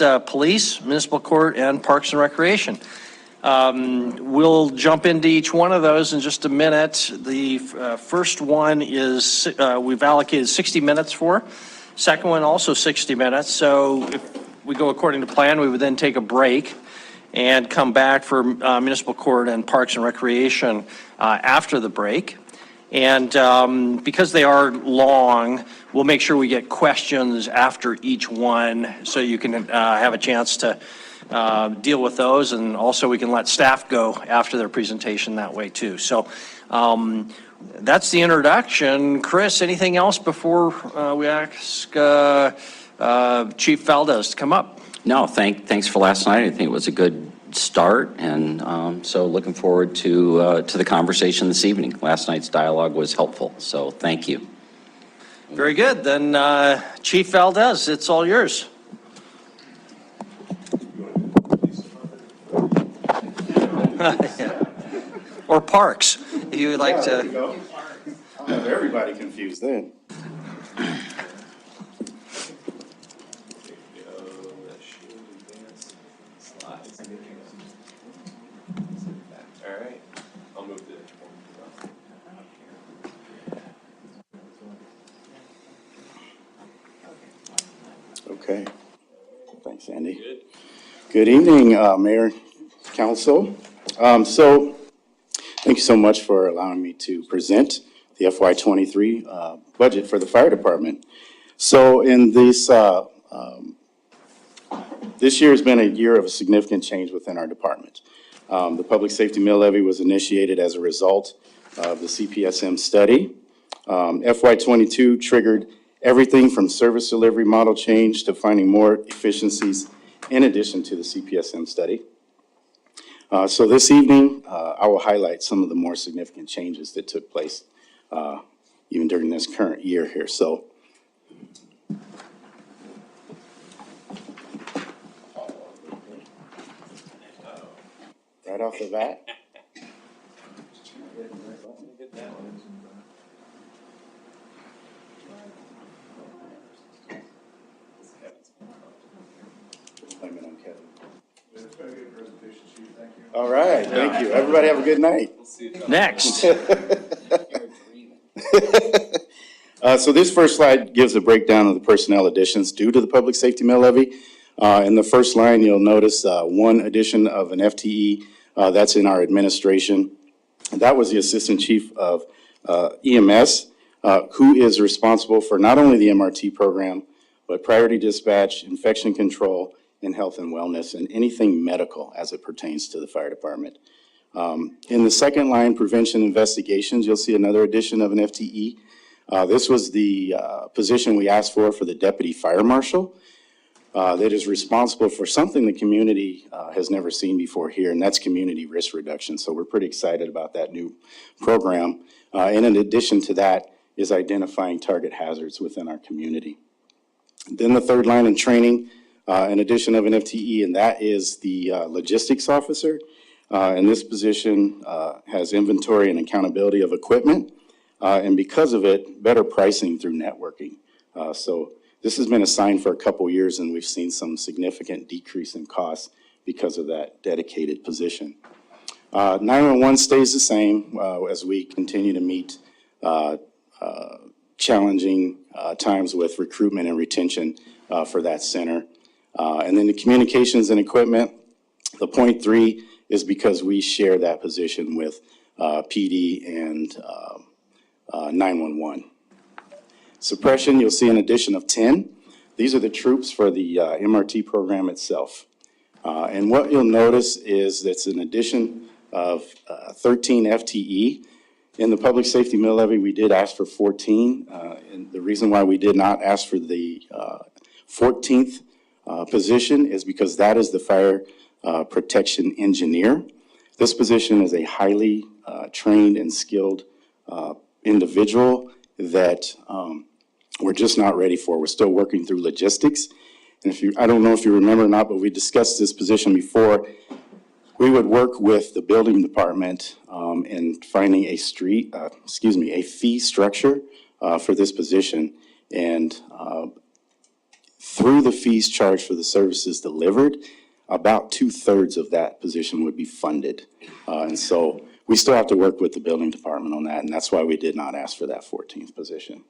Next, Police, Municipal Court, and Parks and Recreation. We'll jump into each one of those in just a minute. The first one is we've allocated 60 minutes for. Second one also 60 minutes. So if we go according to plan, we would then take a break and come back for Municipal Court and Parks and Recreation after the break. And because they are long, we'll make sure we get questions after each one so you can have a chance to deal with those, and also we can let staff go after their presentation that way too. So that's the introduction. Chris, anything else before we ask Chief Valdez to come up? No, thanks for last night. I think it was a good start, and so looking forward to the conversation this evening. Last night's dialogue was helpful, so thank you. Very good. Then Chief Valdez, it's all yours. Or Parks, if you would like to. I'll have everybody confused then. All right, I'll move to Okay. Thanks, Andy. Good evening, Mayor, Council. So thank you so much for allowing me to present the FY23 budget for the fire department. So in this, this year has been a year of a significant change within our department. The public safety mill levy was initiated as a result of the CPSM study. FY22 triggered everything from service delivery model change to finding more efficiencies in addition to the CPSM study. So this evening, I will highlight some of the more significant changes that took place even during this current year here. So, right off the bat. All right, thank you. Everybody have a good night. Next. So this first slide gives a breakdown of the personnel additions due to the public safety mill levy. In the first line, you'll notice one addition of an FTE that's in our administration. That was the Assistant Chief of EMS, who is responsible for not only the MRT program, but priority dispatch, infection control, and health and wellness, and anything medical as it pertains to the fire department. In the second line, prevention investigations, you'll see another addition of an FTE. This was the position we asked for the deputy fire marshal that is responsible for something the community has never seen before here, and that's community risk reduction. So we're pretty excited about that new program. And in addition to that is identifying target hazards within our community. Then the third line in training, an addition of an FTE, and that is the logistics officer. And this position has inventory and accountability of equipment, and because of it, better pricing through networking. So this has been assigned for a couple years, and we've seen some significant decrease in costs because of that dedicated position. 911 stays the same as we continue to meet challenging times with recruitment and retention for that center. And then the communications and equipment, the 0.3 is because we share that position with PD and 911. Suppression, you'll see an addition of 10. These are the troops for the MRT program itself. And what you'll notice is that's an addition of 13 FTE. In the public safety mill levy, we did ask for 14. And the reason why we did not ask for the 14th position is because that is the fire protection engineer. This position is a highly trained and skilled individual that we're just not ready for. We're still working through logistics. And I don't know if you remember or not, but we discussed this position before. We would work with the building department in finding a fee structure for this position. And through the fees charged for the services delivered, about 2/3 of that position would be funded. And so we still have to work with the building department on that, and that's why we did not ask for that 14th position.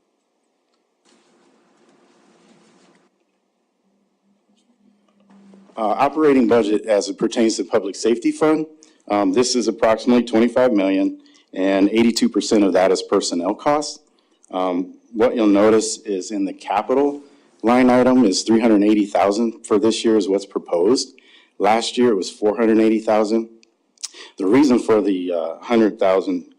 Operating budget as it pertains to public safety fund, this is approximately $25 million, and 82% of that is personnel costs. What you'll notice is in the capital line item is $380,000 for this year is what's proposed. Last year it was $480,000. The reason for the $100,000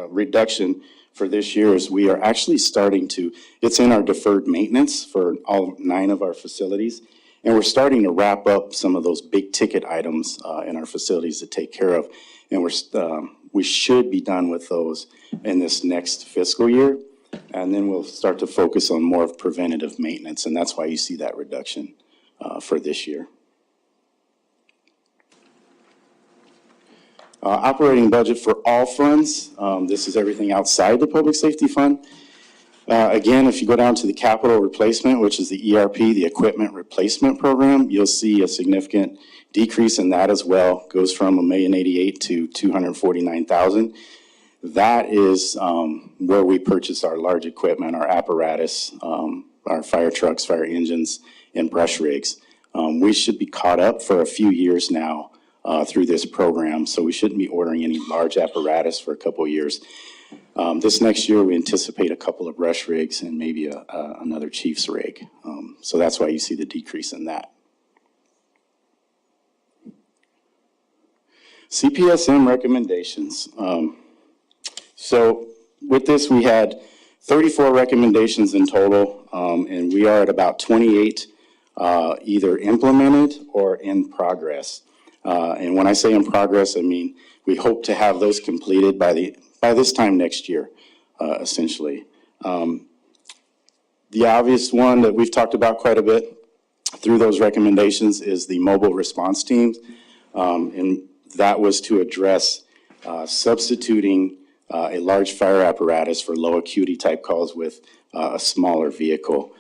reduction for this year is we are actually starting to, it's in our deferred maintenance for all 9 of our facilities. And we're starting to wrap up some of those big ticket items in our facilities to take care of. And we should be done with those in this next fiscal year. And then we'll start to focus on more of preventative maintenance. And that's why you see that reduction for this year. Operating budget for all funds. This is everything outside the public safety fund. Again, if you go down to the capital replacement, which is the ERP, the equipment replacement program, you'll see a significant decrease in that as well. Goes from $1,088,000 to $249,000. That is where we purchase our large equipment, our apparatus, our fire trucks, fire engines, and brush rigs. We should be caught up for a few years now through this program, so we shouldn't be ordering any large apparatus for a couple of years. This next year, we anticipate a couple of brush rigs and maybe another chief's rig. So that's why you see the decrease in that. CPSM recommendations. So with this, we had 34 recommendations in total, and we are at about 28 either implemented or in progress. And when I say in progress, I mean we hope to have those completed by this time next year, essentially. The obvious one that we've talked about quite a bit through those recommendations is the mobile response teams. And that was to address substituting a large fire apparatus for low acuity type calls with a smaller vehicle.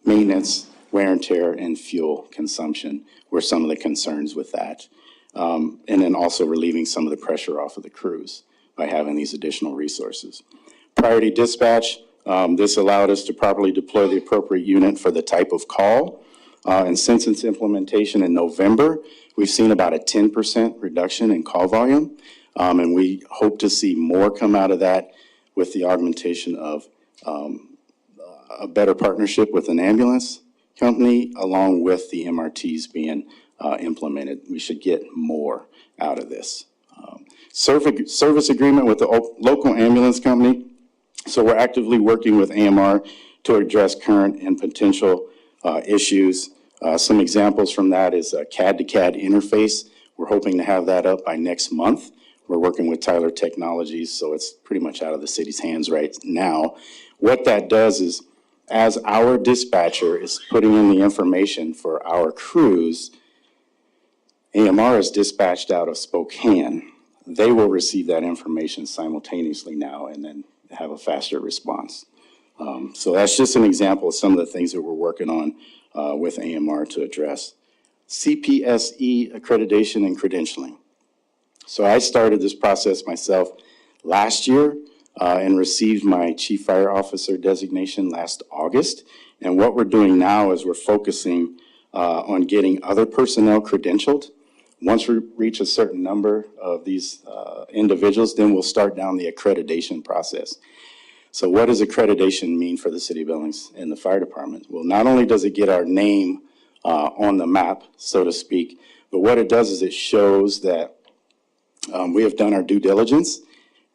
Maintenance, wear and tear, and fuel consumption were some of the concerns with that. And then also relieving some of the pressure off of the crews by having these additional resources. Priority dispatch, this allowed us to properly deploy the appropriate unit for the type of call. And since its implementation in November, we've seen about a 10% reduction in call volume. And we hope to see more come out of that with the augmentation of a better partnership with an ambulance company, along with the MRTs being implemented. We should get more out of this. Service agreement with the local ambulance company. So we're actively working with AMR to address current and potential issues. Some examples from that is a CAD to CAD interface. We're hoping to have that up by next month. We're working with Tyler Technologies, so it's pretty much out of the city's hands right now. What that does is, as our dispatcher is putting in the information for our crews, AMR is dispatched out of Spokane. They will receive that information simultaneously now and then have a faster response. So that's just an example of some of the things that we're working on with AMR to address. CPSE accreditation and credentialing. So I started this process myself last year and received my Chief Fire Officer designation last August. And what we're doing now is we're focusing on getting other personnel credentialed. Once we reach a certain number of these individuals, then we'll start down the accreditation process. So what does accreditation mean for the City of Billings and the fire department? Well, not only does it get our name on the map, so to speak, but what it does is it shows that we have done our due diligence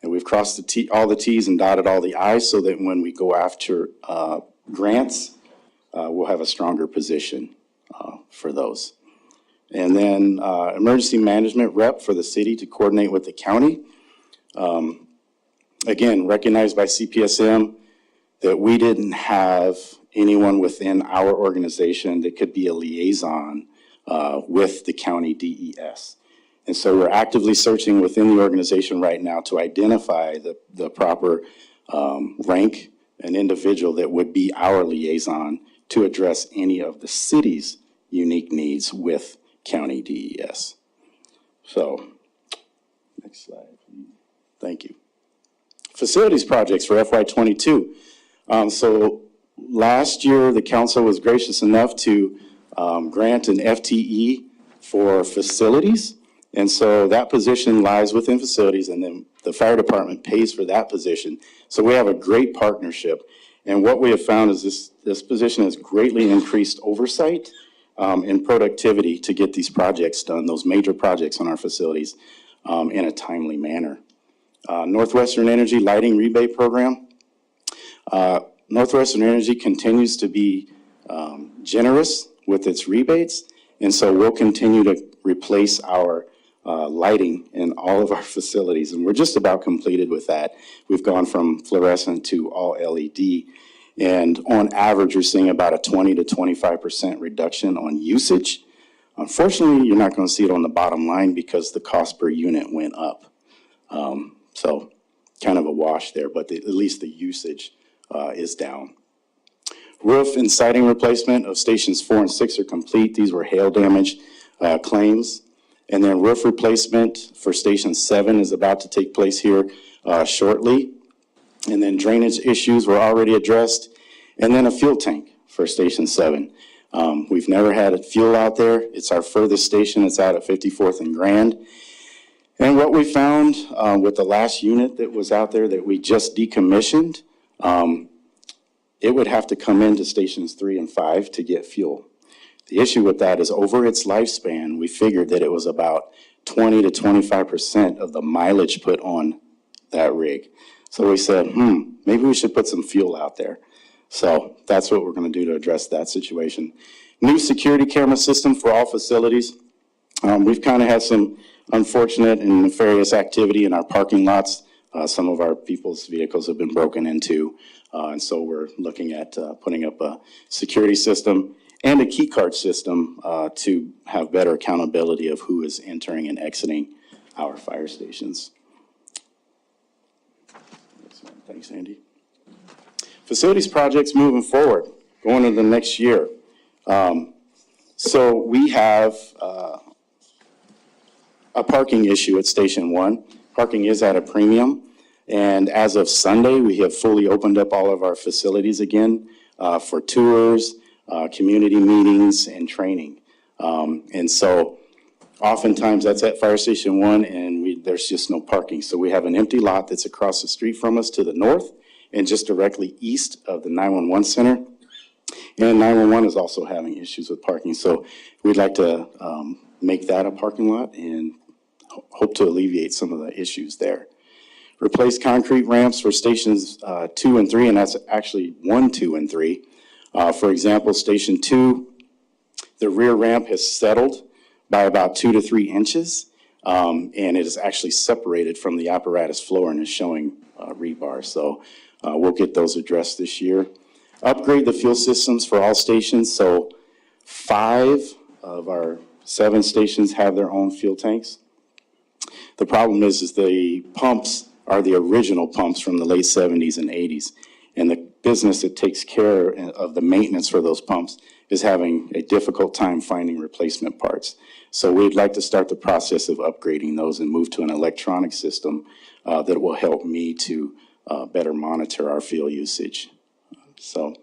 and we've crossed all the T's and dotted all the I's so that when we go after grants, we'll have a stronger position for those. And then emergency management rep for the city to coordinate with the county. Again, recognized by CPSM that we didn't have anyone within our organization that could be a liaison with the county DES. And so we're actively searching within the organization right now to identify the proper rank and individual that would be our liaison to address any of the city's unique needs with county DES. So, next slide, please. Thank you. Facilities projects for FY22. So last year, the council was gracious enough to grant an FTE for facilities. And so that position lies within facilities, and then the fire department pays for that position. So we have a great partnership. And what we have found is this position has greatly increased oversight and productivity to get these projects done, those major projects on our facilities, in a timely manner. Northwestern Energy Lighting Rebate Program. Northwestern Energy continues to be generous with its rebates, and so we'll continue to replace our lighting in all of our facilities, and we're just about completed with that. We've gone from fluorescent to all LED, and on average, you're seeing about a 20 to 25% reduction on usage. Unfortunately, you're not going to see it on the bottom line because the cost per unit went up. So kind of a wash there, but at least the usage is down. Roof and siding replacement of stations 4 and 6 are complete. These were hail damage claims. And then roof replacement for station 7 is about to take place here shortly. And then drainage issues were already addressed. And then a fuel tank for station 7. We've never had a fuel out there. It's our furthest station. It's out at 54th and Grand. And what we found with the last unit that was out there that we just decommissioned, it would have to come into stations 3 and 5 to get fuel. The issue with that is over its lifespan, we figured that it was about 20 to 25% of the mileage put on that rig. So we said, maybe we should put some fuel out there. So that's what we're going to do to address that situation. New security camera system for all facilities. We've kind of had some unfortunate and nefarious activity in our parking lots. Some of our people's vehicles have been broken into, and so we're looking at putting up a security system and a key card system to have better accountability of who is entering and exiting our fire stations. Thanks, Andy. Facilities projects moving forward, going into the next year. So we have a parking issue at Station 1. Parking is at a premium, and as of Sunday, we have fully opened up all of our facilities again for tours, community meetings, and training. And so oftentimes that's at Fire Station 1, and there's just no parking. So we have an empty lot that's across the street from us to the north and just directly east of the 911 center. And 911 is also having issues with parking. So we'd like to make that a parking lot and hope to alleviate some of the issues there. Replace concrete ramps for stations 2 and 3, and that's actually 1, 2, and 3. For example, Station 2, the rear ramp has settled by about 2 to 3 inches, and it is actually separated from the apparatus floor and is showing rebar. So we'll get those addressed this year. Upgrade the fuel systems for all stations. So 5 of our 7 stations have their own fuel tanks. The problem is the pumps are the original pumps from the late 70s and 80s. And the business that takes care of the maintenance for those pumps is having a difficult time finding replacement parts. So we'd like to start the process of upgrading those and move to an electronic system that will help me to better monitor our fuel usage. So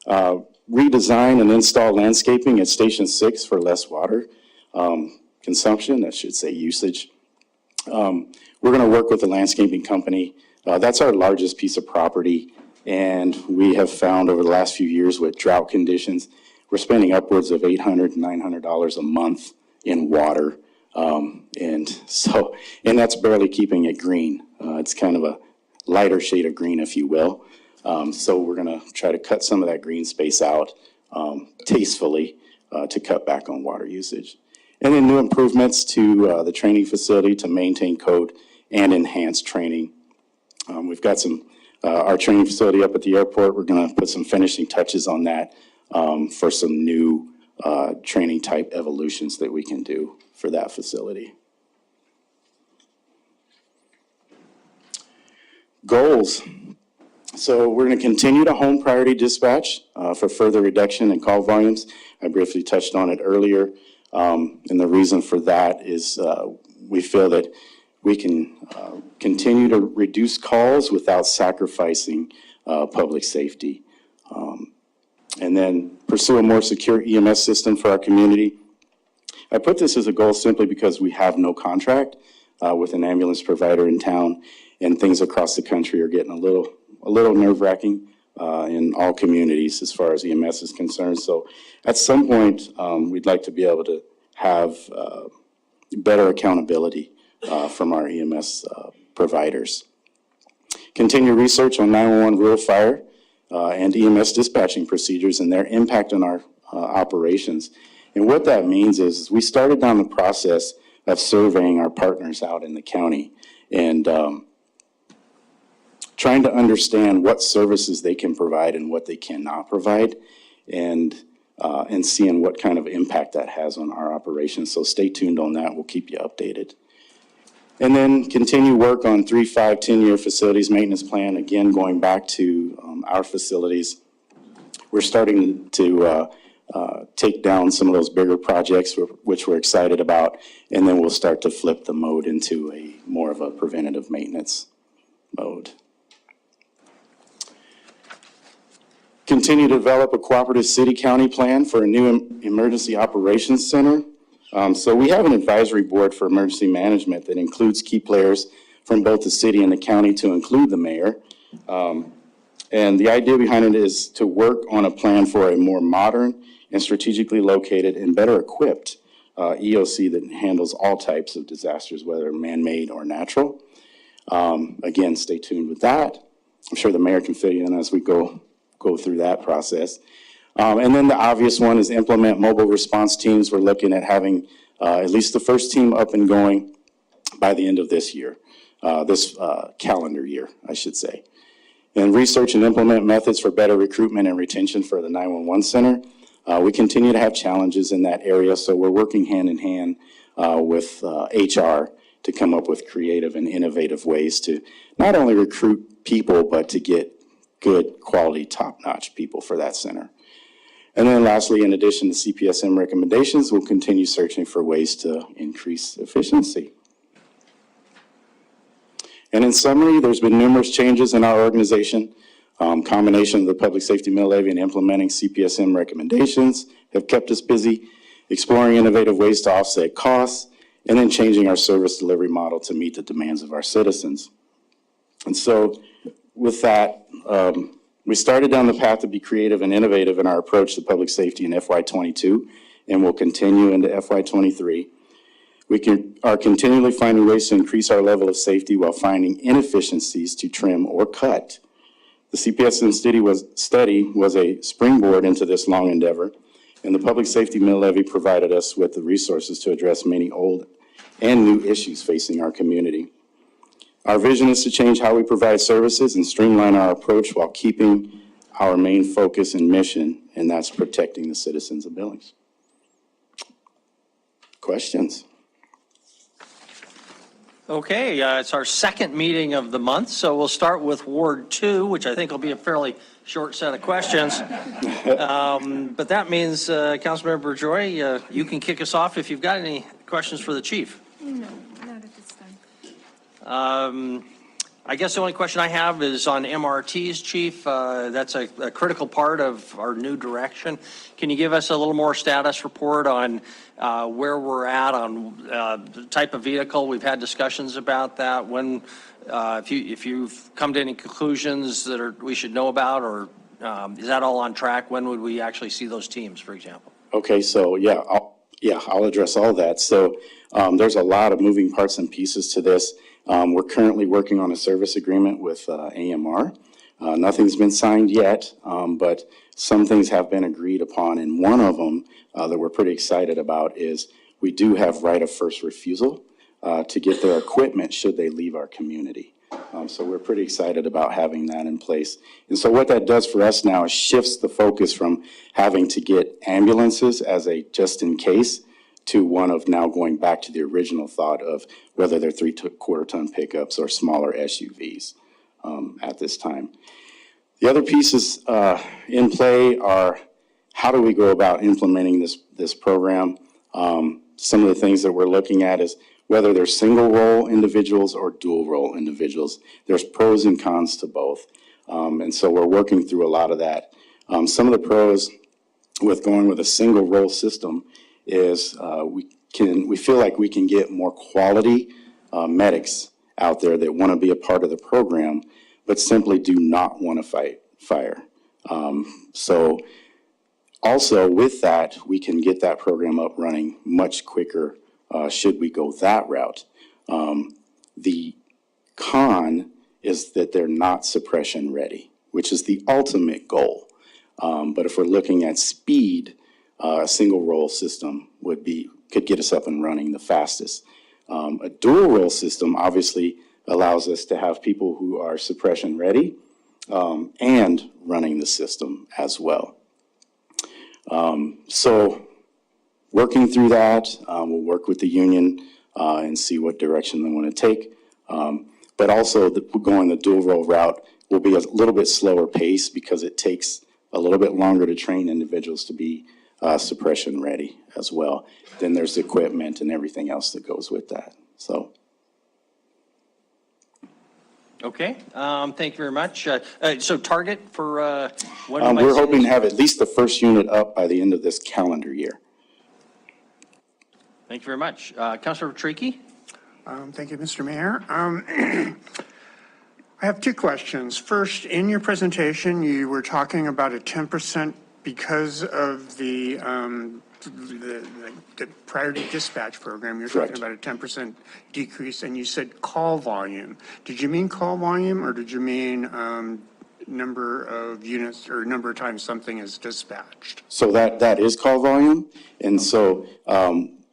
redesign and install landscaping at Station 6 for less water consumption, I should say usage. We're going to work with the landscaping company. That's our largest piece of property, and we have found over the last few years with drought conditions, we're spending upwards of $800 and $900 a month in water, and that's barely keeping it green. It's kind of a lighter shade of green, if you will. So we're going to try to cut some of that green space out tastefully to cut back on water usage. And then new improvements to the training facility to maintain code and enhance training. We've got our training facility up at the airport. We're going to put some finishing touches on that for some new training type evolutions that we can do for that facility. Goals. So we're going to continue to home priority dispatch for further reduction in call volumes. I briefly touched on it earlier. And the reason for that is we feel that we can continue to reduce calls without sacrificing public safety. And then pursue a more secure EMS system for our community. I put this as a goal simply because we have no contract with an ambulance provider in town, and things across the country are getting a little nerve-wracking in all communities as far as EMS is concerned. So at some point, we'd like to be able to have better accountability from our EMS providers. Continue research on 911 rural fire and EMS dispatching procedures and their impact on our operations. And what that means is we started down the process of surveying our partners out in the county and trying to understand what services they can provide and what they cannot provide, and seeing what kind of impact that has on our operations. So stay tuned on that. We'll keep you updated. And then continue work on 3, 5, 10-year facilities maintenance plan. Again, going back to our facilities, we're starting to take down some of those bigger projects, which we're excited about, and then we'll start to flip the mode into a more of a preventative maintenance mode. Continue to develop a cooperative city-county plan for a new emergency operations center. So we have an advisory board for emergency management that includes key players from both the city and the county, to include the mayor. And the idea behind it is to work on a plan for a more modern and strategically located and better equipped EOC that handles all types of disasters, whether man-made or natural. Again, stay tuned with that. I'm sure the mayor can fill you in as we go through that process. And then the obvious one is implement mobile response teams. We're looking at having at least the first team up and going by the end of this year, this calendar year, I should say. And research and implement methods for better recruitment and retention for the 911 center. We continue to have challenges in that area, so we're working hand in hand with HR to come up with creative and innovative ways to not only recruit people, but to get good quality, top-notch people for that center. And then lastly, in addition to CPSM recommendations, we'll continue searching for ways to increase efficiency. And in summary, there's been numerous changes in our organization. Combination of the public safety mill levy and implementing CPSM recommendations have kept us busy, exploring innovative ways to offset costs, and then changing our service delivery model to meet the demands of our citizens. And so with that, we started down the path to be creative and innovative in our approach to public safety in FY22, and will continue into FY23. We are continually finding ways to increase our level of safety while finding inefficiencies to trim or cut. The CPSM study was a springboard into this long endeavor, and the public safety mill levy provided us with the resources to address many old and new issues facing our community. Our vision is to change how we provide services and streamline our approach while keeping our main focus and mission, and that's protecting the citizens of Billings. Questions? Okay, it's our second meeting of the month, so we'll start with Ward 2, which I think will be a fairly short set of questions. But that means, Councilmember Joy, you can kick us off if you've got any questions for the chief. No, not at this time. I guess the only question I have is on MRTs, Chief. That's a critical part of our new direction. Can you give us a little more status report on where we're at on the type of vehicle? We've had discussions about that. When, if you've come to any conclusions that we should know about, or is that all on track? When would we actually see those teams, for example? Okay, so I'll address all that. So there's a lot of moving parts and pieces to this. We're currently working on a service agreement with AMR. Nothing's been signed yet, but some things have been agreed upon, and one of them that we're pretty excited about is we do have right of first refusal to get their equipment should they leave our community. So we're pretty excited about having that in place. And so what that does for us now is shifts the focus from having to get ambulances as a just in case to one of now going back to the original thought of whether they're 3/4 ton pickups or smaller SUVs at this time. The other pieces in play are how do we go about implementing this program? Some of the things that we're looking at is whether they're single role individuals or dual role individuals. There's pros and cons to both. And so we're working through a lot of that. Some of the pros with going with a single role system is we feel like we can get more quality medics out there that want to be a part of the program, but simply do not want to fight fire. So also with that, we can get that program up running much quicker should we go that route. The con is that they're not suppression ready, which is the ultimate goal. But if we're looking at speed, a single role system could get us up and running the fastest. A dual role system obviously allows us to have people who are suppression ready and running the system as well. So working through that, we'll work with the union and see what direction they want to take. But also going the dual role route will be a little bit slower pace because it takes a little bit longer to train individuals to be suppression ready as well. Then there's the equipment and everything else that goes with that. So. Okay, thank you very much. So target for when we might We're see hoping this? to have at least the first unit up by the end of this calendar year. Thank you very much. Councilor Tricky? Thank you, Mr. Mayor. I have two questions. First, in your presentation, you were talking about a 10% because of the priority dispatch program. You're Correct. talking about a 10% decrease, and you said call volume. Did you mean call volume, or did you mean number of units or number of times something is dispatched? So that is call volume. And so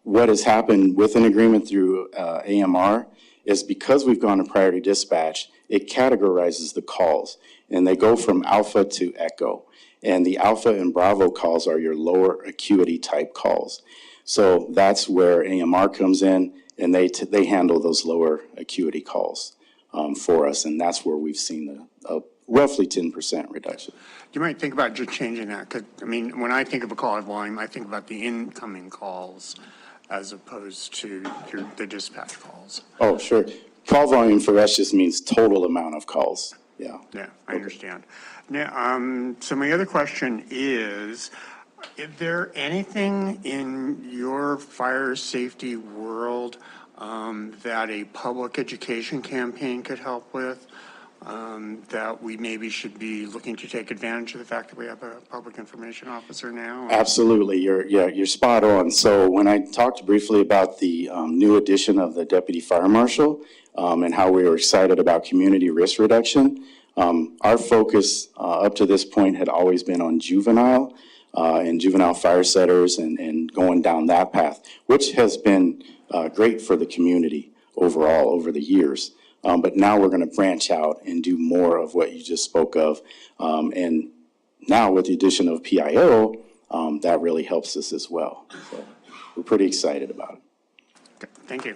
what has happened with an agreement through AMR is because we've gone to priority dispatch, it categorizes the calls. And they go from alpha to echo. And the alpha and bravo calls are your lower acuity type calls. So that's where AMR comes in, and they handle those lower acuity calls for us. And that's where we've seen a roughly 10% reduction. You might think about just changing that, because, I mean, when I think of a call volume, I think about the incoming calls as opposed to the dispatch calls. Oh, sure. Call volume for us just means total amount of calls. Yeah. Yeah, I understand. Now, so my other question is there anything in your fire safety world that a public education campaign could help with? That we maybe should be looking to take advantage of the fact that we have a public information officer now? Absolutely. You're spot on. So when I talked briefly about the new addition of the deputy fire marshal and how we were excited about community risk reduction, our focus up to this point had always been on juvenile and juvenile fire setters and going down that path, which has been great for the community overall over the years. But now we're going to branch out and do more of what you just spoke of. And now with the addition of PIO, that really helps us as well. So we're pretty excited about it. Okay, thank you.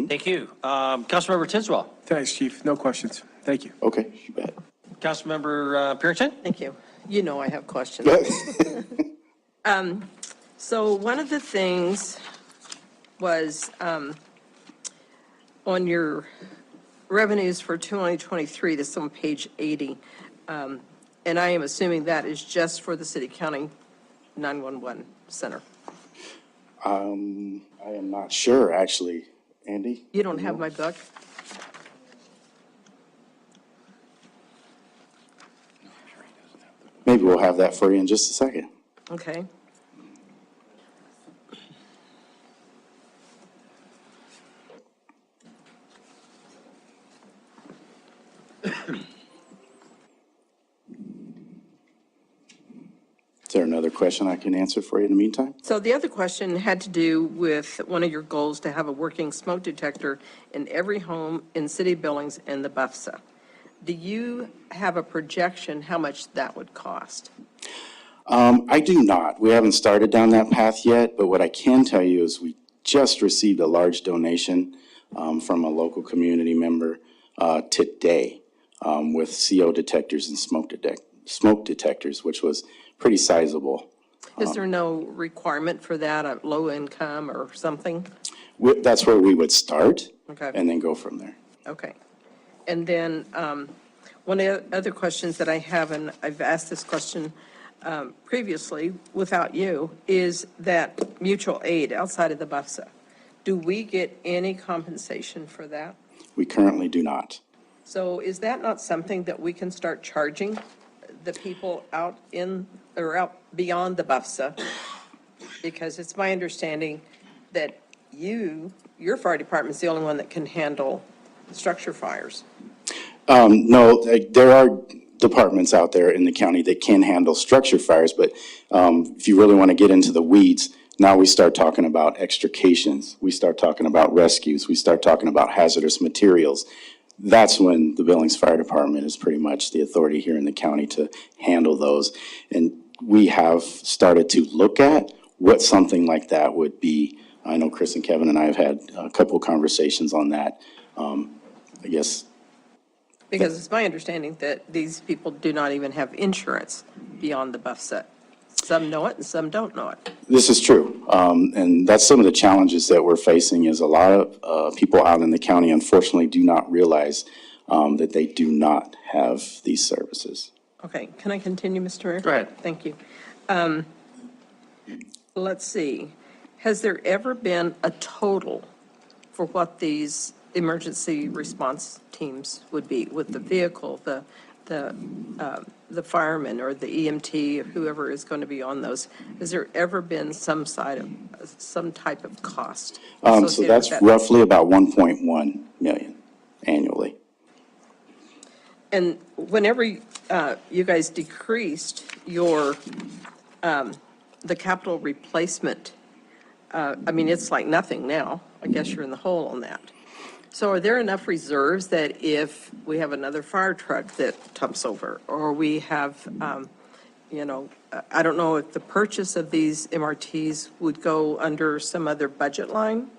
Thank you. Councilmember Tidswell? Thanks, Chief. No questions. Thank you. Okay, you bet. Councilmember Purinton? Thank you. You know I have questions. So one of the things was on your revenues for 2023, this is on page 80, and I am assuming that is just for the city county 911 center. I am not sure, actually. Andy? You don't have my book? Maybe we'll have that for you in just a second. Okay. Is there another question I can answer for you in the meantime? So the other question had to do with one of your goals to have a working smoke detector in every home in City of Billings and the BUFSA. Do you have a projection how much that would cost? I do not. We haven't started down that path yet, but what I can tell you is we just received a large donation from a local community member today with CO detectors and smoke smoke detectors, which was pretty sizable. Is there no requirement for that, a low income or something? That's where we would start Okay. and then go from there. Okay. And then one of the other questions that I have, and I've asked this question previously without you, is that mutual aid outside of the BUFSA. Do we get any compensation for that? We currently do not. So is that not something that we can start charging the people out in, or out beyond the BUFSA? Because it's my understanding that your fire department's the only one that can handle structure fires. No, there are departments out there in the county that can handle structure fires, but if you really want to get into the weeds, now we start talking about extrications, we start talking about rescues, we start talking about hazardous materials. That's when the Billings Fire Department is pretty much the authority here in the county to handle those. And we have started to look at what something like that would be. I know Chris and Kevin and I have had a couple of conversations on that. I guess. Because it's my understanding that these people do not even have insurance beyond the BUFSA. Some know it and some don't know it. This is true. And that's some of the challenges that we're facing is a lot of people out in the county unfortunately do not realize that they do not have these services. Okay, can I continue, Mr. Mayor? Go ahead. Thank you. Let's see. Has there ever been a total for what these emergency response teams would be with the vehicle, the fireman or the EMT, or whoever is going to be on those? Has there ever been some type of cost So associated that's with that? roughly about 1.1 million annually. And whenever you guys decreased your, the capital replacement, I mean, it's like nothing now. I guess you're in the hole on that. So are there enough reserves that if we have another fire truck that tumps over, or we have, I don't know if the purchase of these MRTs would go under some other budget line?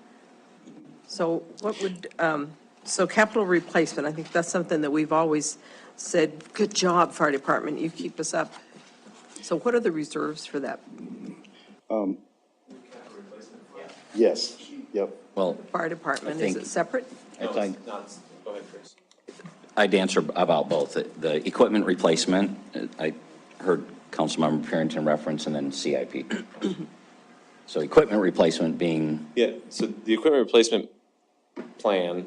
So what would, so capital replacement, I think that's something that we've always said, good job, fire department, you keep us up. So what are the reserves for that? Yes, yep. Well, Fire department, is think- it separate? I think Go ahead, Chris. I'd answer about both. The equipment replacement, I heard Councilmember Purinton reference, and then CIP. So equipment replacement being, Yeah, so the equipment replacement plan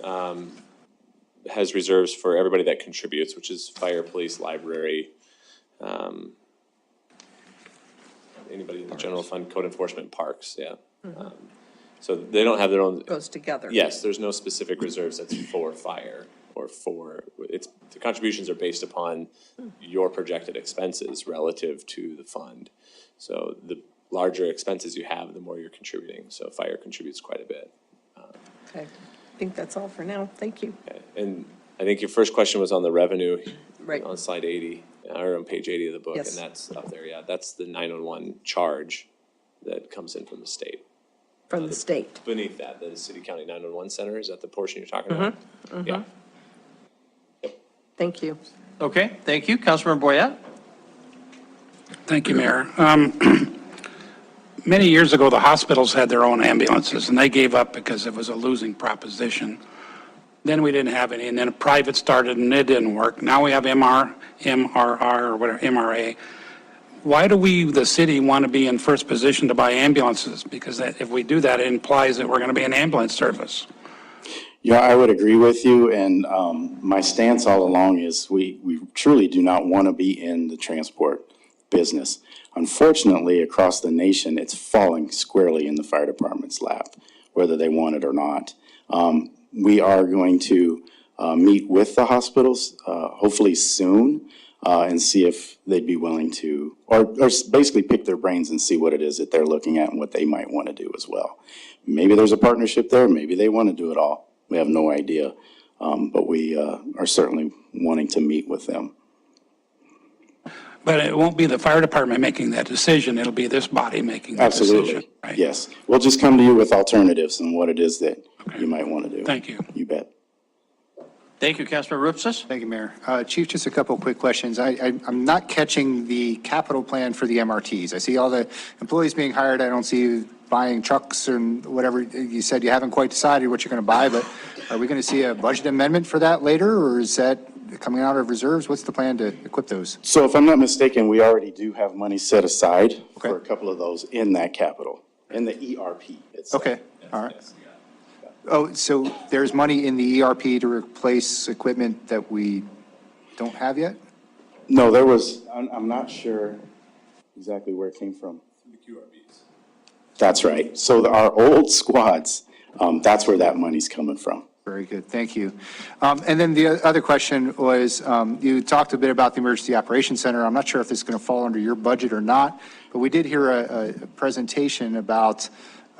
has reserves for everybody that contributes, which is fire, police, library, anybody in the general fund, code enforcement, parks, yeah. So they don't have their own, Goes together. yes, there's no specific reserves that's for fire or the contributions are based upon your projected expenses relative to the fund. So the larger expenses you have, the more you're contributing. So fire contributes quite a bit. Okay, I think that's all for now, thank you. Okay. And I think your first question was on the revenue. Right. On slide 80, or on page 80 of the book, Yes. and that's up there, yeah. That's the 911 charge that comes in from the state. From the state. Beneath that, the city county 911 center, is that the portion you're talking about? Yeah. Thank you. Okay, thank you. Councilmember Boyette? Thank you, Mayor. Many years ago, the hospitals had their own ambulances, and they gave up because it was a losing proposition. Then we didn't have any, and then a private started, and it didn't work. Now we have MRR, or whatever, MRA. Why do we, the city, want to be in first position to buy ambulances? Because if we do that, it implies that we're going to be an ambulance service. Yeah, I would agree with you, and my stance all along is we truly do not want to be in the transport business. Unfortunately, across the nation, it's falling squarely in the fire department's lap, whether they want it or not. We are going to meet with the hospitals, hopefully soon, and see if they'd be willing to, or basically pick their brains and see what it is that they're looking at and what they might want to do as well. Maybe there's a partnership there, maybe they want to do it all. We have no idea, but we are certainly wanting to meet with them. But it won't be the fire department making that decision. It'll be this body making that decision. Absolutely, Right? yes. We'll just come to you with alternatives and what it is that you might want to do. Thank you. You bet. Thank you, Councilmember Rupsis. Thank you, Mayor. Chief, just a couple of quick questions. I'm not catching the capital plan for the MRTs. I see all the employees being hired. I don't see you buying trucks and whatever. You said you haven't quite decided what you're going to buy, but are we going to see a budget amendment for that later, or is that coming out of reserves? What's the plan to equip those? So if I'm not mistaken, we already do have money set aside Okay. for a couple of those in that capital, in the ERP itself. Okay, all right. Oh, so there's money in the ERP to replace equipment that we don't have yet? No, there was, I'm not sure exactly where it came from. The QRBs. That's right. So our old squads, that's where that money's coming from. Very good, thank you. And then the other question was, you talked a bit about the Emergency Operations Center. I'm not sure if this is going to fall under your budget or not, but we did hear a presentation about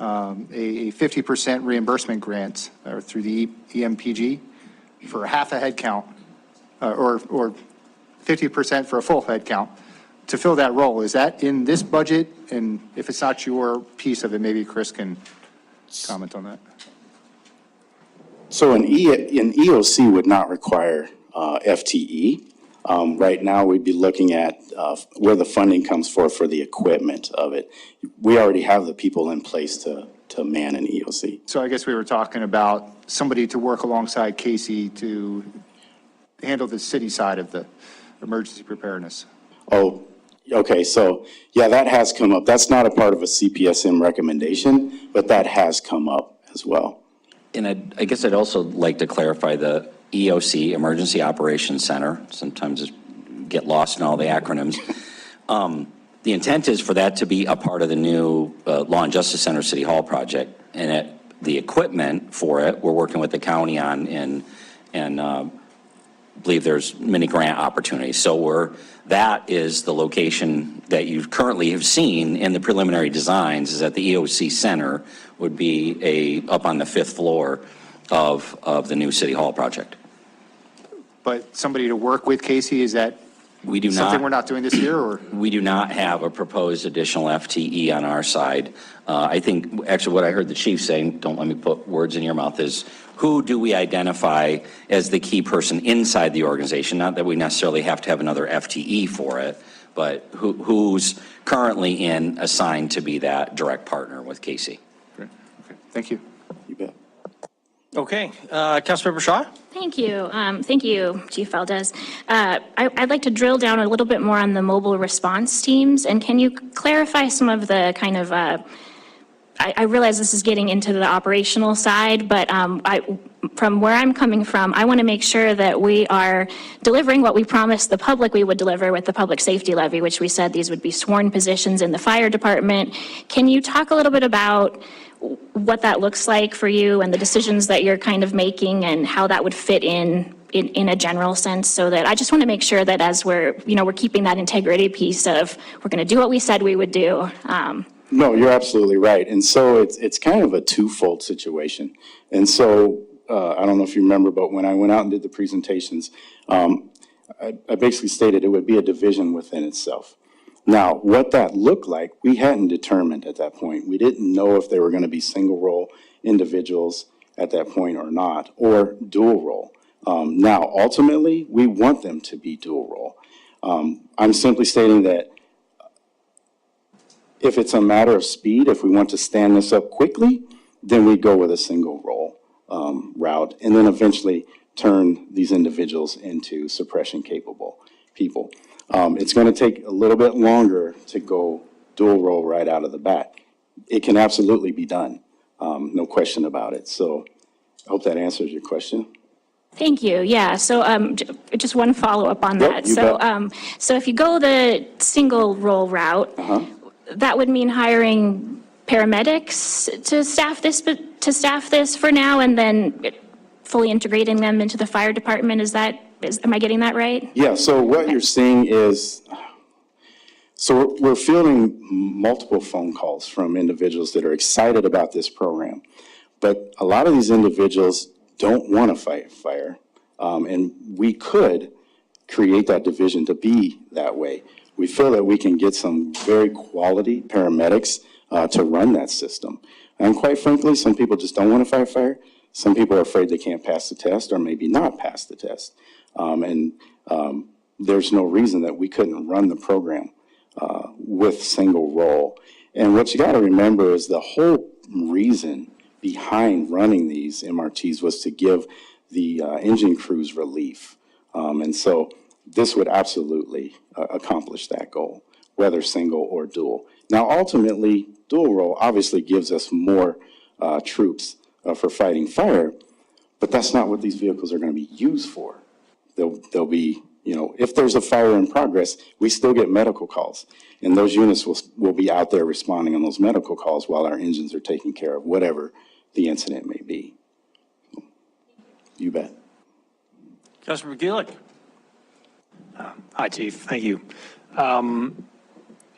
a 50% reimbursement grant through the EMPG for half a head count, or 50% for a full head count to fill that role. Is that in this budget? And if it's not your piece of it, maybe Chris can comment on that. So an EOC would not require FTE. Right now, we'd be looking at where the funding comes for the equipment of it. We already have the people in place to man an EOC. So I guess we were talking about somebody to work alongside Casey to handle the city side of the emergency preparedness. Oh, okay, so, yeah, that has come up. That's not a part of a CPSM recommendation, but that has come up as well. And I guess I'd also like to clarify the EOC, Emergency Operations Center. Sometimes it get lost in all the acronyms. The intent is for that to be a part of the new Law and Justice Center City Hall project. And the equipment for it, we're working with the county on and believe there's many grant opportunities. So that is the location that you currently have seen in the preliminary designs, is that the EOC Center would be up on the 5th floor of the new City Hall project. But somebody to work with Casey, is that We do something not. we're not doing this year, or? We do not have a proposed additional FTE on our side. I think, actually, what I heard the chief saying, don't let me put words in your mouth, is who do we identify as the key person inside the organization? Not that we necessarily have to have another FTE for it, but who's currently assigned to be that direct partner with Casey. Okay, thank you. You bet. Okay, Councilmember Shaw? Thank you. Thank you, Chief Valdez. I'd like to drill down a little bit more on the mobile response teams, and can you clarify some of the kind of, I realize this is getting into the operational side, but from where I'm coming from, I want to make sure that we are delivering what we promised the public we would deliver with the public safety levy, which we said these would be sworn positions in the fire department. Can you talk a little bit about what that looks like for you and the decisions that you're kind of making and how that would fit in a general sense, so that I just want to make sure that as we're keeping that integrity piece of we're going to do what we said we would do. No, you're absolutely right. And so it's kind of a twofold situation. And so I don't know if you remember, but when I went out and did the presentations, I basically stated it would be a division within itself. Now, what that looked like, we hadn't determined at that point. We didn't know if they were going to be single role individuals at that point or not, or dual role. Now, ultimately, we want them to be dual role. I'm simply stating that if it's a matter of speed, if we want to stand this up quickly, then we go with a single role route, and then eventually turn these individuals into suppression capable people. It's going to take a little bit longer to go dual role right out of the bat. It can absolutely be done, no question about it. So I hope that answers your question. Thank you. Yeah. So just one follow-up on Yep, that. you So bet. so if you go the single role route, that would mean hiring paramedics to staff this for now, and then fully integrating them into the fire department. Am I getting that right? Yeah, so what you're seeing is, so we're fielding multiple phone calls from individuals that are excited about this program, but a lot of these individuals don't want to fight fire, and we could create that division to be that way. We feel that we can get some very quality paramedics to run that system. And quite frankly, some people just don't want to fight fire. Some people are afraid they can't pass the test or maybe not pass the test. There's no reason that we couldn't run the program with single role. And what you got to remember is the whole reason behind running these MRTs was to give the engine crews relief. And so this would absolutely accomplish that goal, whether single or dual. Now, ultimately, dual role obviously gives us more troops for fighting fire, but that's not what these vehicles are going to be used for. They'll be, you know, if there's a fire in progress, we still get medical calls, and those units will be out there responding on those medical calls while our engines are taking care of whatever the incident may be. You bet. Councilor McGeelick. Hi, Chief. Thank you.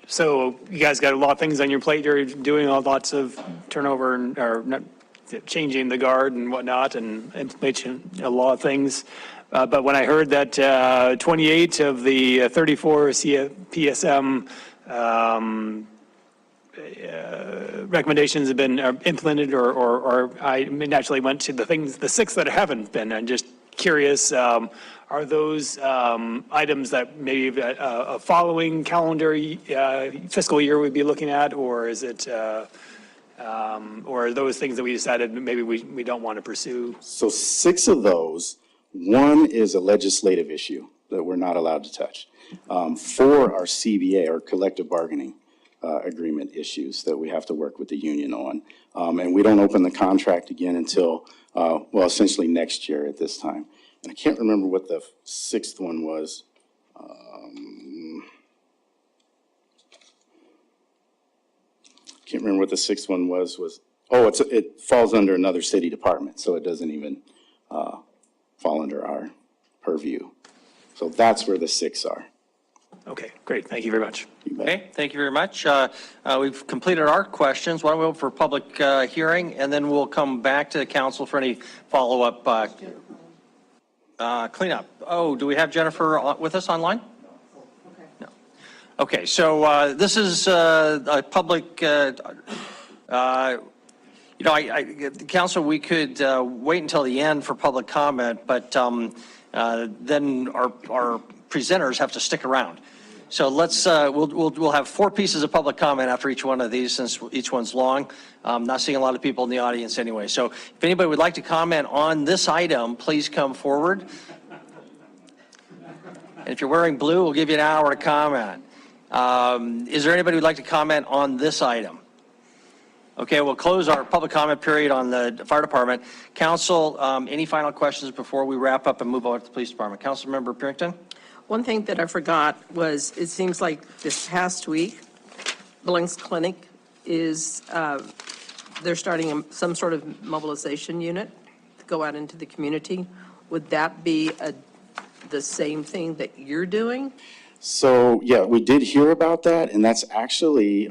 So you guys got a lot of things on your plate. You're doing lots of turnover and or not, changing the guard and whatnot, and implementing a lot of things. But when I heard that 28 of the 34 PSM recommendations have been implemented, or I naturally went to the 6 that haven't been. I'm just curious, are those items that maybe a following calendar fiscal year we'd be looking at, or is it, or are those things that we decided maybe we don't want to pursue? So 6 of those, 1 is a legislative issue that we're not allowed to touch. 4 are CBA, or collective bargaining agreement issues that we have to work with the union on. And we don't open the contract again until, well, essentially next year at this time. And I can't remember what the 6th one was. Can't remember what the 6th one was. It falls under another city department, so it doesn't even fall under our purview. So that's where the 6 are. Okay, great. Thank you very much. Okay, thank you very much. We've completed our questions. Why don't we open for public hearing, and then we'll come back to the council for any follow-up cleanup. Oh, do we have Jennifer with us online? No. Okay, so this is a public, Council, we could wait until the end for public comment, but then our presenters have to stick around. So let's, we'll have 4 pieces of public comment after each one of these, since each one's long. I'm not seeing a lot of people in the audience anyway. So if anybody would like to comment on this item, please come forward. And if you're wearing blue, we'll give you an hour to comment. Is there anybody who'd like to comment on this item? Okay, we'll close our public comment period on the fire department. Council, any final questions before we wrap up and move on to the police department? Councilmember Purington? One thing that I forgot was, it seems like this past week, Billings Clinic is, they're starting some sort of mobilization unit to go out into the community. Would that be the same thing that you're doing? So, yeah, we did hear about that, and that's actually,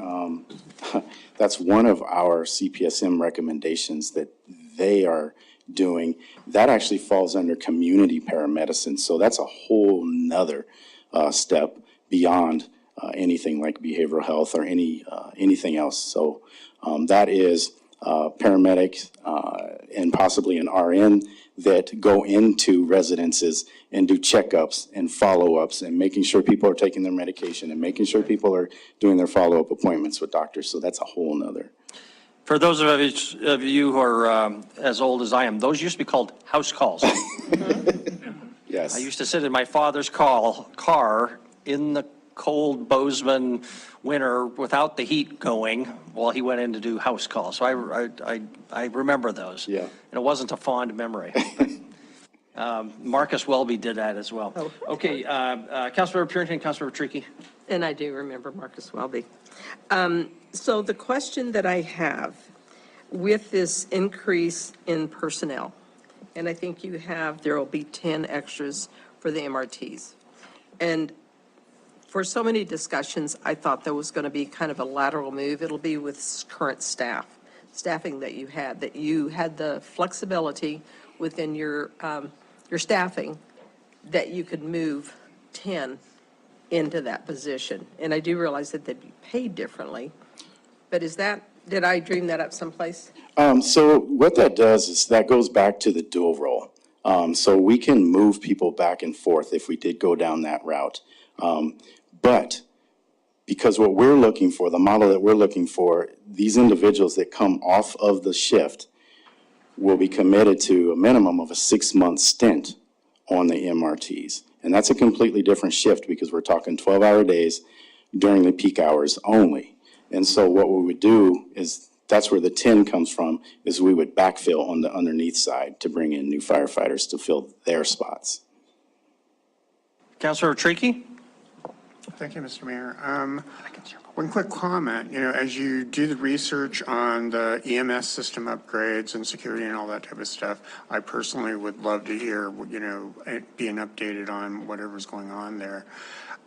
that's one of our CPSM recommendations that they are doing. That actually falls under community paramedicine. So that's a whole nother step beyond anything like behavioral health or anything else. So that is paramedics and possibly an RN that go into residences and do checkups and follow-ups and making sure people are taking their medication and making sure people are doing their follow-up appointments with doctors. So that's a whole nother. For those of you who are as old as I am, those used to be called house calls. Yes. I used to sit in my father's car in the cold Bozeman winter without the heat going while he went in to do house calls. So I remember those. Yeah. And it wasn't a fond memory. Marcus Welby did that as well. Oh. Okay, Councilmember Purington, Councilmember Trickey. And I do remember Marcus Welby. So the question that I have with this increase in personnel, and I think you have, there will be 10 extras for the MRTs. And for so many discussions, I thought there was going to be kind of a lateral move. It'll be with current staffing that you had the flexibility within your staffing that you could move 10 into that position. And I do realize that they'd be paid differently, but is that Did I dream that up someplace? So what that does is that goes back to the dual role. So we can move people back and forth if we did go down that route. But because what we're looking for, the model that we're looking for, these individuals that come off of the shift will be committed to a minimum of a 6-month stint on the MRTs. And that's a completely different shift because we're talking 12-hour days during the peak hours only. And so what we would do is, that's where the 10 comes from, is we would backfill on the underneath side to bring in new firefighters to fill their spots. Councilor Tricky? Thank you, Mr. Mayor. One quick comment, as you do the research on the EMS system upgrades and security and all that type of stuff, I personally would love to hear, being updated on whatever's going on there.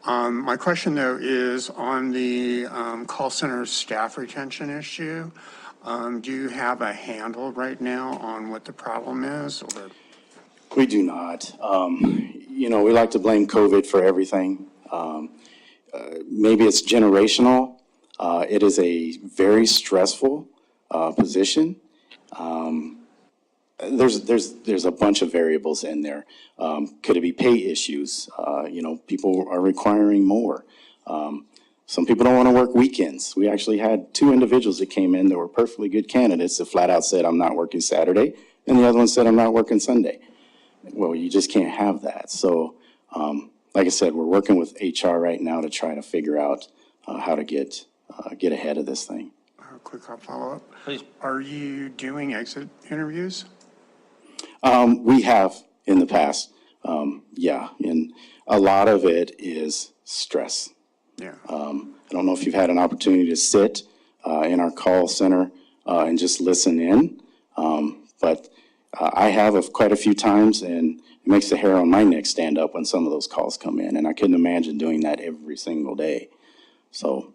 My question, though, is on the call center staff retention issue. Do you have a handle right now on what the problem is? Or? We do not. We like to blame COVID for everything. Maybe it's generational. It is a very stressful position. There's a bunch of variables in there. Could it be pay issues? People are requiring more. Some people don't want to work weekends. We actually had 2 individuals that came in that were perfectly good candidates that flat out said, I'm not working Saturday, and the other one said, I'm not working Sunday. Well, you just can't have that. So, like I said, we're working with HR right now to try to figure out how to get ahead of this thing. Quick follow-up. Please. Are you doing exit interviews? We have in the past, and a lot of it is stress. Yeah. I don't know if you've had an opportunity to sit in our call center and just listen in, but I have quite a few times, and it makes the hair on my neck stand up when some of those calls come in, and I couldn't imagine doing that every single day. So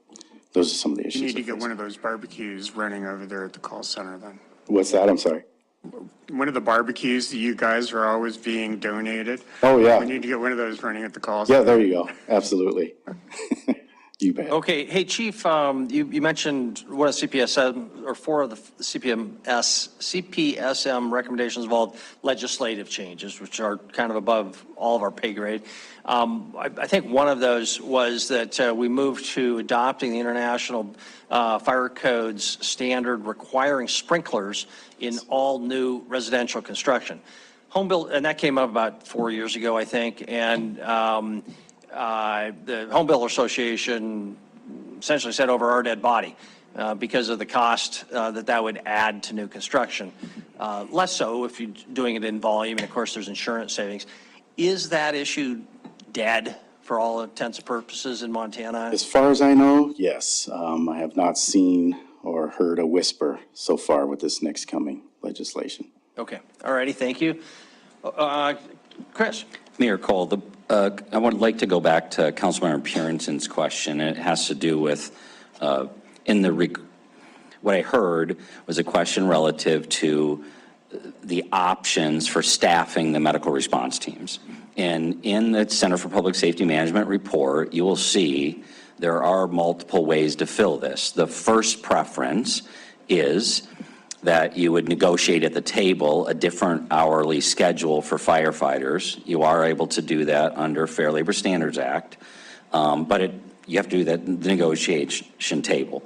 those are some of the issues. You need to get one of those barbecues running over there at the call center then. What's that? I'm sorry. One of the barbecues that you guys are always being donated. Oh, yeah. We need to get one of those running at the call center. Yeah, there you go. Absolutely. You bet. Okay, hey, Chief, you mentioned one of CPSM, or 4 of the CPSM recommendations involved legislative changes, which are kind of above all of our pay grade. I think one of those was that we moved to adopting the International Fire Code's standard requiring sprinklers in all new residential construction. Home build, and that came up about 4 years ago, I think, and the Home Builder Association essentially said over our dead body because of the cost that would add to new construction. Less so if you're doing it in volume, and of course there's insurance savings. Is that issue dead for all intents and purposes in Montana? As far as I know, yes. I have not seen or heard a whisper so far with this next coming legislation. Okay, all righty, thank you. Chris? Mayor Cole, I would like to go back to Councilmember Purinton's question. It has to do with, what I heard was a question relative to the options for staffing the medical response teams. And in the Center for Public Safety Management report, you will see there are multiple ways to fill this. The first preference is that you would negotiate at the table a different hourly schedule for firefighters. You are able to do that under Fair Labor Standards Act, but you have to do that at the negotiation table.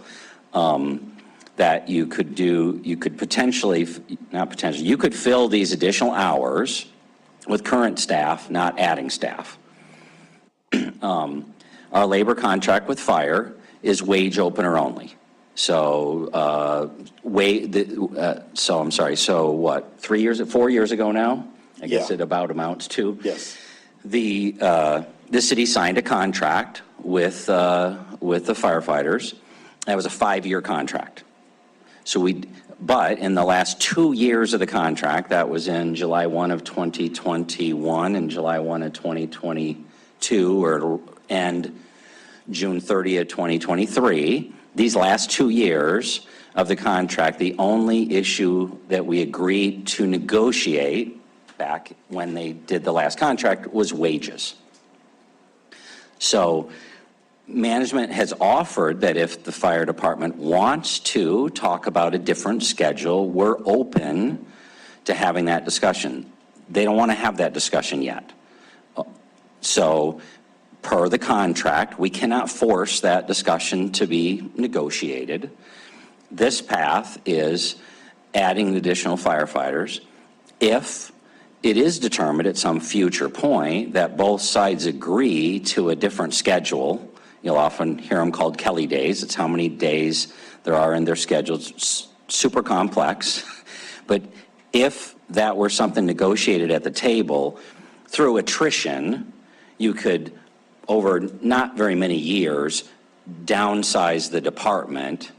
That you could do, you could potentially, not potentially, you could fill these additional hours with current staff, not adding staff. Our labor contract with fire is wage opener only. So, so what, 4 years ago now? I guess it about amounts to. Yes. The city signed a contract with the firefighters. That was a 5-year contract. But in the last 2 years of the contract, that was in July 1 of 2021 and July 1 of 2022, or it'll end June 30 of 2023. These last 2 years of the contract, the only issue that we agreed to negotiate back when they did the last contract was wages. So management has offered that if the fire department wants to talk about a different schedule, we're open to having that discussion. They don't want to have that discussion yet. So per the contract, we cannot force that discussion to be negotiated. This path is adding additional firefighters. If it is determined at some future point that both sides agree to a different schedule, you'll often hear them called Kelly days. It's how many days there are in their schedules. It's super complex. But if that were something negotiated at the table, through attrition, you could, over not very many years, downsize the department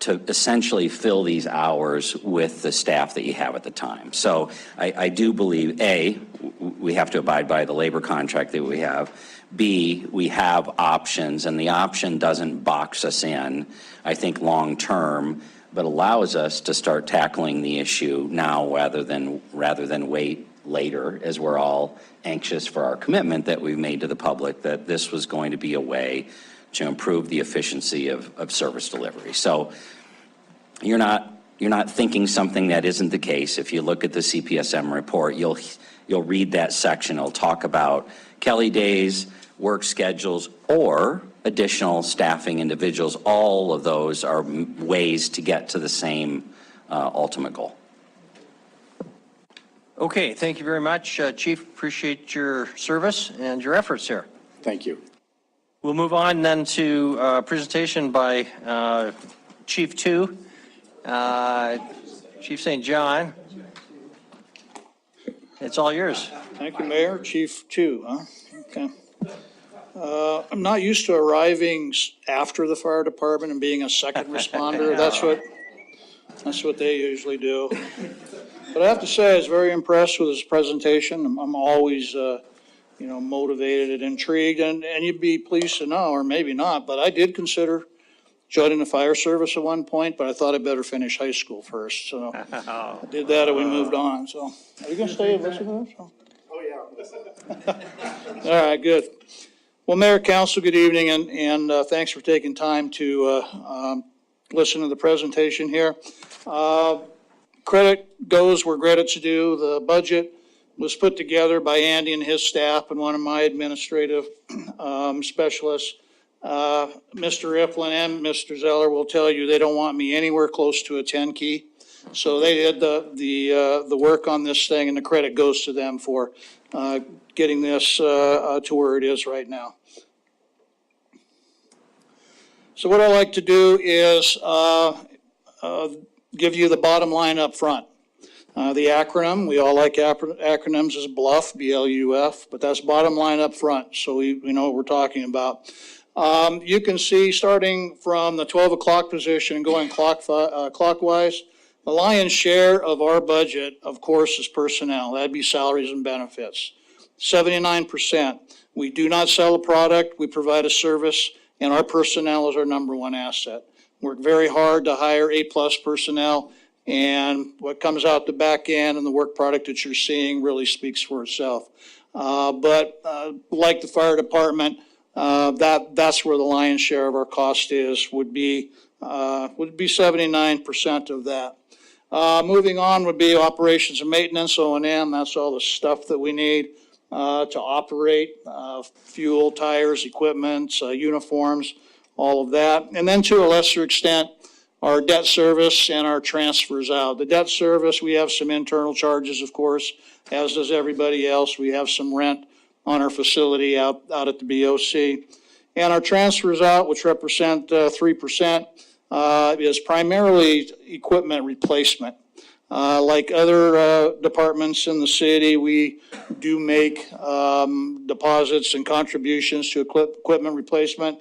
to essentially fill these hours with the staff that you have at the time. So I do believe, A, we have to abide by the labor contract that we have. B, we have options, and the option doesn't box us in, I think, long-term, but allows us to start tackling the issue now rather than wait later, as we're all anxious for our commitment that we've made to the public that this was going to be a way to improve the efficiency of service delivery. So you're not thinking something that isn't the case. If you look at the CPSM report, you'll read that section. It'll talk about Kelly days, work schedules, or additional staffing individuals. All of those are ways to get to the same ultimate goal. Okay, thank you very much, Chief. Appreciate your service and your efforts here. Thank you. We'll move on then to a presentation by Chief 2, Chief St. John. It's all yours. Thank you, Mayor. Chief 2, huh? Okay. I'm not used to arriving after the fire department and being a second responder. That's what they usually do. But I have to say, I was very impressed with his presentation. I'm always, motivated and intrigued, and you'd be pleased to know, or maybe not, but I did consider joining the fire service at one point, but I thought I'd better finish high school first, so I did that and we moved on, so. Are you gonna stay and listen to this? Oh, yeah. All right, good. Well, Mayor, Council, good evening, and thanks for taking time to listen to the presentation here. Credit goes where credit's due. The budget was put together by Andy and his staff and one of my administrative specialists. Mr. Ripplin and Mr. Zeller will tell you they don't want me anywhere close to a 10 key. So they did the work on this thing, and the credit goes to them for getting this to where it is right now. So what I like to do is give you the bottom line up front. The acronym, we all like acronyms, is BLUF, B-L-U-F, but that's bottom line up front, so we know what we're talking about. You can see, starting from the 12 o'clock position and going clockwise, the lion's share of our budget, of course, is personnel. That'd be salaries and benefits. 79%. We do not sell a product, we provide a service, and our personnel is our number one asset. Work very hard to hire A-plus personnel, and what comes out the back end and the work product that you're seeing really speaks for itself. But like the fire department, that's where the lion's share of our cost would be 79% of that. Moving on would be operations and maintenance, O&M. That's all the stuff that we need to operate, fuel, tires, equipment, uniforms, all of that. And then to a lesser extent, our debt service and our transfers out. The debt service, we have some internal charges, of course, as does everybody else. We have some rent on our facility out at the BOC. And our transfers out, which represent 3%, is primarily equipment replacement. Like other departments in the city, we do make deposits and contributions to equipment replacement.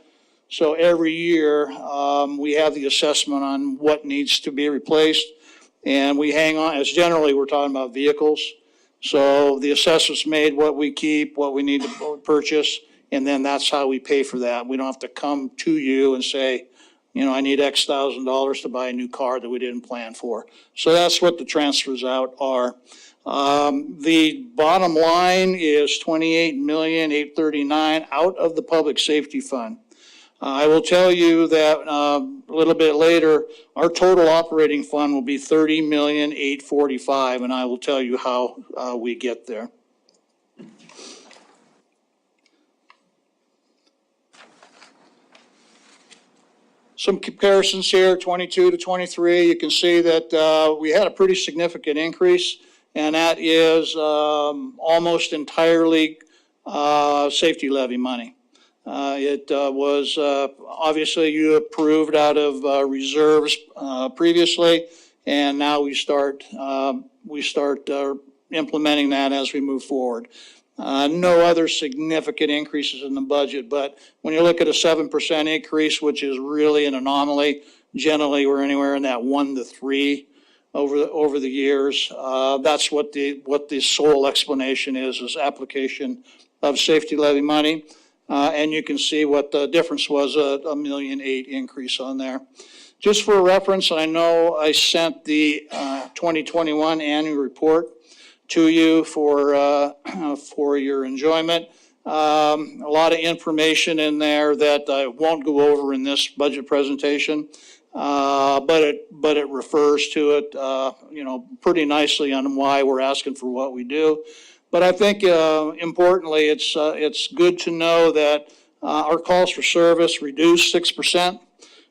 So every year, we have the assessment on what needs to be replaced, and we hang on, as generally we're talking about vehicles. So the assessment's made, what we keep, what we need to purchase, and then that's how we pay for that. We don't have to come to you and say, I need X $1,000 to buy a new car that we didn't plan for. So that's what the transfers out are. The bottom line is $28,839,000 out of the public safety fund. I will tell you that a little bit later, our total operating fund will be $30,845,000, and I will tell you how we get there. Some comparisons here, 22 to 23. You can see that we had a pretty significant increase, and that is almost entirely safety levy money. It was obviously you approved out of reserves previously, and now we start implementing that as we move forward. No other significant increases in the budget, but when you look at a 7% increase, which is really an anomaly, generally we're anywhere in that 1 to 3 over the years. That's what the sole explanation is application of safety levy money. And you can see what the difference was, a $1.8 million increase on there. Just for reference, I know I sent the 2021 annual report to you for your enjoyment. A lot of information in there that I won't go over in this budget presentation, but it refers to it, pretty nicely on why we're asking for what we do. But I think importantly, it's good to know that our calls for service reduced 6%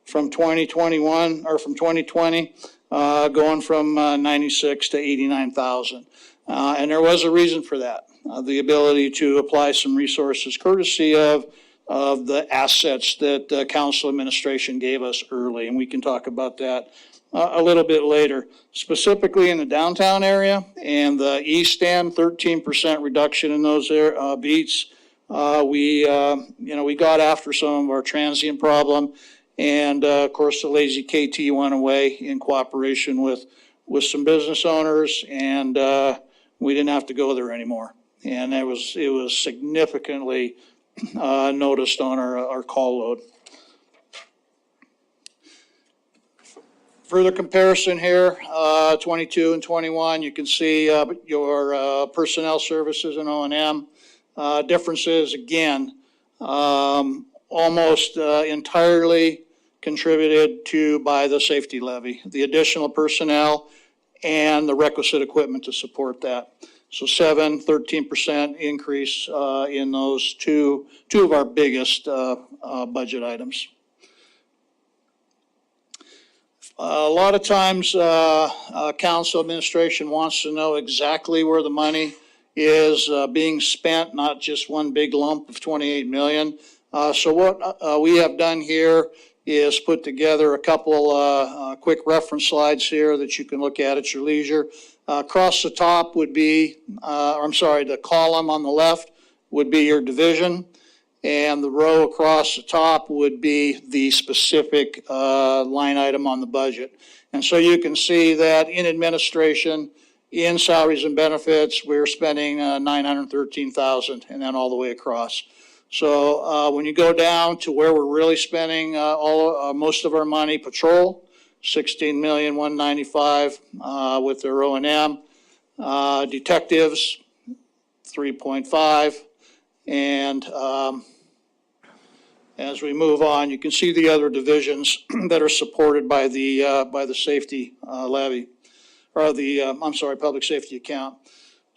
from 2021 or from 2020, going from 96 to 89,000. And there was a reason for that, the ability to apply some resources courtesy of the assets that council administration gave us early. And we can talk about that a little bit later. Specifically in the downtown area and the east end, 13% reduction in those beats. We got after some of our transient problem. And of course, the lazy KT went away in cooperation with some business owners, and we didn't have to go there anymore. And it was significantly noticed on our call load. Further comparison here, 22 and 21, you can see your personnel services and O&M differences, again, almost entirely contributed to by the safety levy, the additional personnel and the requisite equipment to support that. So 13% increase in those two of our biggest budget items. A lot of times, council administration wants to know exactly where the money is being spent, not just one big lump of 28 million. So what we have done here is put together a couple quick reference slides here that you can look at your leisure. Across the top would be, the column on the left would be your division, and the row across the top would be the specific line item on the budget. And so you can see that in administration, in salaries and benefits, we're spending $913,000, and then all the way across. So when you go down to where we're really spending most of our money, patrol, $16,195,000 with their O&M, detectives, 3.5, and as we move on, you can see the other divisions that are supported by the safety levy, or the public safety account.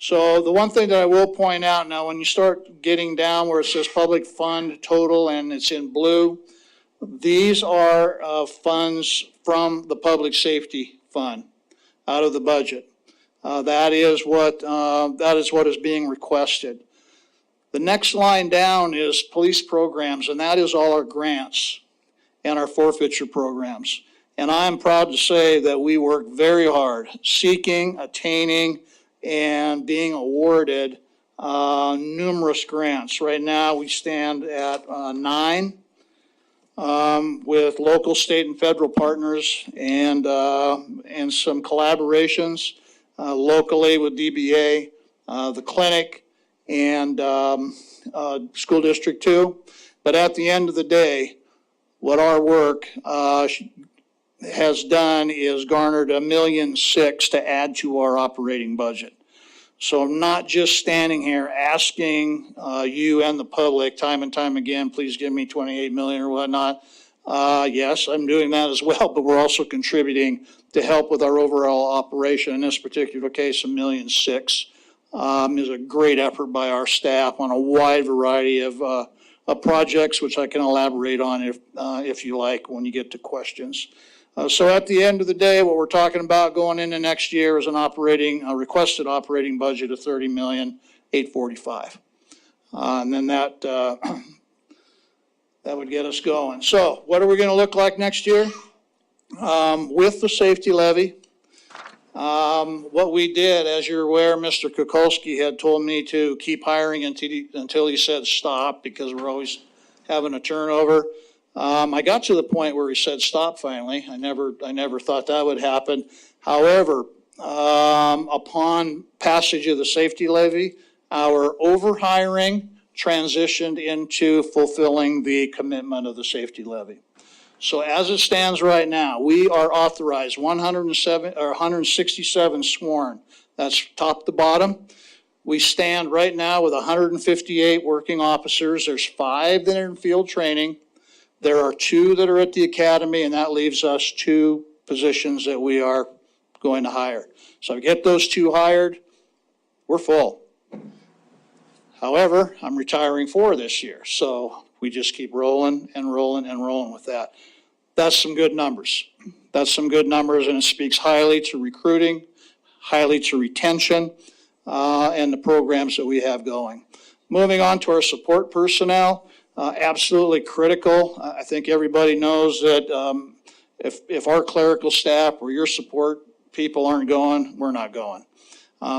So the one thing that I will point out now, when you start getting down where it says public fund total and it's in blue, these are funds from the public safety fund out of the budget. That is what is being requested. The next line down is police programs, and that is all our grants and our forfeiture programs. And I'm proud to say that we work very hard seeking, attaining, and being awarded numerous grants. Right now we stand at 9 with local, state, and federal partners, and some collaborations locally with DBA, the clinic, and School District 2. But at the end of the day, what our work has done is garnered $1.6 million to add to our operating budget. So I'm not just standing here asking you and the public time and time again, please give me 28 million or whatnot. Yes, I'm doing that as well, but we're also contributing to help with our overall operation. In this particular case, $1.6 million is a great effort by our staff on a wide variety of projects, which I can elaborate on if you like when you get to questions. So at the end of the day, what we're talking about going into next year is a requested operating budget of $30,845,000. And then that would get us going. So what are we going to look like next year? With the safety levy, what we did, as you're aware, Mr. Kukulski had told me to keep hiring until he said stop, because we're always having a turnover. I got to the point where he said stop finally. I never thought that would happen. However, upon passage of the safety levy, our overhiring transitioned into fulfilling the commitment of the safety levy. So as it stands right now, we are authorized 167 sworn. That's top to bottom. We stand right now with 158 working officers. There's 5 that are in field training. There are 2 that are at the academy, and that leaves us 2 positions that we are going to hire. So to get those 2 hired, we're full. However, I'm retiring 4 this year, so we just keep rolling and rolling and rolling with that. That's some good numbers. That's some good numbers, and it speaks highly to recruiting, highly to retention, and the programs that we have going. Moving on to our support personnel, absolutely critical. I think everybody knows that if our clerical staff or your support people aren't going, we're not going.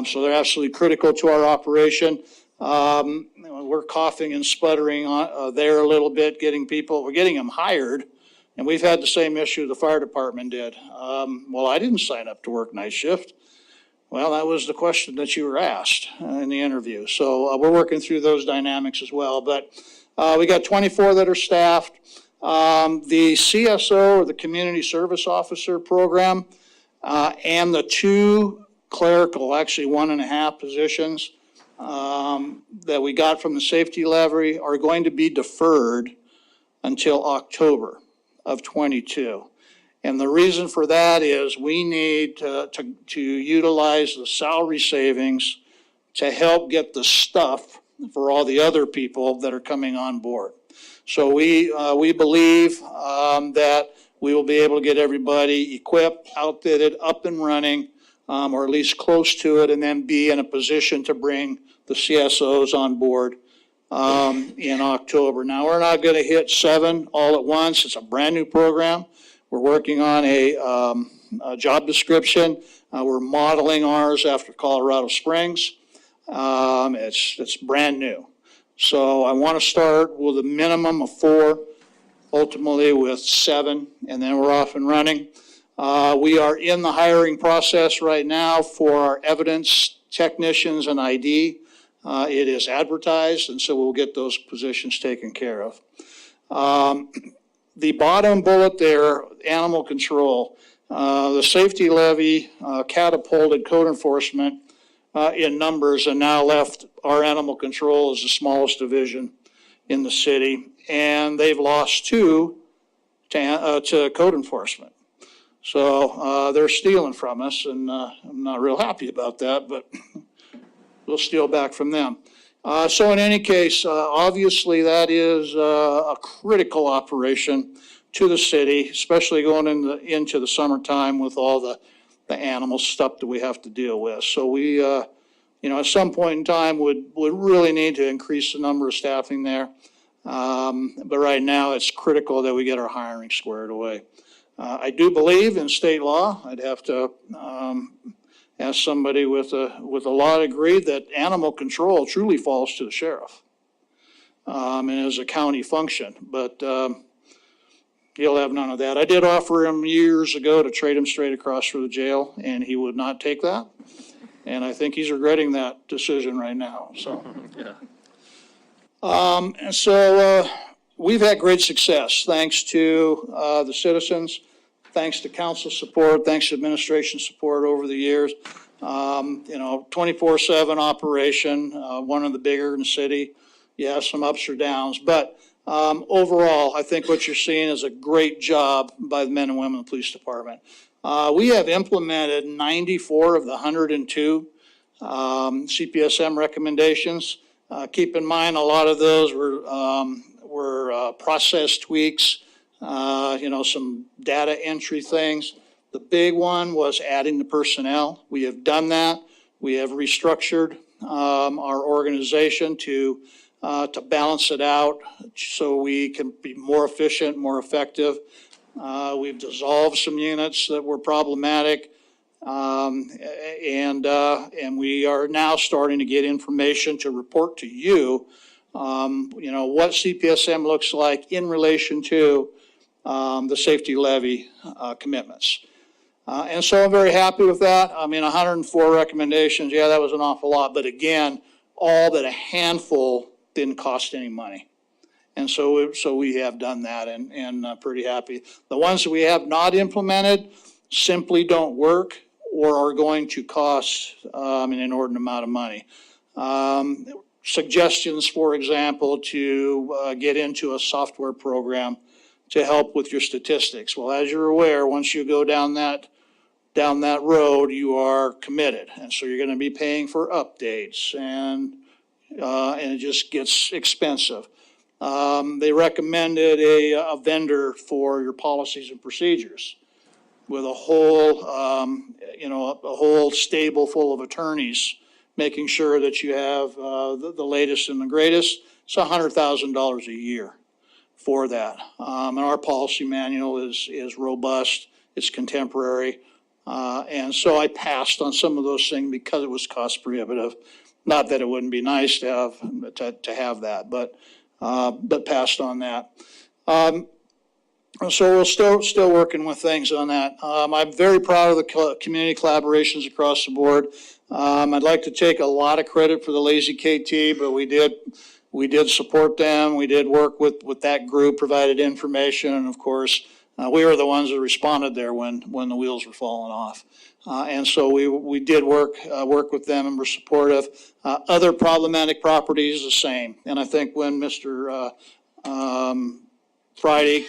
So they're absolutely critical to our operation. We're coughing and sputtering there a little bit, we're getting them hired, and we've had the same issue the fire department did. Well, I didn't sign up to work night shift. Well, that was the question that you were asked in the interview. So we're working through those dynamics as well. But we got 24 that are staffed. The CSO, or the Community Service Officer program, and the 2 clerical, actually 1.5 positions, that we got from the safety levy are going to be deferred until October of 22. And the reason for that is we need to utilize the salary savings to help get the stuff for all the other people that are coming on board. So we believe that we will be able to get everybody equipped, outfitted, up and running, or at least close to it, and then be in a position to bring the CSOs on board in October. Now, we're not going to hit 7 all at once. It's a brand new program. We're working on a job description. We're modeling ours after Colorado Springs. It's brand new. So I want to start with a minimum of 4, ultimately with 7, and then we're off and running. We are in the hiring process right now for our evidence technicians and ID. It is advertised, and so we'll get those positions taken care of. The bottom bullet there, animal control, the safety levy catapulted code enforcement in numbers and now left our animal control as the smallest division in the city. And they've lost 2 to code enforcement. So they're stealing from us, and I'm not real happy about that, but we'll steal back from them. So in any case, obviously that is a critical operation to the city, especially going into the summertime with all the animal stuff that we have to deal with. So we, at some point in time would really need to increase the number of staffing there. But right now it's critical that we get our hiring squared away. I do believe in state law. I'd have to ask somebody with a law degree that animal control truly falls to the sheriff and is a county function, but he'll have none of that. I did offer him years ago to trade him straight across for the jail, and he would not take that, and I think he's regretting that decision right now. So, and so we've had great success thanks to the citizens. Thanks to council support, thanks to administration support over the years. 24/7 operation, one of the bigger in the city. You have some ups or downs, but overall, I think what you're seeing is a great job by the men and women of the police department. We have implemented 94 of the 102 CPSM recommendations. Keep in mind, a lot of those were process tweaks, some data entry things. The big one was adding the personnel. We have done that. We have restructured our organization to balance it out so we can be more efficient, more effective. We've dissolved some units that were problematic, and we are now starting to get information to report to you, what CPSM looks like in relation to the safety levy commitments. And so I'm very happy with that. 104 recommendations, yeah, that was an awful lot, but again, all but a handful didn't cost any money. And so we have done that and pretty happy. The ones that we have not implemented simply don't work or are going to cost an inordinate amount of money. Suggestions, for example, to get into a software program to help with your statistics. Well, as you're aware, once you go down that road, you are committed. And so you're going to be paying for updates and it just gets expensive. They recommended a vendor for your policies and procedures with a whole stable full of attorneys, making sure that you have the latest and the greatest. It's $100,000 a year for that. And our policy manual is robust, it's contemporary. And so I passed on some of those things because it was cost prohibitive. Not that it wouldn't be nice to have that, but passed on that. So we're still working with things on that. I'm very proud of the community collaborations across the board. I'd like to take a lot of credit for the Lazy KT, but we did support them. We did work with that group, provided information, and of course, we were the ones that responded there when the wheels were falling off. And so we did work with them and were supportive. Other problematic properties, the same. And I think when Mr. Friday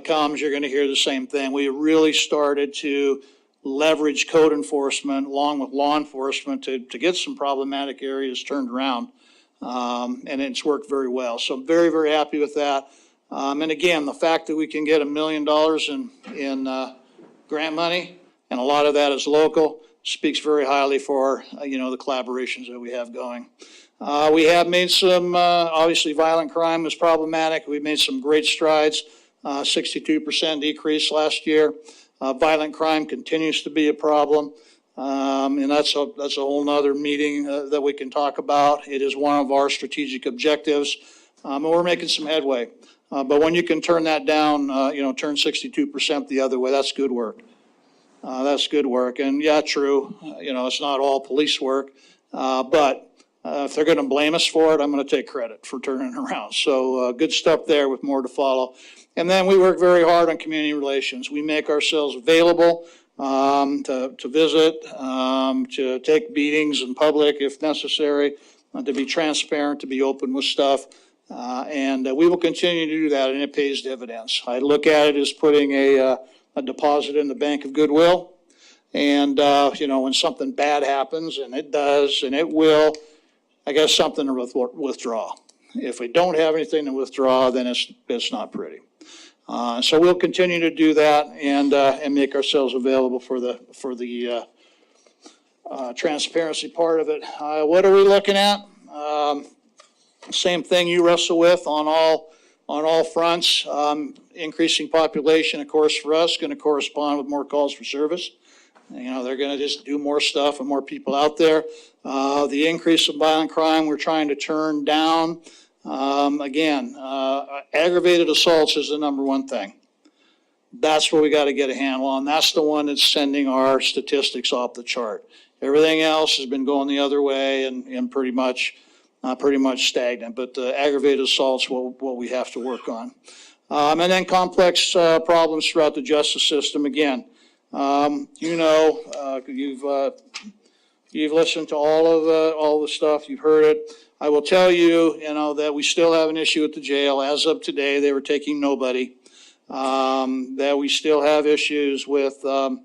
comes, you're going to hear the same thing. We really started to leverage code enforcement along with law enforcement to get some problematic areas turned around. And it's worked very well. So I'm very, very happy with that. And again, the fact that we can get $1 million in grant money, and a lot of that is local, speaks very highly for, the collaborations that we have going. We have made some, obviously violent crime was problematic. We made some great strides, 62% decrease last year. Violent crime continues to be a problem. And that's a whole nother meeting that we can talk about. It is one of our strategic objectives, and we're making some headway. But when you can turn that down, turn 62% the other way, that's good work. That's good work. And yeah, true, it's not all police work, but if they're going to blame us for it, I'm going to take credit for turning it around. So good stuff there with more to follow. And then we work very hard on community relations. We make ourselves available to visit, to take meetings in public if necessary, to be transparent, to be open with stuff. And we will continue to do that, and it pays dividends. I look at it as putting a deposit in the bank of goodwill. And, when something bad happens, and it does, and it will, I got something to withdraw. If we don't have anything to withdraw, then it's not pretty. So we'll continue to do that and make ourselves available for the transparency part of it. What are we looking at? Same thing you wrestle with on all fronts. Increasing population, of course, for us, going to correspond with more calls for service. They're going to just do more stuff and more people out there. The increase of violent crime we're trying to turn down. Again, aggravated assaults is the number one thing. That's what we got to get a handle on. That's the one that's sending our statistics off the chart. Everything else has been going the other way and pretty much stagnant. But aggravated assaults, what we have to work on. And then complex problems throughout the justice system. Again, You've listened to all the stuff, you've heard it. I will tell you, that we still have an issue at the jail. As of today, they were taking nobody. That we still have issues with, an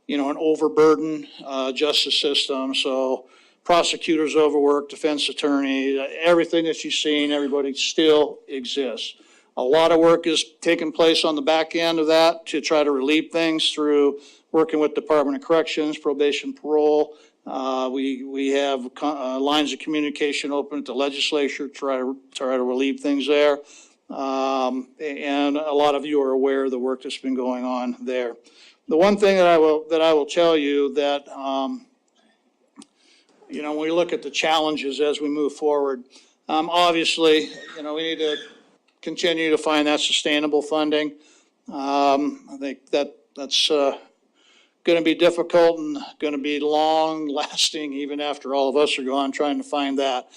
overburdened, justice system. So prosecutors overworked, defense attorneys, everything that you've seen, everybody still exists. A lot of work is taking place on the back end of that to try to relieve things through working with Department of Corrections, probation, parole. We have lines of communication open at the legislature to try to relieve things there. And a lot of you are aware of the work that's been going on there. The one thing that I will tell you that, when we look at the challenges as we move forward, obviously, we need to continue to find that sustainable funding. I think that's going to be difficult and going to be long lasting even after all of us are gone, trying to find that.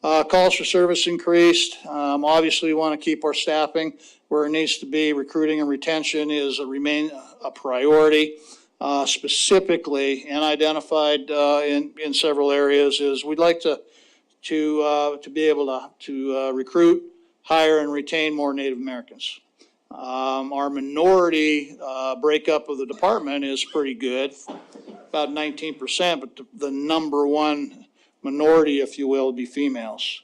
Calls for service increased. Obviously, we want to keep our staffing where it needs to be. Recruiting and retention remain a priority. Specifically and identified in several areas is we'd like to be able to recruit, hire, and retain more Native Americans. Our minority breakup of the department is pretty good, about 19%, but the number one minority, if you will, would be females.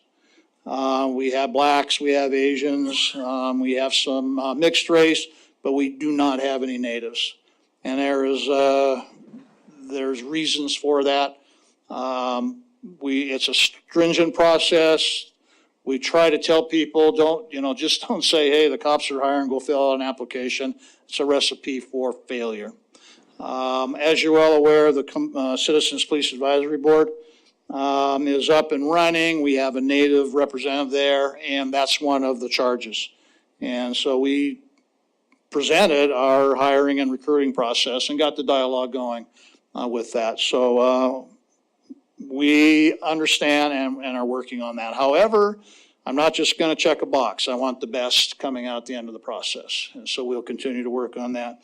We have blacks, we have Asians, we have some mixed race, but we do not have any natives. And there's reasons for that. It's a stringent process. We try to tell people, just don't say, hey, the cops are hiring, go fill out an application. It's a recipe for failure. As you're well aware, the Citizens Police Advisory Board is up and running. We have a Native representative there, and that's one of the charges. And so we presented our hiring and recruiting process and got the dialogue going with that. So we understand and are working on that. However, I'm not just going to check a box. I want the best coming out at the end of the process. And so we'll continue to work on that.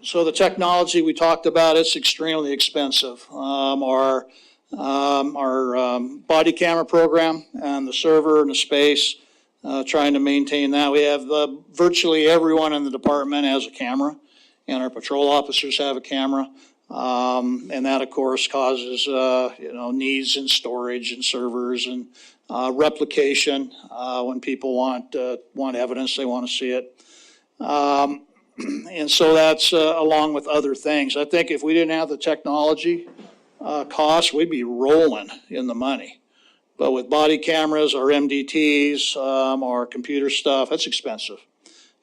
So the technology we talked about, it's extremely expensive. Our body camera program and the server and the space, trying to maintain that. We have virtually everyone in the department has a camera, and our patrol officers have a camera. And that, of course, causes, needs in storage and servers and replication when people want evidence, they want to see it. And so that's along with other things. I think if we didn't have the technology costs, we'd be rolling in the money. But with body cameras, our MDTs, our computer stuff, that's expensive.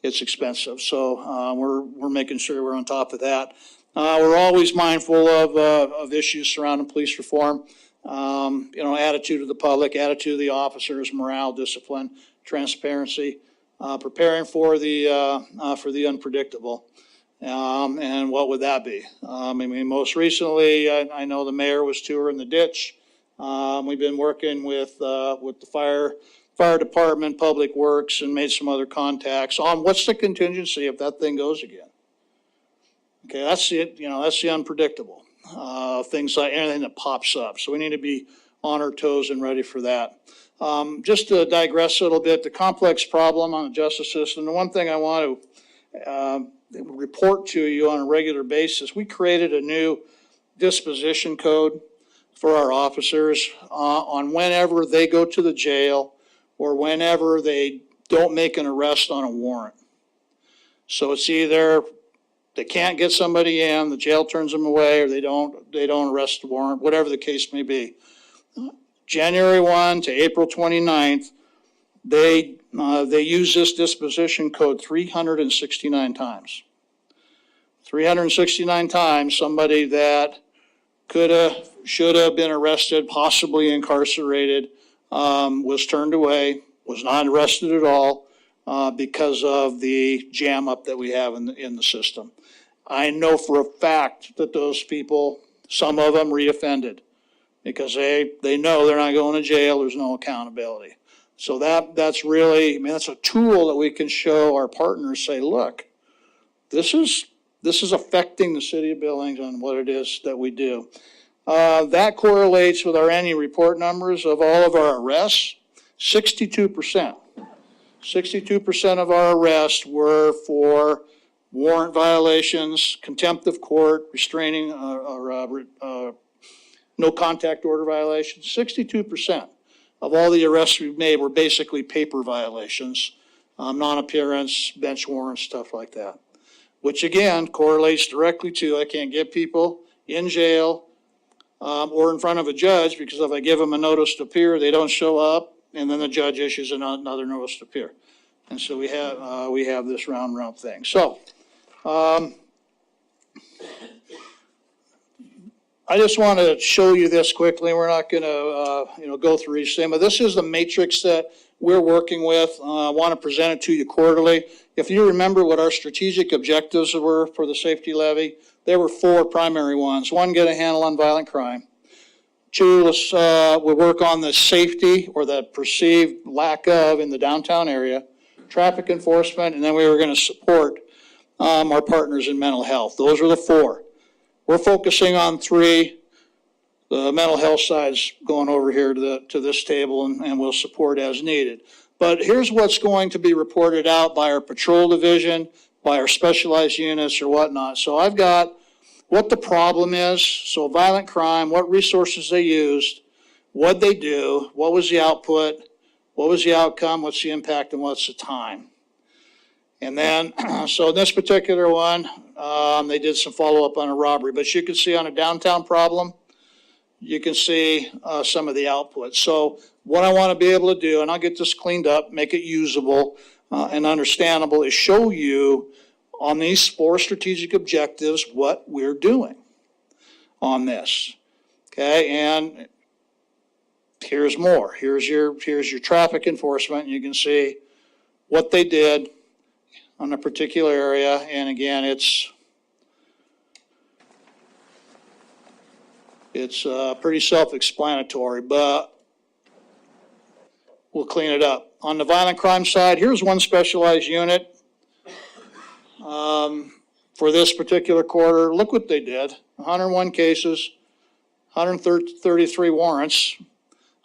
It's expensive. So we're making sure we're on top of that. We're always mindful of issues surrounding police reform. Attitude of the public, attitude of the officers, morale, discipline, transparency, preparing for the unpredictable. And what would that be? Most recently, I know the mayor was touring the ditch. We've been working with the fire department, public works, and made some other contacts on what's the contingency if that thing goes again. Okay, that's the unpredictable. Things like anything that pops up. So we need to be on our toes and ready for that. Just to digress a little bit, the complex problem on the justice system, the one thing I want to report to you on a regular basis, we created a new disposition code for our officers on whenever they go to the jail or whenever they don't make an arrest on a warrant. So it's either they can't get somebody in, the jail turns them away, or they don't arrest the warrant, whatever the case may be. January 1 to April 29th, they use this disposition code 369 times. 369 times somebody that could have, should have been arrested, possibly incarcerated, was turned away, was not arrested at all because of the jam up that we have in the system. I know for a fact that those people, some of them reoffended because they know they're not going to jail, there's no accountability. So that's really, that's a tool that we can show our partners, say, look, this is affecting the city of Billings on what it is that we do. That correlates with our annual report numbers of all of our arrests, 62%. 62% of our arrests were for warrant violations, contempt of court, restraining, or no contact order violations. 62% of all the arrests we've made were basically paper violations, non-appearance, bench warrants, stuff like that. Which again correlates directly to I can't get people in jail or in front of a judge, because if I give them a notice to appear, they don't show up, and then the judge issues another notice to appear. And so we have this round thing. So I just want to show you this quickly. We're not going to go through each thing, but this is the matrix that we're working with. I want to present it to you quarterly. If you remember what our strategic objectives were for the safety levy, there were 4 primary ones. 1, get a handle on violent crime. 2, we work on the safety or the perceived lack of in the downtown area, traffic enforcement, and then we were going to support our partners in mental health. Those were the 4. We're focusing on 3. The mental health side's going over here to this table, and we'll support as needed. But here's what's going to be reported out by our patrol division, by our specialized units or whatnot. So I've got what the problem is, so violent crime, what resources they used, what they do, what was the output, what was the outcome, what's the impact, and what's the time. And then, so in this particular one, they did some follow-up on a robbery. But you can see on a downtown problem, you can see some of the output. So what I want to be able to do, and I'll get this cleaned up, make it usable and understandable, is show you on these 4 strategic objectives what we're doing on this. Okay, and here's more. Here's your traffic enforcement. You can see what they did on a particular area, and again, it's pretty self-explanatory, but we'll clean it up. On the violent crime side, here's one specialized unit for this particular quarter. Look what they did. 101 cases, 133 warrants.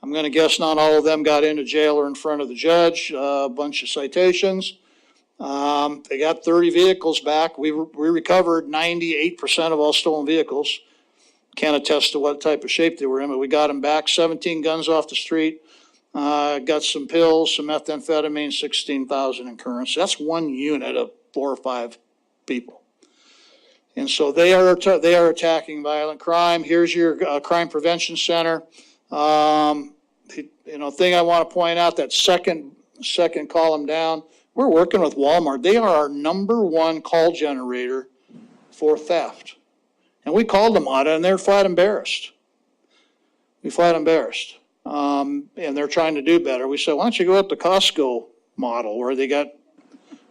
I'm going to guess not all of them got into jail or in front of the judge. A bunch of citations. They got 30 vehicles back. We recovered 98% of all stolen vehicles. Can't attest to what type of shape they were in, but we got them back. 17 guns off the street. Got some pills, some methamphetamine, 16,000 in currency. That's one unit of 4 or 5 people. And so they are attacking violent crime. Here's your crime prevention center. Thing I want to point out, that second column down, we're working with Walmart. They are our #1 call generator for theft. And we called them on it, and they're flat embarrassed. And they're trying to do better. We said, why don't you go with the Costco model, where they got,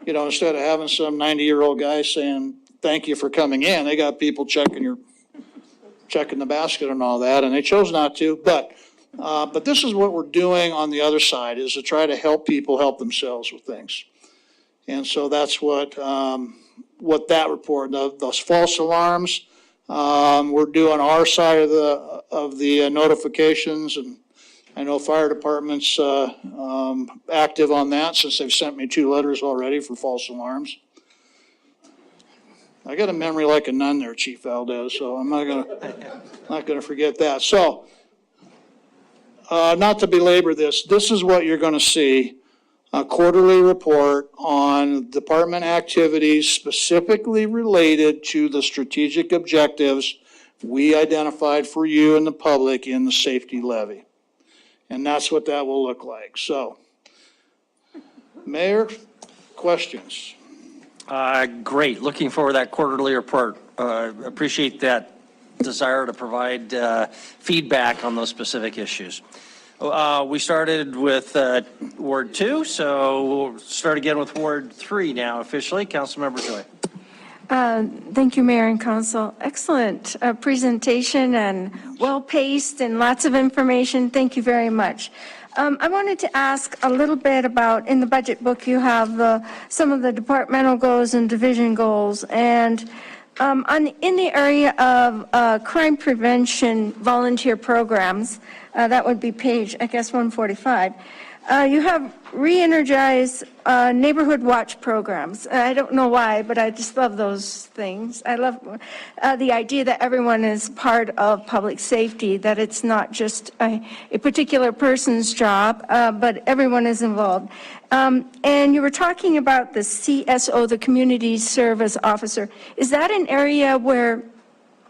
instead of having some 90-year-old guy saying, thank you for coming in, they got people checking the basket and all that, and they chose not to. But this is what we're doing on the other side, is to try to help people help themselves with things. And so that's what that report, those false alarms, we're doing our side of the notifications, and I know fire department's active on that, since they've sent me 2 letters already for false alarms. I got a memory like a nun there, Chief Valdez, so I'm not gonna forget that. So, not to belabor this is what you're gonna see, a quarterly report on department activities specifically related to the strategic objectives we identified for you and the public in the safety levy. And that's what that will look like. So, Mayor, questions? Great. Looking forward to that quarterly report. Appreciate that desire to provide feedback on those specific issues. We started with Ward 2, so we'll start again with Ward 3 now officially. Councilmember Joy. Thank you, Mayor and Council. Excellent presentation and well-paced and lots of information. Thank you very much. I wanted to ask a little bit about, in the budget book, you have some of the departmental goals and division goals. And in the area of crime prevention volunteer programs, that would be page, I guess, 145. You have Re-Energize neighborhood watch programs. I don't know why, but I just love those things. I love the idea that everyone is part of public safety, that it's not just a particular person's job, but everyone is involved. And you were talking about the CSO, the Community Service Officer. Is that an area where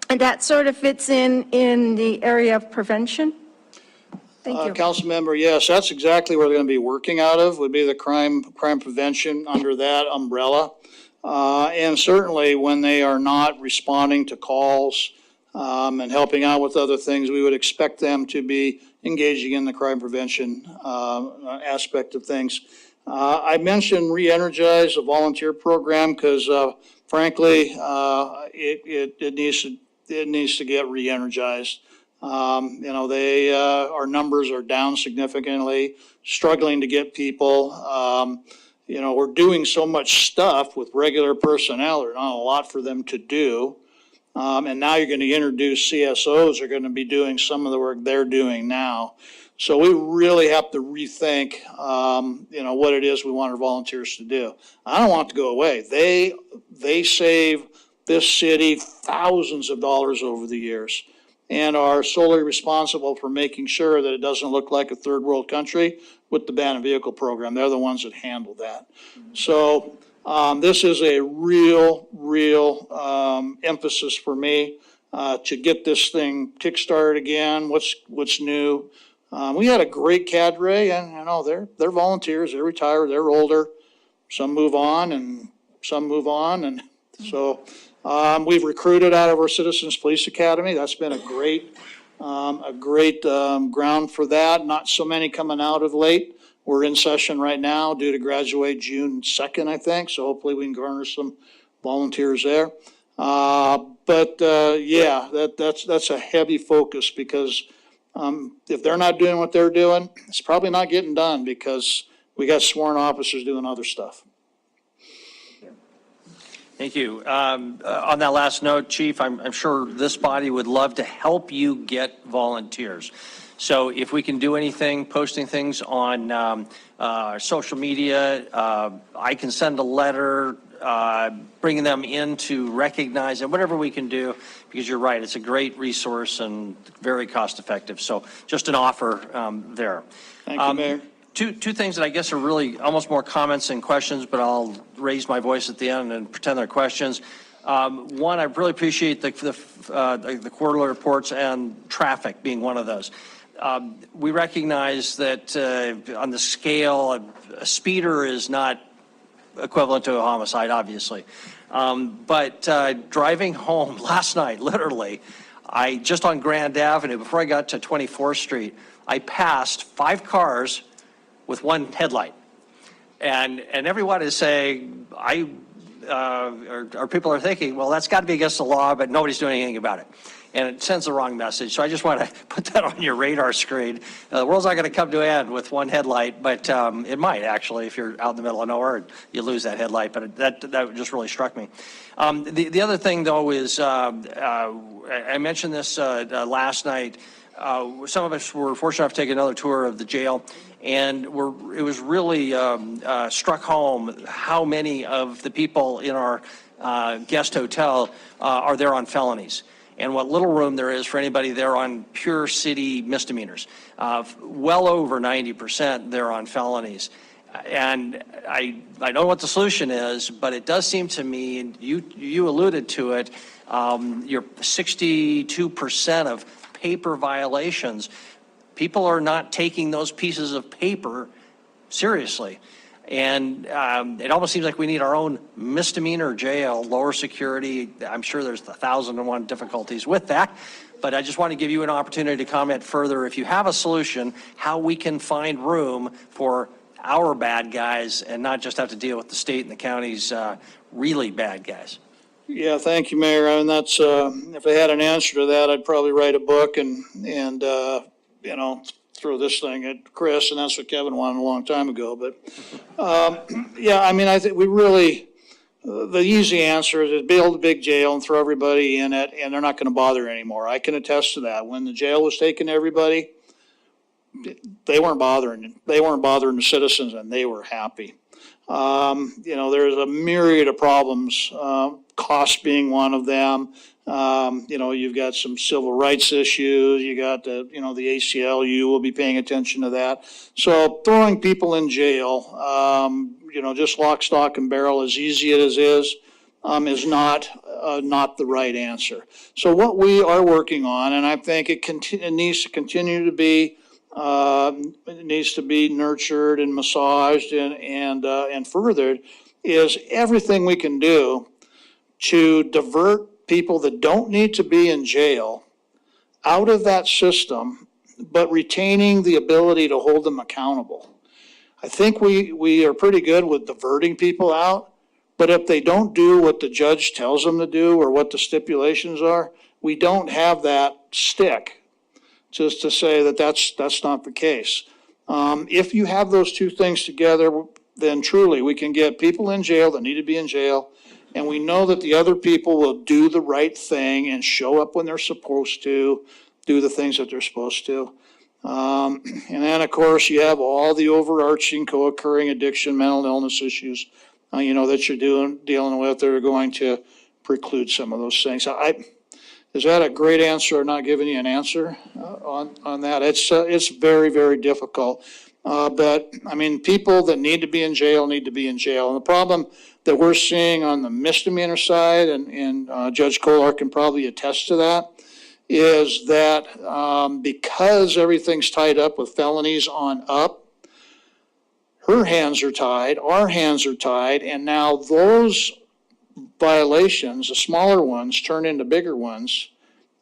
that sort of fits in the area of prevention? Thank you. Councilmember, yes, that's exactly where they're going to be working out of, would be the crime prevention under that umbrella. And certainly when they are not responding to calls and helping out with other things, we would expect them to be engaging in the crime prevention aspect of things. I mentioned Re-Energize, a volunteer program, because frankly, it needs to get re-energized. Our numbers are down significantly, struggling to get people. We're doing so much stuff with regular personnel. There's not a lot for them to do. And now you're going to introduce CSOs who are going to be doing some of the work they're doing now. So we really have to rethink, what it is we want our volunteers to do. I don't want it to go away. They save this city thousands of dollars over the years, and are solely responsible for making sure that it doesn't look like a third world country with the ban vehicle program. They're the ones that handle that. So this is a real emphasis for me to get this thing kickstarted again. What's new? We had a great cadre, and they're volunteers. They retire. They're older. Some move on, and so. We've recruited out of our Citizens Police Academy. That's been a great ground for that. Not so many coming out of late. We're in session right now, due to graduate June 2nd, I think. So hopefully we can garner some volunteers there. That's a heavy focus, because if they're not doing what they're doing, it's probably not getting done, because we got sworn officers doing other stuff. Thank you. On that last note, Chief, I'm sure this body would love to help you get volunteers. So if we can do anything, posting things on social media, I can send a letter, bringing them in to recognize it, whatever we can do, because you're right, it's a great resource and very cost effective. So just an offer there. Thank you, Mayor. Two things that I guess are really almost more comments than questions, but I'll raise my voice at the end and pretend they're questions. One, I really appreciate the quarterly reports, and traffic being one of those. We recognize that on the scale, a speeder is not equivalent to a homicide, obviously. But driving home last night, literally, I just on Grand Avenue, before I got to 24th Street, I passed 5 cars with one headlight. And everyone is saying, or people are thinking, well, that's got to be against the law, but nobody's doing anything about it. And it sends the wrong message. So I just want to put that on your radar screen. The world's not going to come to an end with one headlight, but it might actually if you're out in the middle of nowhere and you lose that headlight. But that just really struck me. The other thing, though, is I mentioned this last night. Some of us were fortunate enough to take another tour of the jail, and it was really struck home how many of the people in our guest hotel are there on felonies, and what little room there is for anybody there on pure city misdemeanors. Well over 90% there on felonies. And I don't know what the solution is, but it does seem to me, and you alluded to it, your 62% of paper violations, people are not taking those pieces of paper seriously. And it almost seems like we need our own misdemeanor jail, lower security. I'm sure there's 1,001 difficulties with that, but I just want to give you an opportunity to comment further, if you have a solution, how we can find room for our bad guys and not just have to deal with the state and the county's really bad guys. Yeah, thank you, Mayor. And that's, if I had an answer to that, I'd probably write a book and throw this thing at Chris, and that's what Kevin wanted a long time ago, but, yeah, I mean, I think we really, the easy answer is build a big jail and throw everybody in it, and they're not gonna bother anymore. I can attest to that. When the jail was taking everybody, they weren't bothering the citizens, and they were happy. You know, there's a myriad of problems, cost being one of them. You know, you've got some civil rights issues, you got the ACLU will be paying attention to that. So throwing people in jail, you know, just lock, stock, and barrel, as easy as it is not the right answer. So what we are working on, and I think it needs to continue to be, it needs to be nurtured and massaged and furthered, is everything we can do to divert people that don't need to be in jail out of that system, but retaining the ability to hold them accountable. I think we are pretty good with diverting people out, but if they don't do what the judge tells them to do or what the stipulations are, we don't have that stick just to say that that's not the case. If you have those two things together, then truly we can get people in jail that need to be in jail, and we know that the other people will do the right thing and show up when they're supposed to, do the things that they're supposed to. And then, of course, you have all the overarching co-occurring addiction, mental illness issues, you know, that you're dealing with that are going to preclude some of those things. Is that a great answer or not giving you an answer on that? It's very, very difficult. But, I mean, people that need to be in jail need to be in jail. And the problem that we're seeing on the misdemeanor side, and Judge Kolar can probably attest to that, is that because everything's tied up with felonies on up, her hands are tied, our hands are tied, and now those violations, the smaller ones, turn into bigger ones.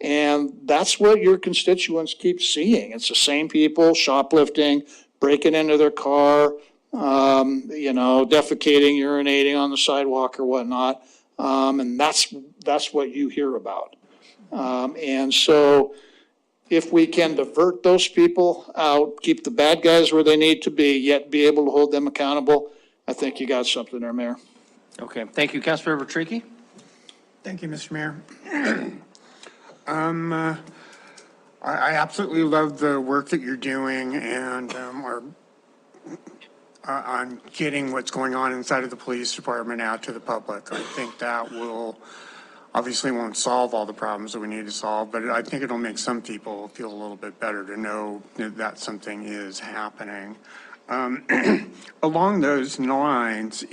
And that's what your constituents keep seeing. It's the same people shoplifting, breaking into their car, you know, defecating, urinating on the sidewalk or whatnot. And that's what you hear about. And so if we can divert those people out, keep the bad guys where they need to be, yet be able to hold them accountable, I think you got something there, Mayor. Okay, thank you, Councilmember Tricky. Thank you, Mr. Mayor. I absolutely love the work that you're doing and on getting what's going on inside of the police department out to the public. I think that obviously won't solve all the problems that we need to solve, but I think it'll make some people feel a little bit better to know that something is happening. Along those lines,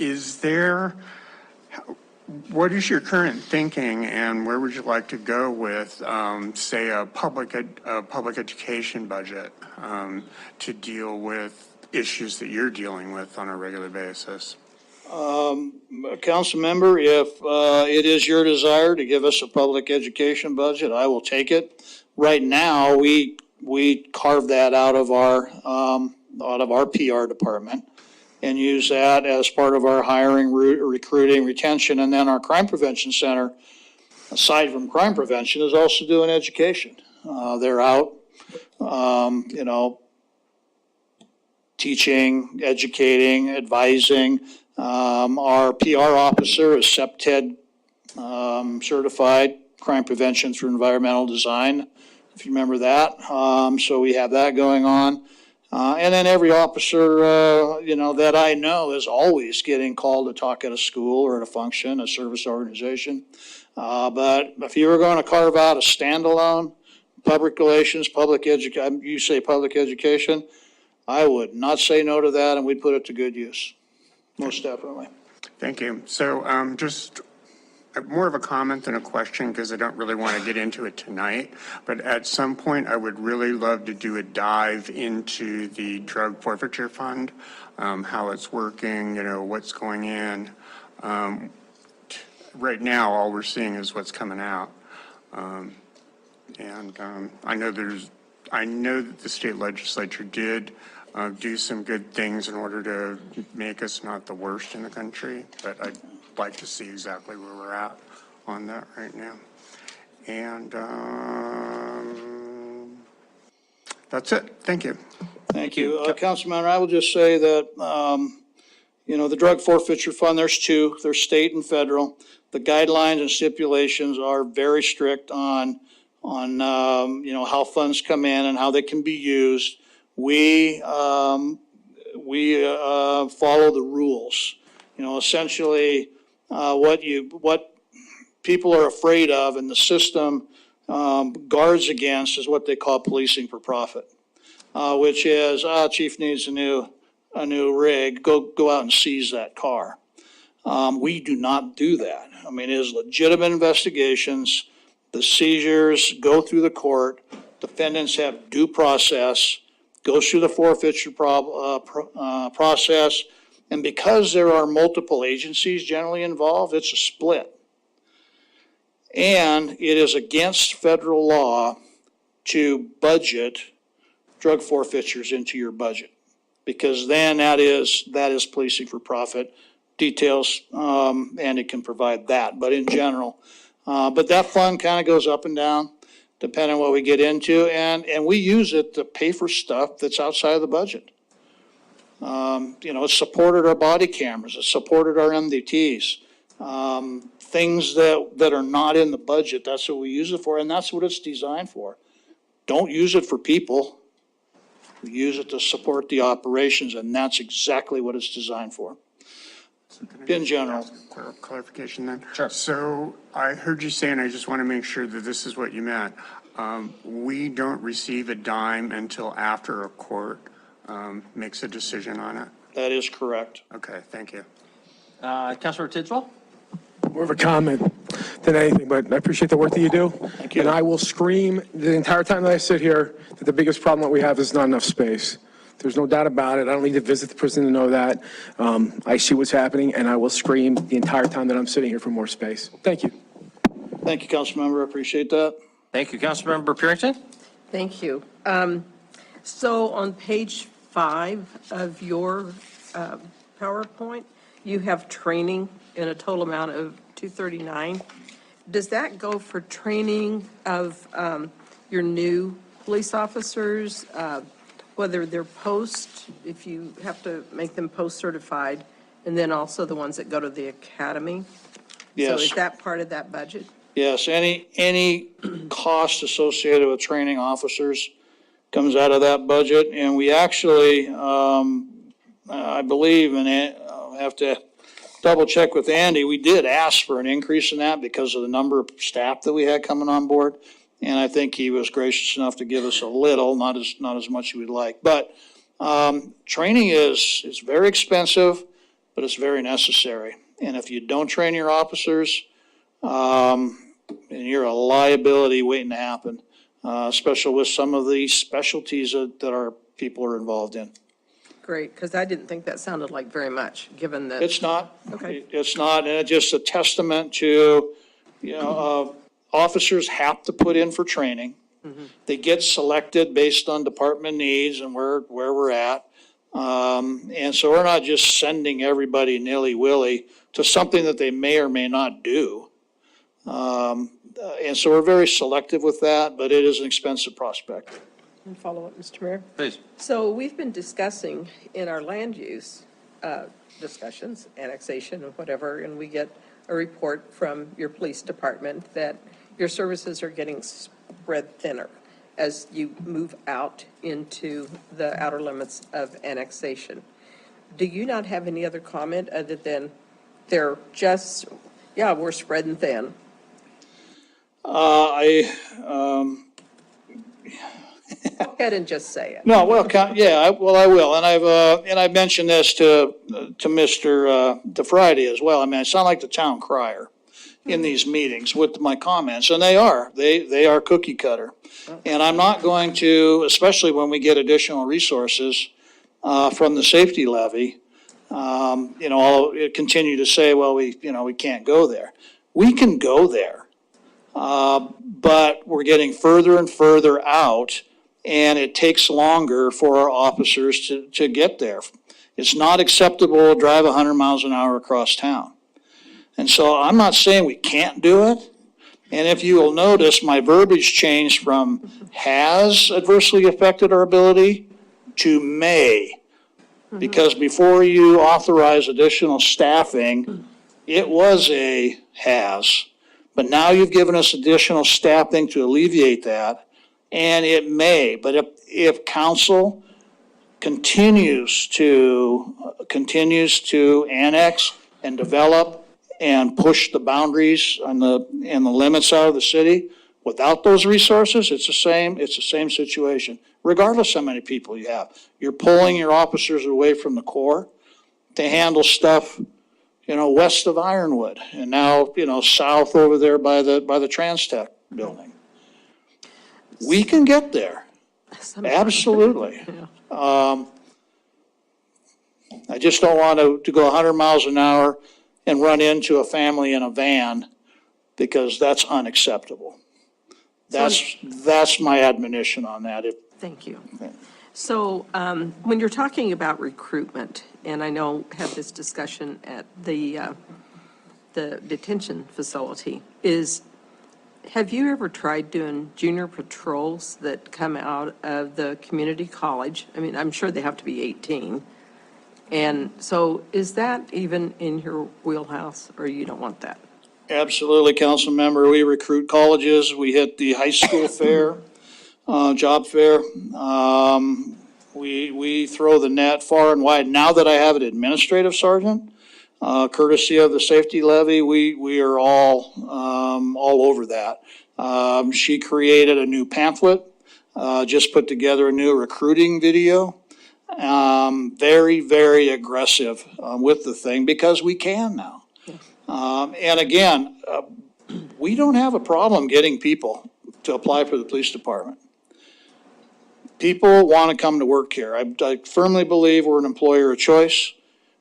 what is your current thinking and where would you like to go with, say, a public education budget to deal with issues that you're dealing with on a regular basis? Council member, if it is your desire to give us a public education budget, I will take it. Right now, we carve that out of our PR department and use that as part of our hiring, recruiting, retention, and then our crime prevention center, aside from crime prevention, is also doing education. They're out, you know, teaching, educating, advising. Our PR officer is CEPTED certified, crime prevention through environmental design, if you remember that. So we have that going on. And then every officer, you know, that I know is always getting called to talk at a school or at a function, a service organization. But if you were going to carve out a standalone public relations, you say public education, I would not say no to that, and we'd put it to good use. Most definitely. Thank you. So just more of a comment than a question because I don't really want to get into it tonight. But at some point, I would really love to do a dive into the drug forfeiture fund, how it's working, you know, what's going in. Right now, all we're seeing is what's coming out. I know that the state legislature did do some good things in order to make us not the worst in the country, but I'd like to see exactly where we're at on that right now. And That's it. Thank you. Thank you. Councilman, I will just say that, the drug forfeiture fund, there's two, there's state and federal. The guidelines and stipulations are very strict on how funds come in and how they can be used. We follow the rules. Essentially, what people are afraid of and the system guards against is what they call policing for profit. Which is, chief needs a new rig, go out and seize that car. We do not do that. I mean, it is legitimate investigations. The seizures go through the court. Defendants have due process, goes through the forfeiture process. And because there are multiple agencies generally involved, it's a split. And it is against federal law to budget drug forfeitures into your budget, because then that is policing for profit. Details, Andy can provide that, but in general, but that fund kind of goes up and down depending on what we get into, and we use it to pay for stuff that's outside of the budget. It supported our body cameras, it supported our MDTs, things that are not in the budget. That's what we use it for, and that's what it's designed for. Don't use it for people. We use it to support the operations, and that's exactly what it's designed for. In general. Clarification then? Sure. So I heard you say, and I just want to make sure that this is what you meant. We don't receive a dime until after a court makes a decision on it? That is correct. Okay, thank you. Councilor Tidswell? More of a comment than anything, but I appreciate the work that you do. Thank you. And I will scream the entire time that I sit here that the biggest problem that we have is not enough space. There's no doubt about it. I don't need to visit the prison to know that. I see what's happening, and I will scream the entire time that I'm sitting here for more space. Thank you. Thank you, Councilmember. I appreciate that. Thank you. Councilmember Purington? Thank you. So on page 5 of your PowerPoint, you have training in a total amount of $239. Does that go for training of your new police officers, whether they're post, if you have to make them post-certified, and then also the ones that go to the academy? Yes. So is that part of that budget? Yes, any cost associated with training officers comes out of that budget, and we actually, I believe, and I'll have to double check with Andy, we did ask for an increase in that because of the number of staff that we had coming on board, and I think he was gracious enough to give us a little, not as much as we'd like. But training is very expensive, but it's very necessary. And if you don't train your officers, and you're a liability waiting to happen, especially with some of the specialties that our people are involved in. Great, because I didn't think that sounded like very much, given that. It's not. Okay. It's not, and it's just a testament to, officers have to put in for training. Mm-hmm. They get selected based on department needs and where we're at. And so we're not just sending everybody nilly-willy to something that they may or may not do. And so we're very selective with that, but it is an expensive prospect. And follow up, Mr. Mayor? Please. So we've been discussing in our land use discussions, annexation and whatever, and we get a report from your police department that your services are getting spread thinner as you move out into the outer limits of annexation. Do you not have any other comment other than they're just, we're spreading thin? Go ahead and just say it. No, well, I will, and I've mentioned this to Mr. Friday as well. I mean, I sound like the town crier in these meetings with my comments, and they are cookie cutter. And I'm not going to, especially when we get additional resources from the safety levy, I'll continue to say, well, we can't go there. We can go there, but we're getting further and further out. And it takes longer for our officers to get there. It's not acceptable to drive 100 miles an hour across town. And so I'm not saying we can't do it, And if you will notice, my verbiage changed from has adversely affected our ability to may. Because before you authorize additional staffing, it was a has. But now you've given us additional staffing to alleviate that, and it may. But if council continues to annex and develop and push the boundaries and the limits out of the city, without those resources, it's the same situation, regardless how many people you have. You're pulling your officers away from the core to handle stuff, west of Ironwood, and now, south over there by the Transtech building. We can get there. Absolutely. I just don't want to go 100 miles an hour and run into a family in a van, because that's unacceptable. That's my admonition on that. Thank you. So when you're talking about recruitment, and I know had this discussion at the detention facility, have you ever tried doing junior patrols that come out of the community college? I mean, I'm sure they have to be 18. And so is that even in your wheelhouse, or you don't want that? Absolutely, council member. We recruit colleges. We hit the high school fair, job fair. We throw the net far and wide. Now that I have an administrative sergeant, courtesy of the safety levy, we are all over that. She created a new pamphlet, just put together a new recruiting video. Very, very aggressive with the thing, because we can now. And again, we don't have a problem getting people to apply for the police department. People want to come to work here. I firmly believe we're an employer of choice.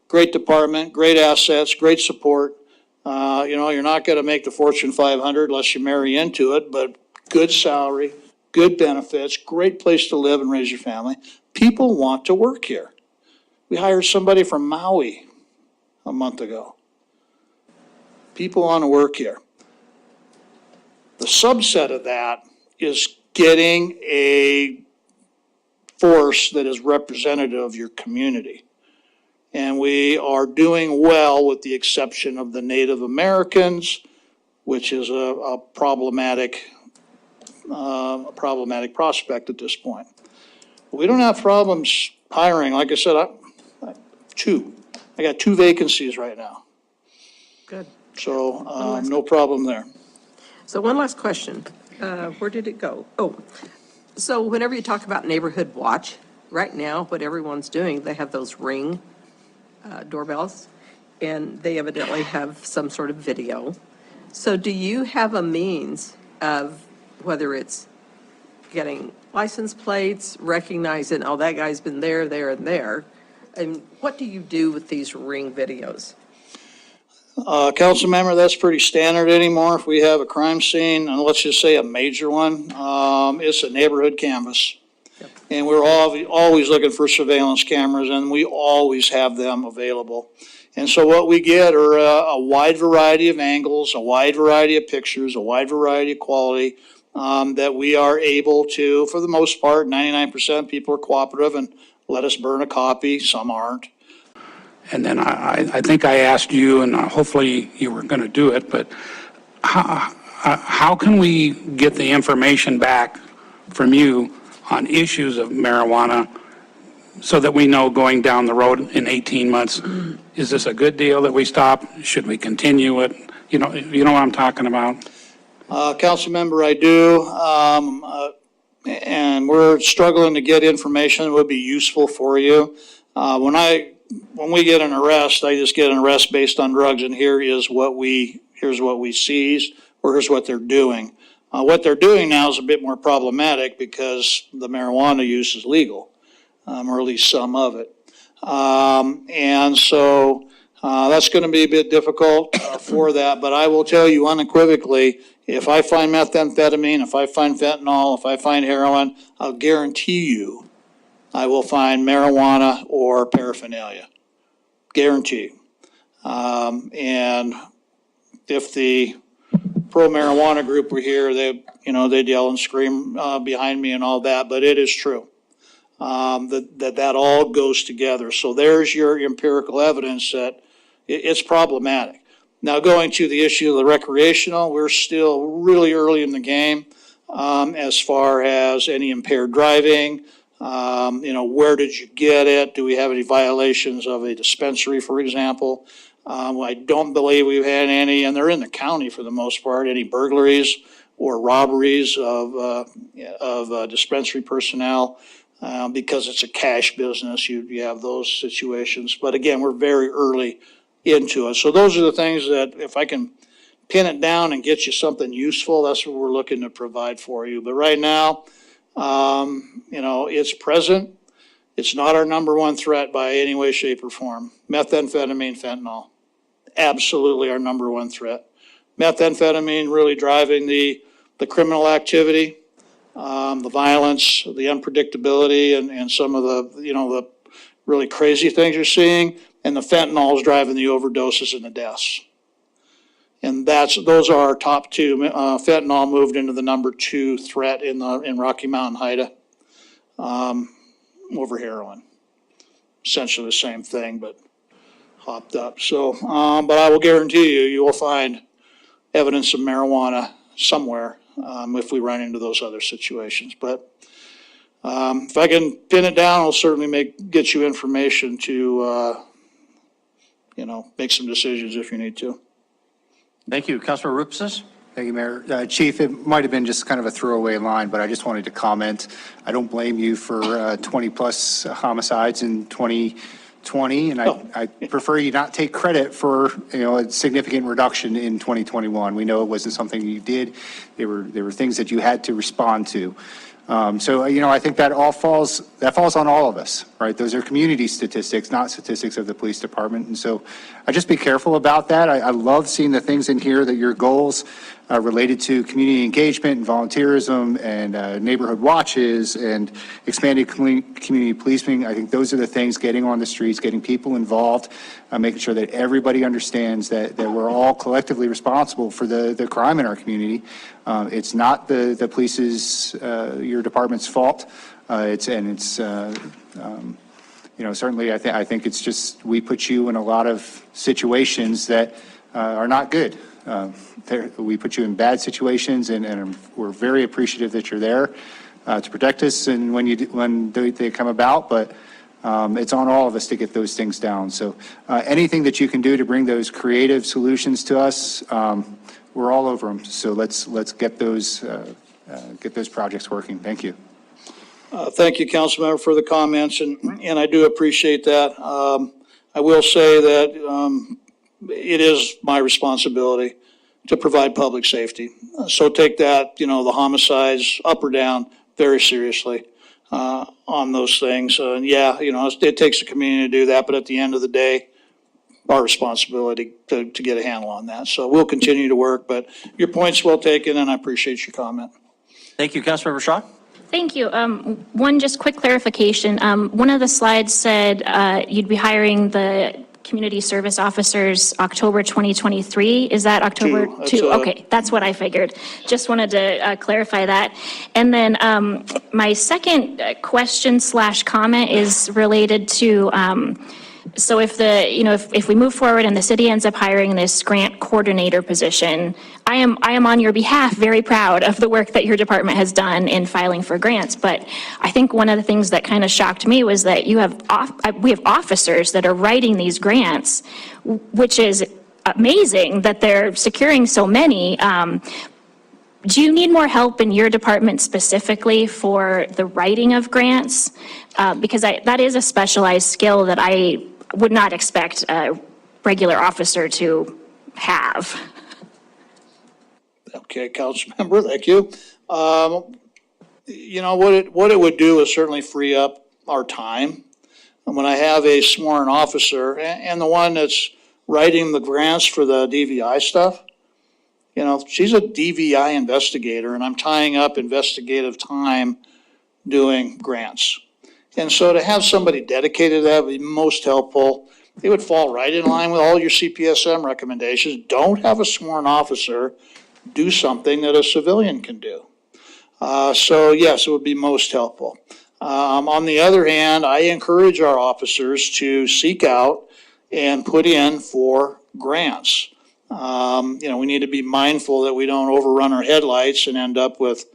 Great department, great assets, great support. You're not going to make the Fortune 500 unless you marry into it, but good salary, good benefits, great place to live and raise your family. People want to work here. We hired somebody from Maui a month ago. People want to work here. The subset of that is getting a force that is representative of your community. And we are doing well, with the exception of the Native Americans, which is a problematic prospect at this point. We don't have problems hiring. Like I said, I got 2 vacancies right now. Good. So no problem there. So one last question. Where did it go? Oh, so whenever you talk about neighborhood watch, right now, what everyone's doing, they have those Ring doorbells, and they evidently have some sort of video. So do you have a means of, whether it's getting license plates, recognizing, oh, that guy's been there, there, and there, and what do you do with these Ring videos? Council member, that's pretty standard anymore. If we have a crime scene, and let's just say a major one, it's a neighborhood canvas. Yep. And we're always looking for surveillance cameras, and we always have them available. And so what we get are a wide variety of angles, a wide variety of pictures, a wide variety of quality, that we are able to, for the most part, 99% people are cooperative and let us burn a copy. Some aren't. And then I think I asked you, and hopefully you were going to do it, but how can we get the information back from you on issues of marijuana so that we know going down the road in 18 months, is this a good deal that we stop? Should we continue it? You know what I'm talking about? Council member, I do. And we're struggling to get information that would be useful for you. When we get an arrest, I just get an arrest based on drugs, and here's what we seized, or here's what they're doing. What they're doing now is a bit more problematic because the marijuana use is legal, or at least some of it. And so that's going to be a bit difficult for that, but I will tell you unequivocally, if I find methamphetamine, if I find fentanyl, if I find heroin, I'll guarantee you I will find marijuana or paraphernalia. Guarantee. And if the pro-marijuana group were here, they'd yell and scream behind me and all that, but it is true. That all goes together. So there's your empirical evidence that it's problematic. Now, going to the issue of the recreational, we're still really early in the game as far as any impaired driving. Where did you get it? Do we have any violations of a dispensary, for example? I don't believe we've had any, and they're in the county for the most part, any burglaries or robberies of dispensary personnel. Because it's a cash business, you have those situations. But again, we're very early into it. So those are the things that if I can pin it down and get you something useful, that's what we're looking to provide for you. But right now, it's present. It's not our number one threat by any way, shape, or form. Methamphetamine, fentanyl, absolutely our number one threat. Methamphetamine really driving the criminal activity. The violence, the unpredictability, and some of the really crazy things you're seeing, and the fentanyl is driving the overdoses and the deaths. And those are our top two. Fentanyl moved into the number 2 threat in Rocky Mountain Haida over heroin. Essentially the same thing, but hopped up. So, but I will guarantee you will find evidence of marijuana somewhere. If we run into those other situations. But if I can pin it down, I'll certainly get you information to, make some decisions if you need to. Thank you. Councilor Rupsis? Thank you, Mayor. Chief, it might have been just kind of a throwaway line, but I just wanted to comment. I don't blame you for 20-plus homicides in 2020, and I prefer you not take credit for a significant reduction in 2021. We know it wasn't something you did. There were things that you had to respond to. So I think that falls on all of us, right? Those are community statistics, not statistics of the police department. And so I just be careful about that. I love seeing the things in here that your goals related to community engagement and volunteerism and neighborhood watches and expanded community policing. I think those are the things, getting on the streets, getting people involved, making sure that everybody understands that we're all collectively responsible for the crime in our community. It's not the police's, your department's fault. Certainly I think it's just, we put you in a lot of situations that are not good. We put you in bad situations, and we're very appreciative that you're there to protect us and when they come about, but it's on all of us to get those things down. So anything that you can do to bring those creative solutions to us, we're all over them. So let's get those projects working. Thank you. Thank you, Councilmember, for the comments, and I do appreciate that. I will say that it is my responsibility to provide public safety. So take that, the homicides up or down very seriously on those things. It takes a community to do that, but at the end of the day, our responsibility to get a handle on that. So we'll continue to work, but your point's well taken, and I appreciate your comment. Thank you. Councilmember Shaw? Thank you. One just quick clarification. One of the slides said you'd be hiring the community service officers October 2023. Is that October 2? Okay, that's what I figured. Just wanted to clarify that. And then my second question/comment is related to so if if we move forward and the city ends up hiring this grant coordinator position, I am on your behalf very proud of the work that your department has done in filing for grants. But I think one of the things that kind of shocked me was that we have officers that are writing these grants, which is amazing that they're securing so many. Do you need more help in your department specifically for the writing of grants? Because that is a specialized skill that I would not expect a regular officer to have. Okay, Councilmember, thank you. What it would do is certainly free up our time. And when I have a sworn officer and the one that's writing the grants for the DVI stuff, she's a DVI investigator, and I'm tying up investigative time doing grants. And so to have somebody dedicated to that would be most helpful. It would fall right in line with all your CPSM recommendations. Don't have a sworn officer do something that a civilian can do. So yes, it would be most helpful. On the other hand, I encourage our officers to seek out and put in for grants. We need to be mindful that we don't overrun our headlights and end up with,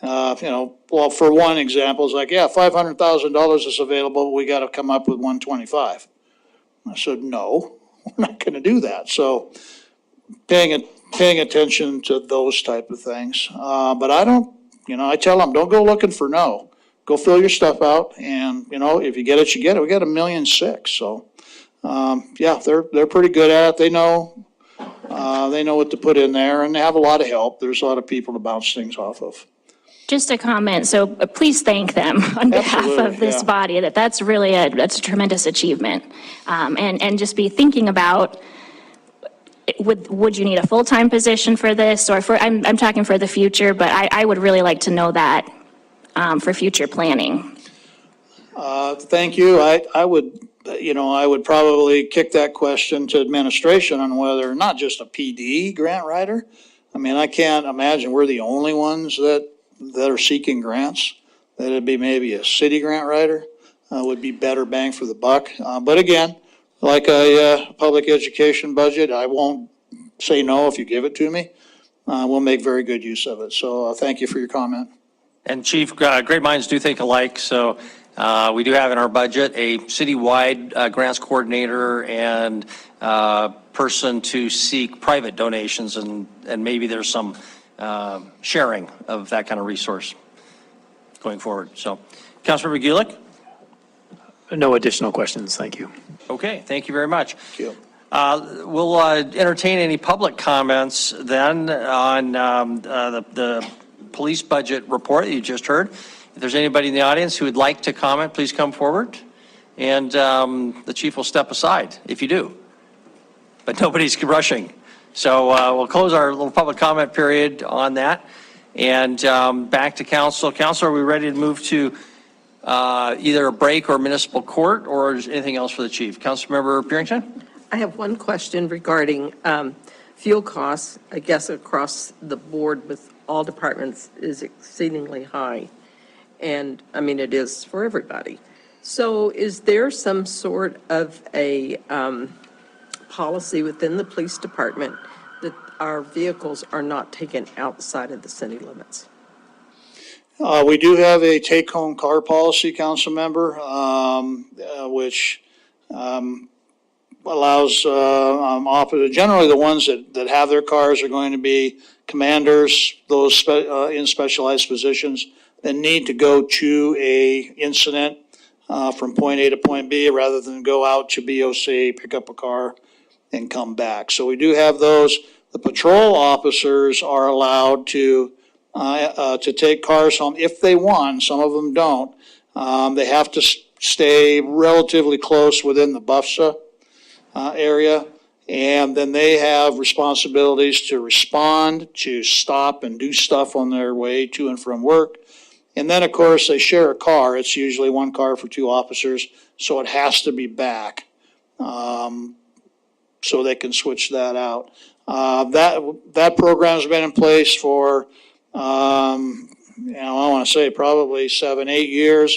well, for one example, it's like, yeah, $500,000 is available, but we got to come up with 125. I said, no, we're not going to do that. So paying attention to those type of things. But I don't, I tell them, don't go looking for no. Go fill your stuff out, and, if you get it, you get it. We got 1.6 million, so, yeah, they're pretty good at it. They know what to put in there, and they have a lot of help. There's a lot of people to bounce things off of. Just a comment, so please thank them on behalf Absolutely, of this yeah. body, that's really that's a tremendous achievement. And just be thinking about, would you need a full-time position for this, or I'm talking for the future, but I would really like to know that for future planning. Thank you. I would probably kick that question to administration on whether, not just a PD grant writer. I mean, I can't imagine we're the only ones that are seeking grants. That it'd be maybe a city grant writer would be better bang for the buck. But again, like a public education budget, I won't say no if you give it to me. We'll make very good use of it. So thank you for your comment. And Chief, great minds do think alike, so we do have in our budget a citywide grants coordinator and person to seek private donations, and maybe there's some sharing of that kind of resource going forward. So, Councilmember Gulick? No additional questions, thank you. Okay, thank you very much. Thank you. We'll entertain any public comments then on the police budget report that you just heard. If there's anybody in the audience who would like to comment, please come forward, and the chief will step aside if you do. But nobody's rushing. So we'll close our little public comment period on that. And back to council. Council, are we ready to move to either a break or municipal court, or is anything else for the chief? Councilmember Purington? I have one question regarding fuel costs, I guess across the board with all departments is exceedingly high. And I mean, it is for everybody. So is there some sort of a policy within the police department that our vehicles are not taken outside of the city limits? We do have a take-home car policy, council member, which allows generally the ones that have their cars are going to be commanders, those in specialized positions that need to go to a incident from point A to point B rather than go out to BOC, pick up a car, and come back. So we do have those. The patrol officers are allowed to take cars home if they want. Some of them don't. They have to stay relatively close within the BUFSA area, and then they have responsibilities to respond, to stop and do stuff on their way to and from work. And then, of course, they share a car. It's usually one car for two officers, so it has to be back, so they can switch that out. That program's been in place for, I want to say probably 7-8 years.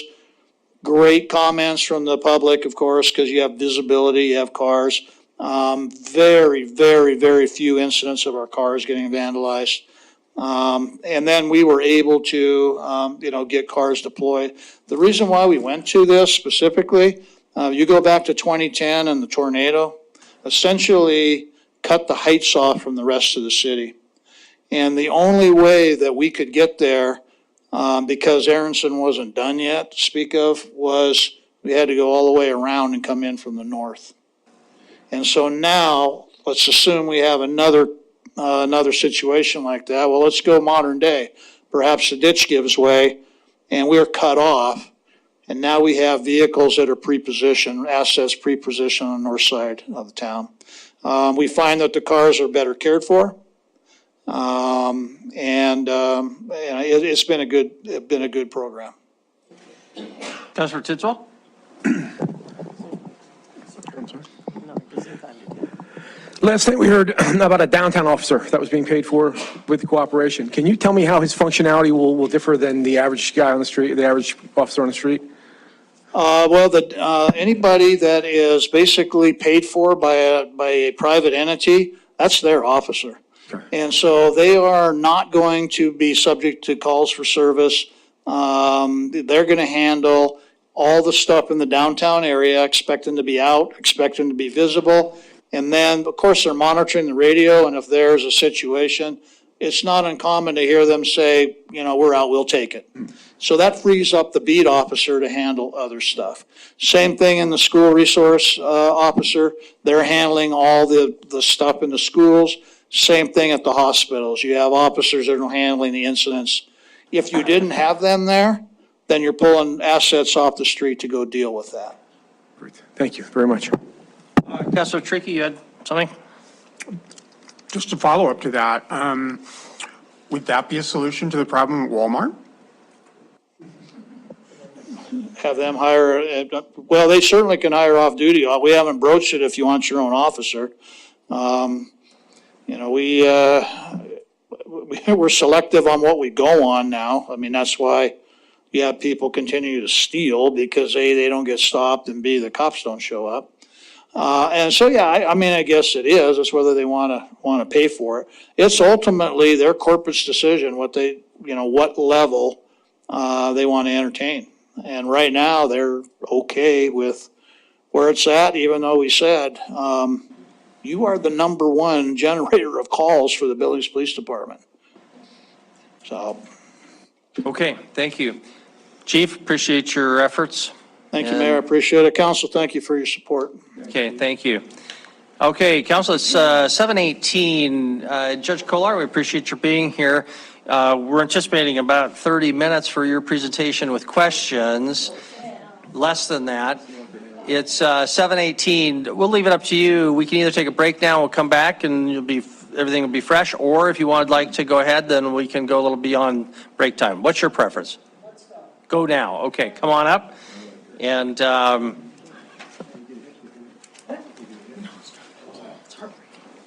Great comments from the public, of course, because you have visibility, you have cars. Very, very, very few incidents of our cars getting vandalized. And then we were able to, get cars deployed. The reason why we went to this specifically, you go back to 2010 and the tornado, essentially cut the heights off from the rest of the city. And the only way that we could get there, because Aronson wasn't done yet to speak of, was we had to go all the way around and come in from the north. And so now, let's assume we have another situation like that. Well, let's go modern day. Perhaps the ditch gives way and we're cut off. And now we have vehicles that are pre-positioned, assets pre-positioned on the north side of the town. We find that the cars are better cared for. It's been a good program. Councilor Tidswell? Last night we heard about a downtown officer that was being paid for with cooperation. Can you tell me how his functionality will differ than the average guy on the street, the average officer on the street? Well, anybody that is basically paid for by a private entity, that's their officer. And so they are not going to be subject to calls for service. They're going to handle all the stuff in the downtown area, expect them to be out, expect them to be visible. And then, of course, they're monitoring the radio, and if there's a situation, it's not uncommon to hear them say, you know, we're out, we'll take it. So that frees up the beat officer to handle other stuff. Same thing in the school resource officer. They're handling all the stuff in the schools. Same thing at the hospitals. You have officers that are handling the incidents. If you didn't have them there, then you're pulling assets off the street to go deal with that. Great. Thank you very much. Councilor Tricky, you had something? Just to follow up to that, would that be a solution to the problem at Walmart? Have them hire, well, they certainly can hire off-duty. We haven't broached it if you want your own officer. You know, we're selective on what we go on now. I mean, that's why you have people continue to steal, because A, they don't get stopped, and B, the cops don't show up. And so, yeah, I mean, I guess it is. It's whether they want to pay for it. It's ultimately their corporate's decision what they, you know, what level they want to entertain. And right now, they're okay with where it's at, even though we said, you are the number one generator of calls for the Billings Police Department. So. Okay, thank you. Chief, appreciate your efforts. Thank you, Mayor. I appreciate it. Council, thank you for your support. Okay, thank you. Okay, Council, it's 7:18. Judge Kolar, we appreciate your being here. We're anticipating about 30 minutes for your presentation with questions. Less than that. It's 7:18. We'll leave it up to you. We can either take a break now, we'll come back, and everything will be fresh, or if you would like to go ahead, then we can go a little beyond break time. What's your preference? Let's go. Go now. Okay, come on up. And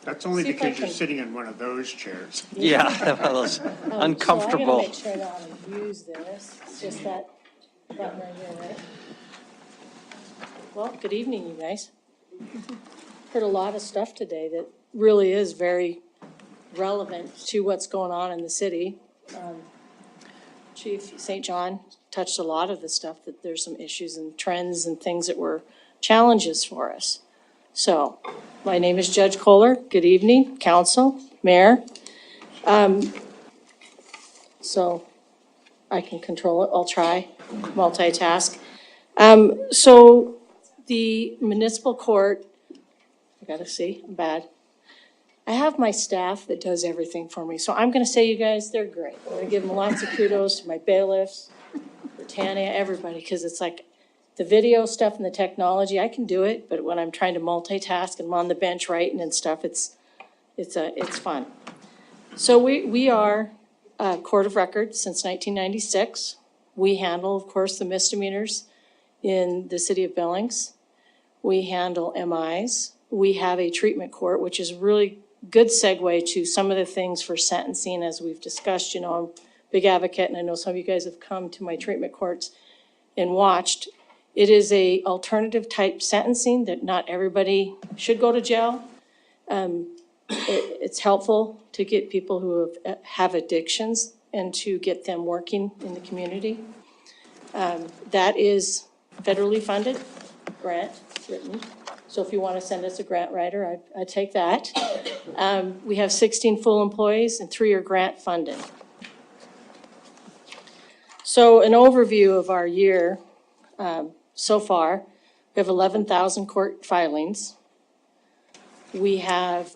That's only because you're sitting in one of those chairs. yeah, those uncomfortable. So I'm gonna make sure that I use this. It's just that button right here, right? Well, good evening, you guys. Heard a lot of stuff today that really is very relevant to what's going on in the city. Chief St. John touched a lot of the stuff, that there's some issues and trends and things that were challenges for us. So, my name is Judge Kohler. Good evening, council, mayor. So, I can control it. I'll try, multitask. So, the municipal court, I gotta see, I'm bad. I have my staff that does everything for me. So I'm gonna say, you guys, they're great. I'm gonna give them lots of kudos to my bailiffs, Britannia, everybody, because it's like the video stuff and the technology, I can do it, but when I'm trying to multitask and I'm on the bench writing and stuff, it's fun. So we are a court of record since 1996. We handle, of course, the misdemeanors in the city of Billings. We handle MIs. We have a treatment court, which is really good segue to some of the things for sentencing, as we've discussed. You know, I'm a big advocate, and I know some of you guys have come to my treatment courts and watched. It is a alternative type sentencing that not everybody should go to jail. It's helpful to get people who have addictions and to get them working in the community. That is federally funded, grant written. So if you want to send us a grant writer, I'd take that. We have 16 full employees and 3 are grant funded. So an overview of our year so far, we have 11,000 court filings. We have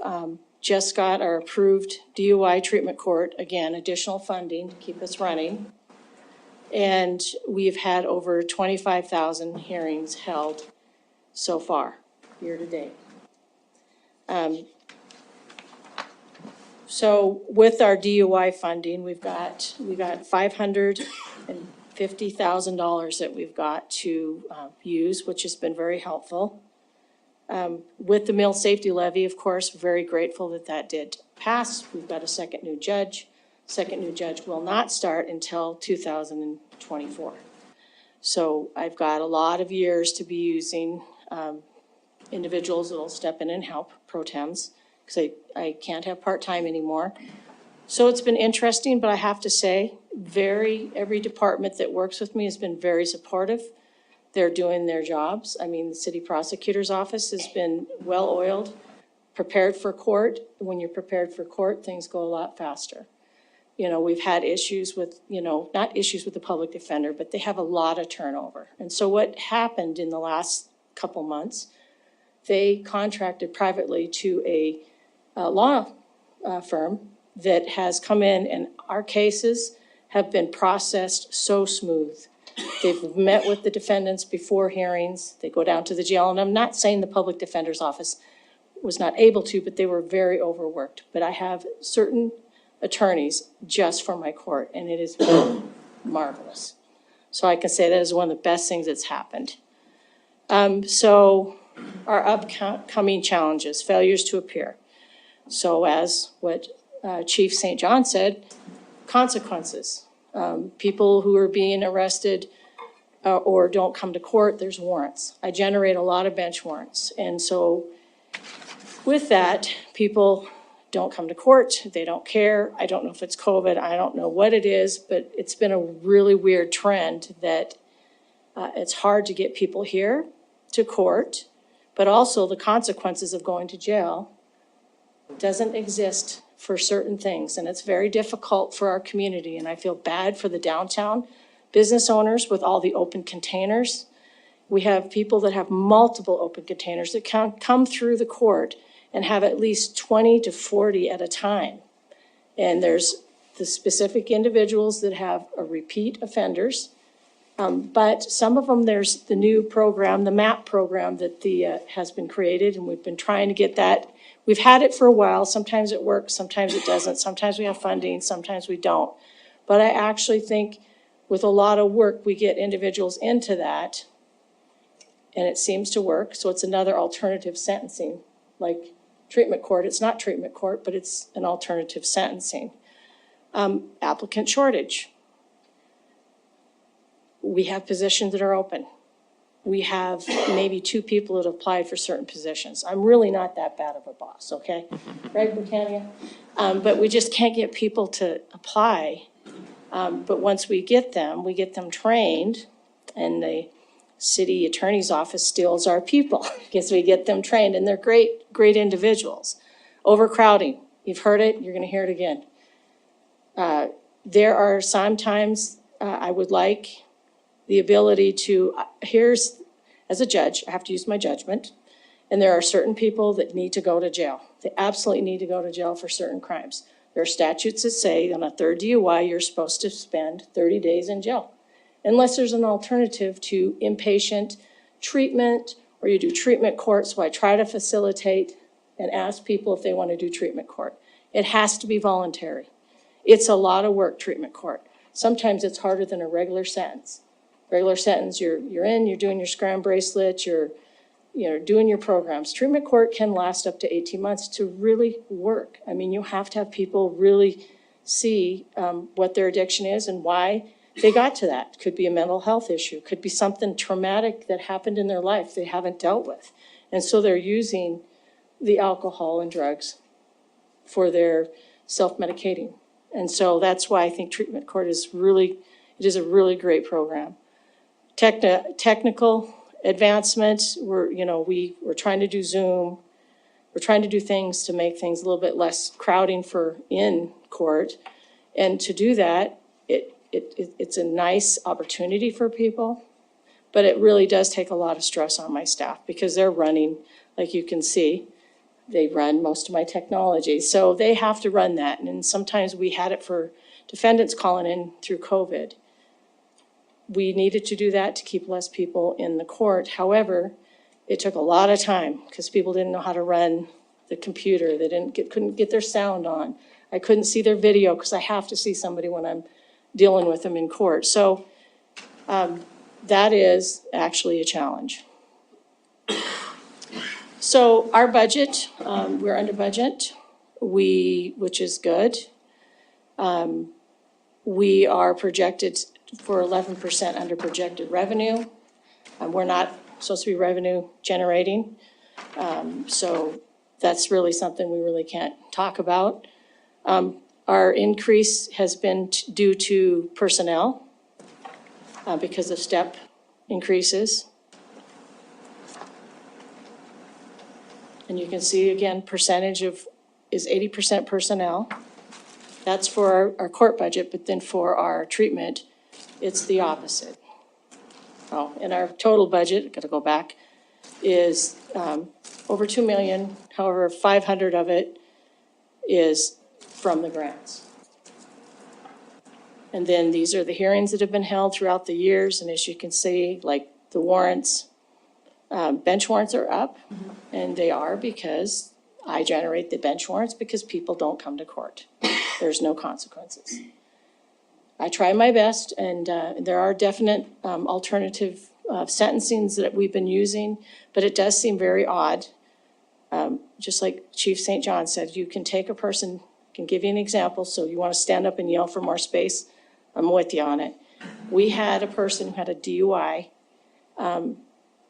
just got our approved DUI treatment court, again, additional funding to keep us running. And we've had over 25,000 hearings held so far, year to date. So with our DUI funding, we got $550,000 that we've got to use, which has been very helpful. With the meal safety levy, of course, very grateful that that did pass. We've got a second new judge. Second new judge will not start until 2024. So I've got a lot of years to be using individuals that'll step in and help, pro tems, because I can't have part-time anymore. So it's been interesting, but I have to say, every department that works with me has been very supportive. They're doing their jobs. I mean, the city prosecutor's office has been well-oiled, prepared for court. When you're prepared for court, things go a lot faster. You know, we've had issues with, not issues with the public defender, but they have a lot of turnover. And so what happened in the last couple months, they contracted privately to a law firm that has come in, and our cases have been processed so smooth. They've met with the defendants before hearings. They go down to the jail, and I'm not saying the public defender's office was not able to, but they were very overworked. But I have certain attorneys just for my court, and it is marvelous. So I can say that is one of the best things that's happened. So our upcoming challenges, failures to appear. So as what Chief St. John said, consequences. People who are being arrested or don't come to court, there's warrants. I generate a lot of bench warrants. And so with that, people don't come to court, they don't care. I don't know if it's COVID, I don't know what it is, but it's been a really weird trend that it's hard to get people here to court, but also the consequences of going to jail doesn't exist for certain things, and it's very difficult for our community, and I feel bad for the downtown business owners with all the open containers. We have people that have multiple open containers that can come through the court and have at least 20 to 40 at a time. And there's the specific individuals that have a repeat offenders, but some of them, there's the new program, the MAP program that has been created, and we've been trying to get that. We've had it for a while. Sometimes it works, sometimes it doesn't. Sometimes we have funding, sometimes we don't. But I actually think with a lot of work, we get individuals into that, and it seems to work. So it's another alternative sentencing, like treatment court. It's not treatment court, but it's an alternative sentencing. Applicant shortage. We have positions that are open. We have maybe 2 people that applied for certain positions. I'm really not that bad of a boss, okay? Right, Britannia? But we just can't get people to apply. But once we get them trained, and the city attorney's office steals our people because we get them trained, and they're great, great individuals. Overcrowding, you've heard it, you're gonna hear it again. There are sometimes I would like the ability to, as a judge, I have to use my judgment, and there are certain people that need to go to jail. They absolutely need to go to jail for certain crimes. There are statutes that say on a third DUI, you're supposed to spend 30 days in jail, unless there's an alternative to inpatient treatment, or you do treatment court. So I try to facilitate and ask people if they want to do treatment court. It has to be voluntary. It's a lot of work, treatment court. Sometimes it's harder than a regular sentence. Regular sentence, you're in, you're doing your scram bracelet, you're doing your programs. Treatment court can last up to 18 months to really work. I mean, you have to have people really see what their addiction is and why they got to that. Could be a mental health issue, could be something traumatic that happened in their life they haven't dealt with. And so they're using the alcohol and drugs for their self-medicating. And so that's why I think treatment court is a really great program. Technical advancement, we're trying to do Zoom. We're trying to do things to make things a little bit less crowding for in court. And to do that, it's a nice opportunity for people, but it really does take a lot of stress on my staff because they're running, like you can see, they run most of my technology. So they have to run that. And sometimes we had it for defendants calling in through COVID. We needed to do that to keep less people in the court. However, it took a lot of time because people didn't know how to run the computer. They couldn't get their sound on. I couldn't see their video because I have to see somebody when I'm dealing with them in court. So that is actually a challenge. So our budget, we're under budget, which is good. We are projected for 11% under projected revenue. We're not supposed to be revenue generating. So that's really something we really can't talk about. Our increase has been due to personnel because of step increases. And you can see again, percentage of is 80% personnel. That's for our court budget, but then for our treatment, it's the opposite. Oh, and our total budget, gotta go back, is over 2 million. However, 500 of it is from the grants. And then these are the hearings that have been held throughout the years, and as you can see, like the warrants, bench warrants are up, and they are because I generate the bench warrants because people don't come to court. There's no consequences. I try my best, and there are definite alternative sentencings that we've been using, but it does seem very odd. Just like Chief St. John said, you can take a person, can give you an example, so you want to stand up and yell for more space, I'm with you on it. We had a person who had a DUI,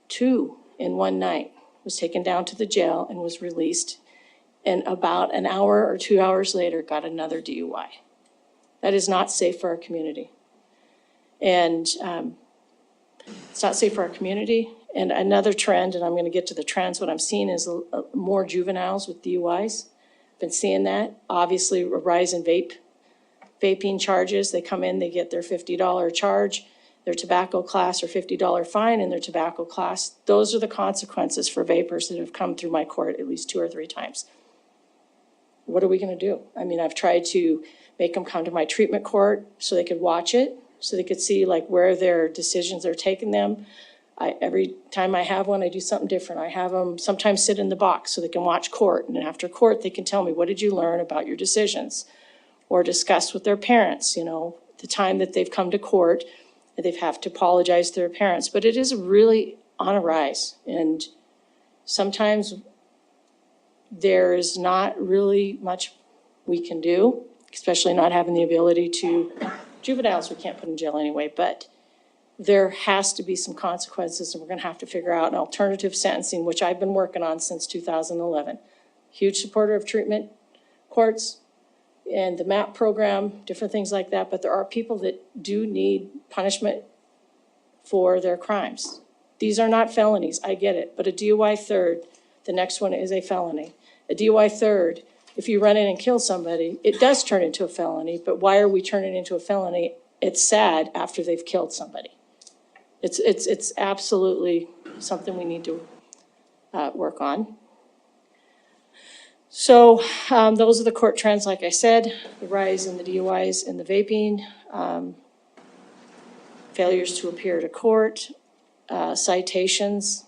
2 in one night, was taken down to the jail and was released, and about an hour or 2 hours later got another DUI. That is not safe for our community. And it's not safe for our community. And another trend, and I'm going to get to the trends, what I'm seeing is more juveniles with DUIs. Been seeing that. Obviously, a rise in vaping charges. They come in, they get their $50 charge, their tobacco class or $50 fine, and their tobacco class. Those are the consequences for vapors that have come through my court at least 2 or 3 times. What are we going to do? I mean, I've tried to make them come to my treatment court so they could watch it, so they could see like where their decisions are taking them. Every time I have one, I do something different. I have them sometimes sit in the box so they can watch court, and after court, they can tell me, what did you learn about your decisions? Or discuss with their parents, you know, the time that they've come to court, they've have to apologize to their parents. But it is really on a rise, and sometimes there is not really much we can do, especially not having the ability to, juveniles we can't put in jail anyway, but there has to be some consequences, and we're gonna have to figure out an alternative sentencing, which I've been working on since 2011. Huge supporter of treatment courts and the MAP program, different things like that, but there are people that do need punishment for their crimes. These are not felonies, I get it, but a DUI third, the next one is a felony. A DUI third, if you run in and kill somebody, it does turn into a felony, but why are we turning it into a felony? It's sad after they've killed somebody. It's absolutely something we need to work on. So those are the court trends, like I said, the rise in the DUIs and the vaping, failures to appear to court, citations.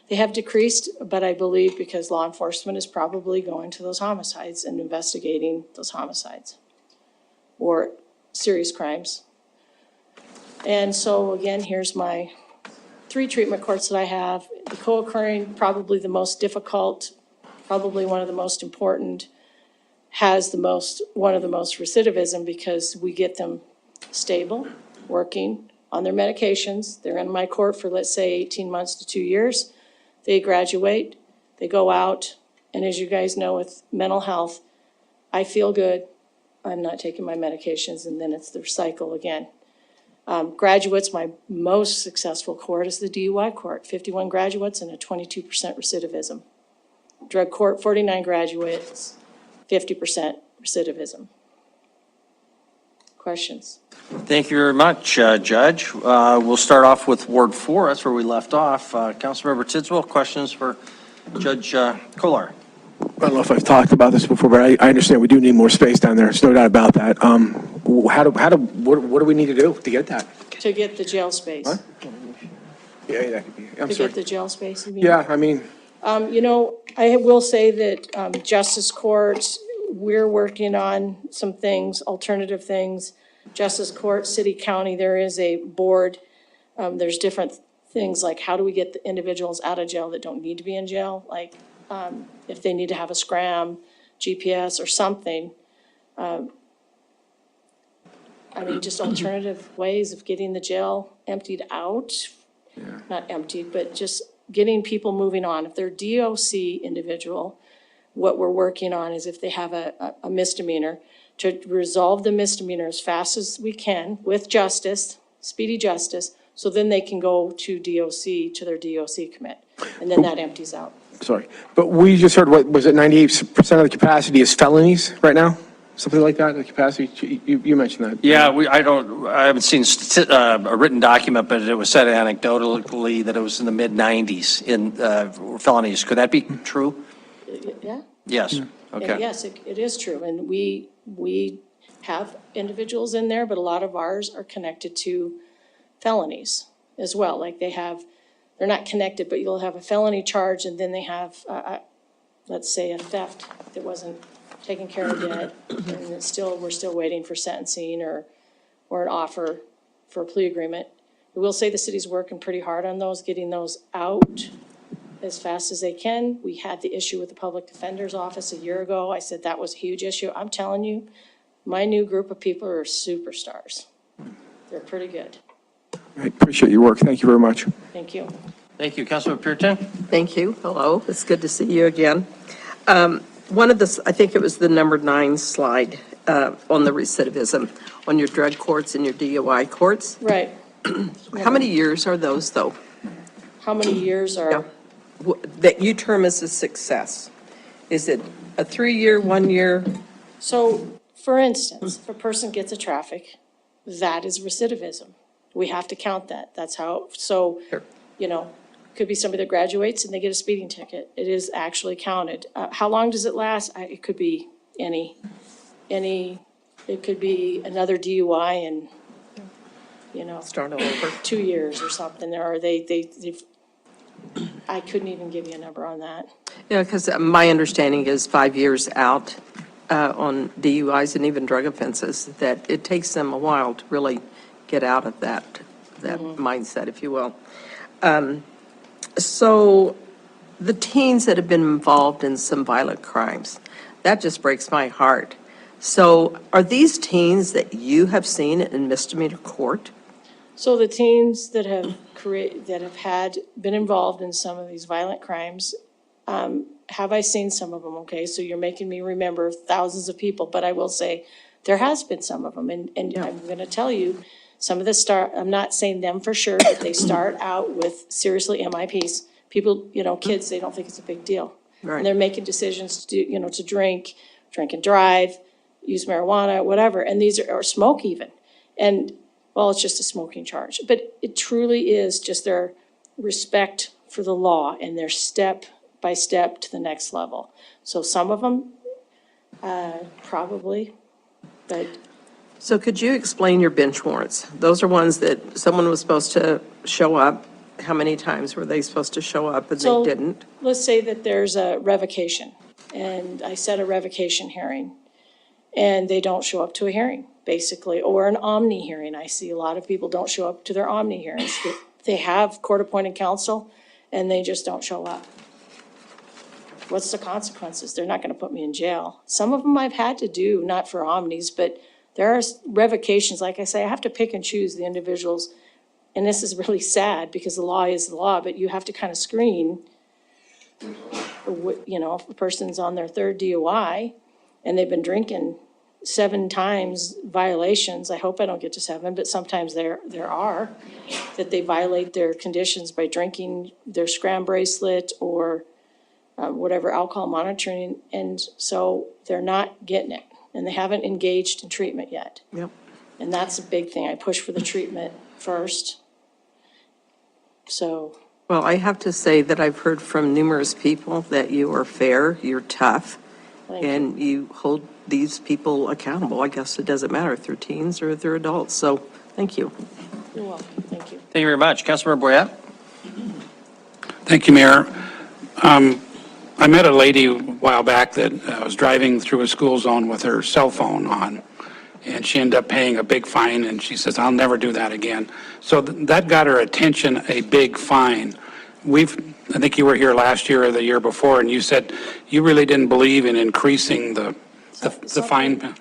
They have decreased, but I believe because law enforcement is probably going to those homicides and investigating those homicides or serious crimes. And so again, here's my 3 treatment courts that I have. The co-occurring, probably the most difficult, probably one of the most important, has one of the most recidivism because we get them stable, working on their medications. They're in my court for, let's say, 18 months to 2 years. They graduate, they go out, and as you guys know with mental health, I feel good, I'm not taking my medications, and then it's the cycle again. Graduates, my most successful court is the DUI court, 51 graduates and a 22% recidivism. Drug court, 49 graduates, 50% recidivism. Questions? Thank you very much, Judge. We'll start off with Ward 4. That's where we left off. Councilmember Tidswell, questions for Judge Kolar? I don't know if I've talked about this before, but I understand we do need more space down there. There's no doubt about that. What do we need to do to get that? To get the jail space. Huh? Yeah, that could be. I'm To sorry. get the jail space, you mean? Yeah, I mean, You know, I will say that Justice Court, we're working on some things, alternative things. Justice Court, City, County, there is a board. There's different things like how do we get the individuals out of jail that don't need to be in jail? Like, if they need to have a scram, GPS or something. I mean, just alternative ways of getting the jail emptied out. Not emptied, but just getting people moving on. If they're DOC individual, what we're working on is if they have a misdemeanor, to resolve the misdemeanor as fast as we can with justice, speedy justice, so then they can go to DOC, to their DOC commit, and then that empties out. Sorry, but we just heard, what, was it 98% of the capacity is felonies right now? Something like that, the capacity, you mentioned that. Yeah, I haven't seen a written document, but it was said anecdotally that it was in the mid-90s in felonies. Could that be true? Yeah. Yes, And okay. yes, it is true, and we have individuals in there, but a lot of ours are connected to felonies as well, like they're not connected, but you'll have a felony charge, and then they have, let's say, a theft that wasn't taken care of yet, and we're still waiting for sentencing or an offer for a plea agreement. I will say the city's working pretty hard on those, getting those out as fast as they can. We had the issue with the public defender's office a year ago. I said that was a huge issue. I'm telling you, my new group of people are superstars. They're pretty good. I appreciate your work. Thank you very much. Thank you. Thank you. Councilman Pearson? Thank you. Hello. It's good to see you again. One of the, I think it was the number 9 slide on the recidivism, on your drug courts and your DUI courts. Right. How many years are those, though? How many years are, That you term as a success? Is it a 3-year, 1 year? so, for instance, if a person gets a traffic, that is recidivism. We have to count that. That's how, so, Sure. you know, could be somebody that graduates and they get a speeding ticket. It is actually counted. How long does it last? It could be any, it could be another DUI and, you know, Start all over. 2 years or something, or they've, I couldn't even give you a number on that. Yeah, because my understanding is 5 years out on DUIs and even drug offenses, that it takes them a while to really get out of that mindset, if you will. So the teens that have been involved in some violent crimes, that just breaks my heart. So are these teens that you have seen in misdemeanor court? So the teens that have been involved in some of these violent crimes, have I seen some of them? Okay, so you're making me remember thousands of people, but I will say there has been some of them, and I'm going to tell you, some of the I'm not saying them for sure, but they start out with seriously MIPs. People, you know, kids, they don't think it's a big deal. Right. And they're making decisions to, you know, to drink and drive, use marijuana, whatever, and these are, or smoke even. And, well, it's just a smoking charge. But it truly is just their respect for the law and their step by step to the next level. So some of them, probably, but So could you explain your bench warrants? Those are ones that someone was supposed to show up. How many times were they supposed to show up and So- they didn't? let's say that there's a revocation, and I set a revocation hearing, and they don't show up to a hearing, basically, or an omni hearing. I see a lot of people don't show up to their omni hearings. They have court-appointed counsel, and they just don't show up. What's the consequences? They're not gonna put me in jail. Some of them I've had to do, not for omnis, but there are revocations, like I say, I have to pick and choose the individuals. And this is really sad because the law is the law, but you have to kind of screen, you know, if a person's on their 3rd DUI and they've been drinking 7 times violations, I hope I don't get to 7, but sometimes there are, that they violate their conditions by drinking their scram bracelet or whatever alcohol monitoring, and so they're not getting it, and they haven't engaged in treatment yet. Yep. And that's a big thing. I push for the treatment first. So, Well, I have to say that I've heard from numerous people that you are fair, you're tough, thank you. and you hold these people accountable. I guess it doesn't matter if they're teens or if they're adults, so thank you. You're welcome. Thank you. Thank you very much. Councilmember Boyette? Thank you, Mayor. I met a lady a while back that was driving through a school zone with her cell phone on, and she ended up paying a big fine, and she says, I'll never do that again. So that got her attention, a big fine. I think you were here last year or the year before, and you said you really didn't believe in increasing the fine.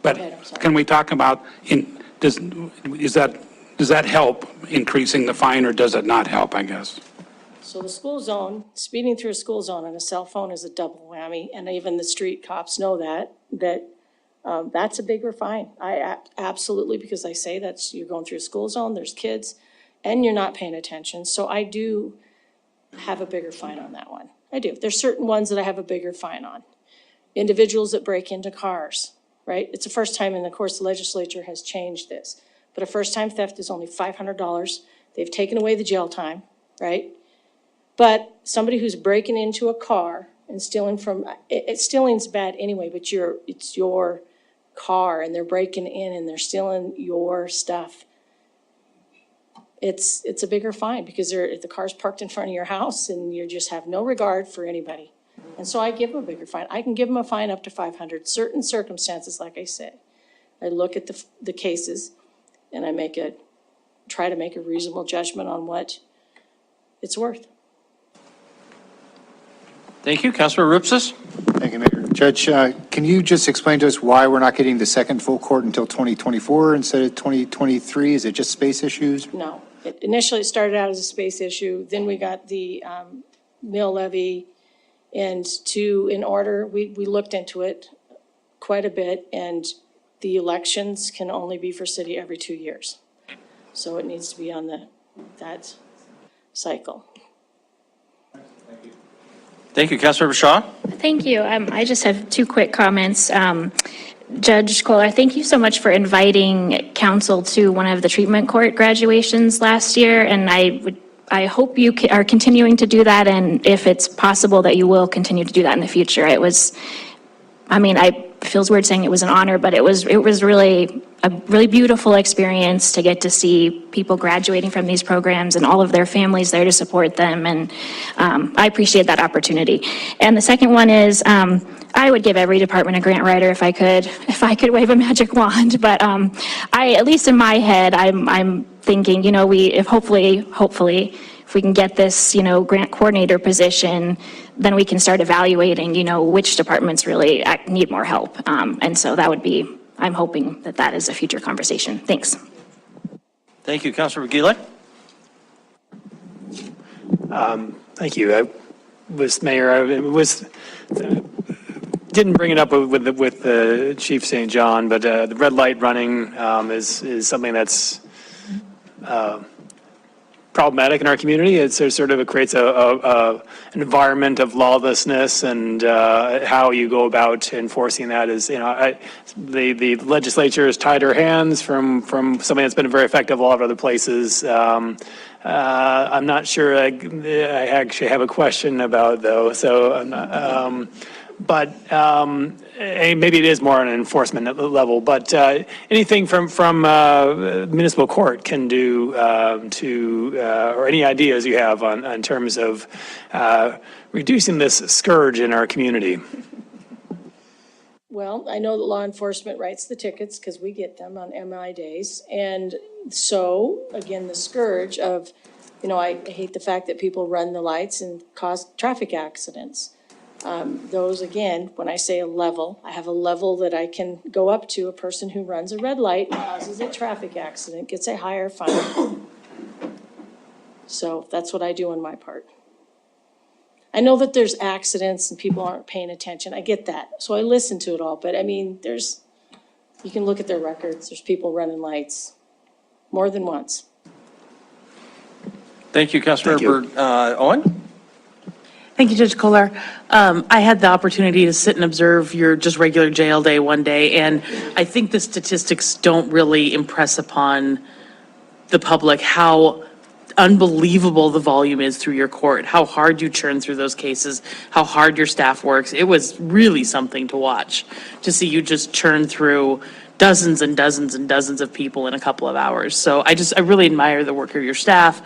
But can we talk about, does that help, increasing the fine, or does it not help, I guess? So the school zone, speeding through a school zone on a cell phone is a double whammy, and even the street cops know that's a bigger fine. Absolutely, because I say you're going through a school zone, there's kids, and you're not paying attention. So I do have a bigger fine on that one. I do. There's certain ones that I have a bigger fine on. Individuals that break into cars, right? It's the first time, and of course the legislature has changed this, but a first-time theft is only $500. They've taken away the jail time, right? But somebody who's breaking into a car and stealing stealing's bad anyway, but it's your car and they're breaking in and they're stealing your stuff. It's a bigger fine because the car's parked in front of your house and you just have no regard for anybody. And so I give them a bigger fine. I can give them a fine up to 500. Certain circumstances, like I said, I look at the cases and I try to make a reasonable judgment on what it's worth. Thank you. Councilor Rupsis? Thank you, Mayor. Judge, can you just explain to us why we're not getting the second full court until 2024 instead of 2023? Is it just space issues? No. Initially, it started out as a space issue. Then we got the mill levy. And in order, we looked into it quite a bit. And the elections can only be for city every 2 years. So it needs to be on that cycle. Thank you. Councilor Shaw? Thank you. I just have two quick comments. Judge Kohler, thank you so much for inviting council to one of the treatment court graduations last year, and I hope you are continuing to do that, and if it's possible that you will continue to do that in the future. It feels weird saying it was an honor, but it was really a really beautiful experience to get to see people graduating from these programs and all of their families there to support them, and I appreciate that opportunity. And the second one is, I would give every department a grant writer if I could wave a magic wand, but at least in my head, I'm thinking, if hopefully, if we can get this, grant coordinator position, then we can start evaluating, which departments really need more help. And so I'm hoping that is a future conversation. Thanks. Thank you. Councilor Gielich? Thank you. Didn't bring it up with Chief St. John, but the red light running is something that's problematic in our community. It creates an environment of lawlessness, and how you go about enforcing that is, the legislature has tied her hands from something that's been very effective a lot of other places. I'm not sure. I actually have a question about though. So, maybe it is more on an enforcement level, but anything from municipal court can do or any ideas you have on terms of reducing this scourge in our community? Well, I know that law enforcement writes the tickets because we get them on MI days. And so, again, the scourge of, I hate the fact that people run the lights and cause traffic accidents. Those, again, when I say a level, I have a level that I can go up to. A person who runs a red light and causes a traffic accident gets a higher fine. So that's what I do on my part. I know that there's accidents and people aren't paying attention. I get that. So I listen to it all. But you can look at their records. There's people running lights more than once. Thank you, Councilor Owen? Thank you, Judge Kohler. I had the opportunity to sit and observe your just regular jail day one day, and I think the statistics don't really impress upon the public how unbelievable the volume is through your court, how hard you churn through those cases, how hard your staff works. It was really something to watch, to see you just churn through dozens and dozens and dozens of people in a couple of hours. So I really admire the work of your staff.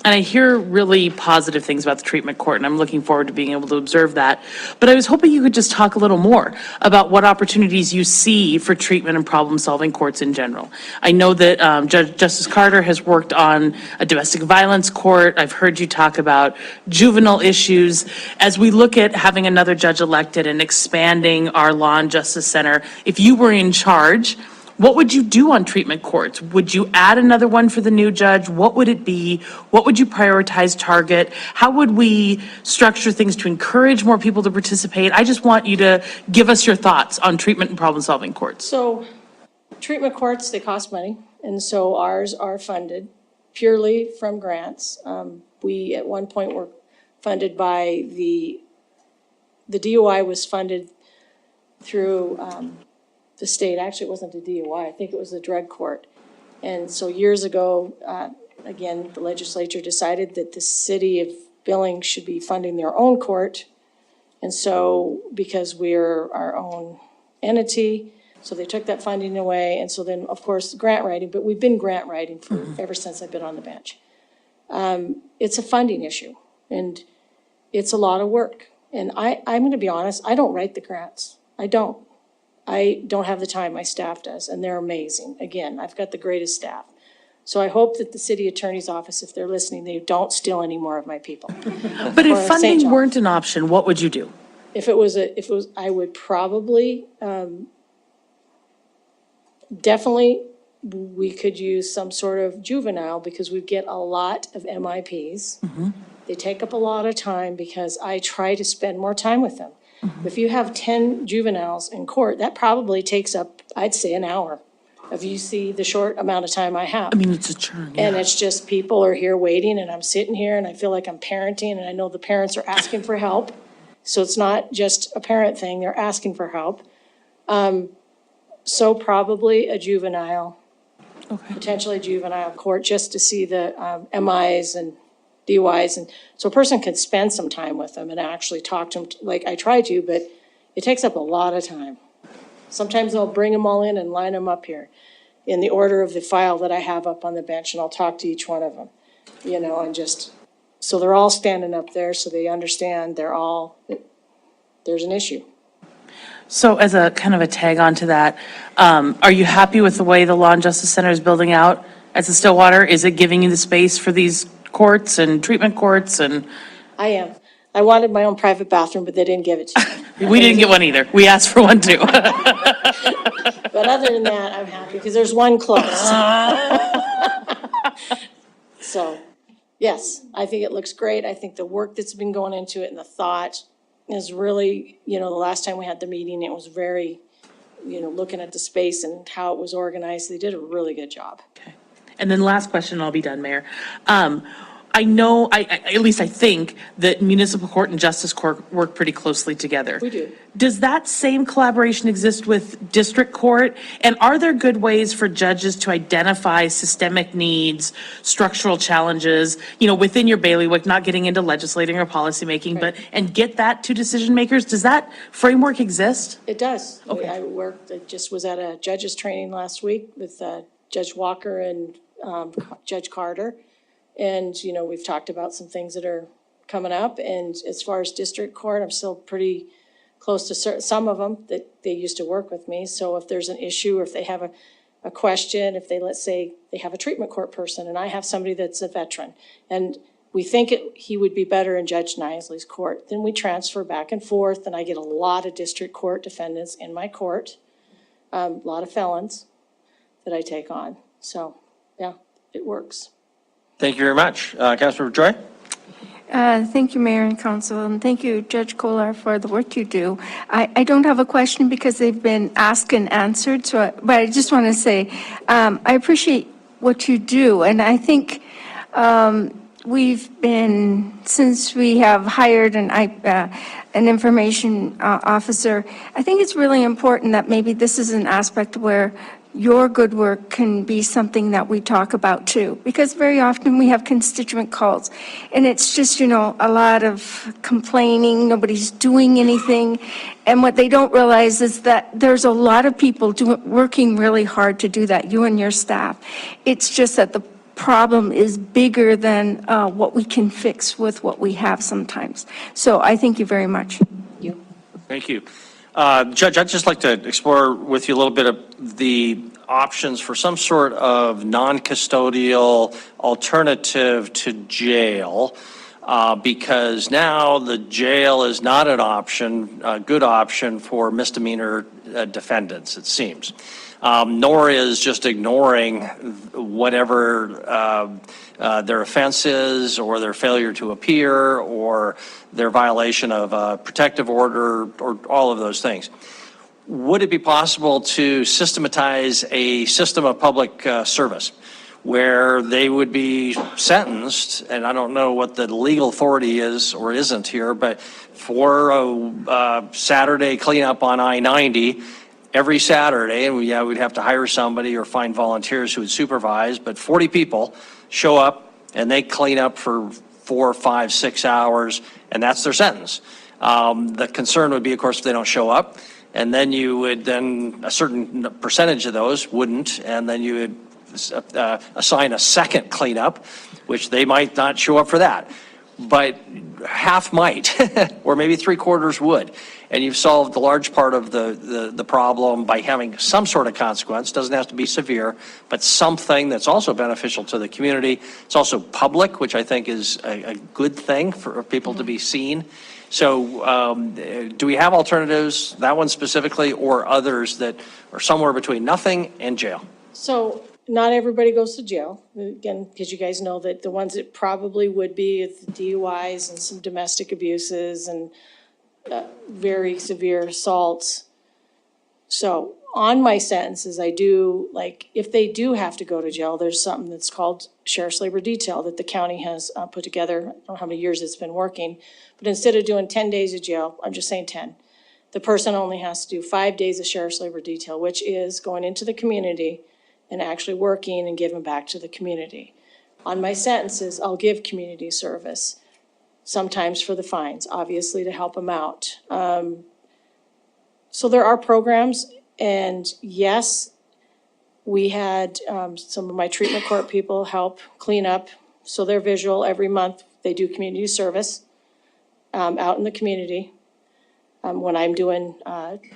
And I hear really positive things about the treatment court, and I'm looking forward to being able to observe that. But I was hoping you could just talk a little more about what opportunities you see for treatment and problem-solving courts in general. I know that Justice Carter has worked on a domestic violence court. I've heard you talk about juvenile issues. As we look at having another judge elected and expanding our Law and Justice Center, if you were in charge, what would you do on treatment courts? Would you add another one for the new judge? What would it be? What would you prioritize, target? How would we structure things to encourage more people to participate? I just want you to give us your thoughts on treatment and problem-solving courts. So treatment courts, they cost money, and so ours are funded purely from grants. We, at one point, were funded by the DUI was funded through the state. Actually, it wasn't the DUI. I think it was the drug court. And so years ago, again, the legislature decided that the city of Billings should be funding their own court. And so, because we're our own entity, so they took that funding away. And so then, of course, grant writing, but we've been grant writing for ever since I've been on the bench. It's a funding issue, and it's a lot of work. And I'm going to be honest, I don't write the grants. I don't have the time, my staff does, and they're amazing. Again, I've got the greatest staff. So I hope that the city attorney's office, if they're listening, they don't steal any more of my people. But if Or St. funding John. weren't an option, what would you do? If it was, I would probably, definitely, we could use some sort of juvenile, because we get a lot of MIPs. They take up a lot of time because I try to spend more time with them. If you have 10 juveniles in court, that probably takes up, I'd say, an hour. If you see the short amount of time I have. I mean, it's a churn, yeah. And it's just people are here waiting, and I'm sitting here and I feel like I'm parenting, and I know the parents are asking for help. So it's not just a parent thing, they're asking for help. So probably a juvenile, potentially a juvenile court, just to see the MIs and DUIs. And so a person could spend some time with them and actually talk to them, like I try to, but it takes up a lot of time. Sometimes I'll bring them all in and line them up here in the order of the file that I have up on the bench, and I'll talk to each one of them, and just, so they're all standing up there so they understand there's an issue. So as a kind of a tag on to that, are you happy with the way the Law and Justice Center is building out at the Stillwater? Is it giving you the space for these courts and treatment courts and? I am. I wanted my own private bathroom, but they didn't give it to me. We didn't get one either. We asked for one too. But other than that, I'm happy because there's one closed. So, yes, I think it looks great. I think the work that's been going into it and the thought is really, the last time we had the meeting, it was very, looking at the space and how it was organized. They did a really good job. Okay. And then last question, and I'll be done, Mayor. I know, at least I think, that municipal court and justice court work pretty closely together. We do. Does that same collaboration exist with district court? And are there good ways for judges to identify systemic needs, structural challenges, within your bailiwick, not getting into legislating or policymaking, and get that to decision makers? Does that framework exist? It does. Okay. I just was at a judges training last week with Judge Walker and Judge Carter. And, we've talked about some things that are coming up. And as far as district court, I'm still pretty close to some of them that they used to work with me. So if there's an issue, or if they have a question, if they, let's say, they have a treatment court person and I have somebody that's a veteran, and we think he would be better in Judge Nisley's court, then we transfer back and forth, and I get a lot of district court defendants in my court, a lot of felons that I take on. So, yeah, it works. Thank you very much. Councilmember Joy? Thank you, Mayor and Council, and thank you, Judge Kolar, for the work you do. I don't have a question because they've been asked and answered, but I just want to say I appreciate what you do, and I think we've been, since we have hired an information officer, I think it's really important that maybe this is an aspect where your good work can be something that we talk about too, because very often we have constituent calls and it's just, a lot of complaining, nobody's doing anything. And what they don't realize is that there's a lot of people working really hard to do that, you and your staff. It's just that the problem is bigger than what we can fix with what we have sometimes. So I thank you very much. Thank you. Judge, I'd just like to explore with you a little bit of the options for some sort of non-custodial alternative to jail, because now the jail is not an option, a good option for misdemeanor defendants, it seems. Nor is just ignoring whatever their offense is, or their failure to appear, or their violation of a protective order, or all of those things. Would it be possible to systematize a system of public service where they would be sentenced, and I don't know what the legal authority is or isn't here, but for a Saturday cleanup on I-90, every Saturday, and we'd have to hire somebody or find volunteers who would supervise, but 40 people show up and they clean up for 4, 5, 6 hours, and that's their sentence. The concern would be, of course, if they don't show up, and then you would a certain percentage of those wouldn't, and then you would assign a second cleanup, which they might not show up for that. But half might, or maybe 3/4 would. And you've solved a large part of the problem by having some sort of consequence. Doesn't have to be severe, but something that's also beneficial to the community. It's also public, which I think is a good thing for people to be seen. So do we have alternatives, that one specifically, or others that are somewhere between nothing and jail? So not everybody goes to jail, again, because you guys know that the ones that probably would be is the DUIs and some domestic abuses and very severe assaults. So on my sentences, I do, like, if they do have to go to jail, there's something that's called Sheriff's Labor Detail that the county has put together. I don't know how many years it's been working, but instead of doing 10 days of jail, I'm just saying 10, the person only has to do 5 days of Sheriff's Labor Detail, which is going into the community and actually working and giving back to the community. On my sentences, I'll give community service, sometimes for the fines, obviously to help them out. So there are programs, and yes, we had some of my treatment court people help clean up, so they're visual. Every month, they do community service out in the community. When I'm doing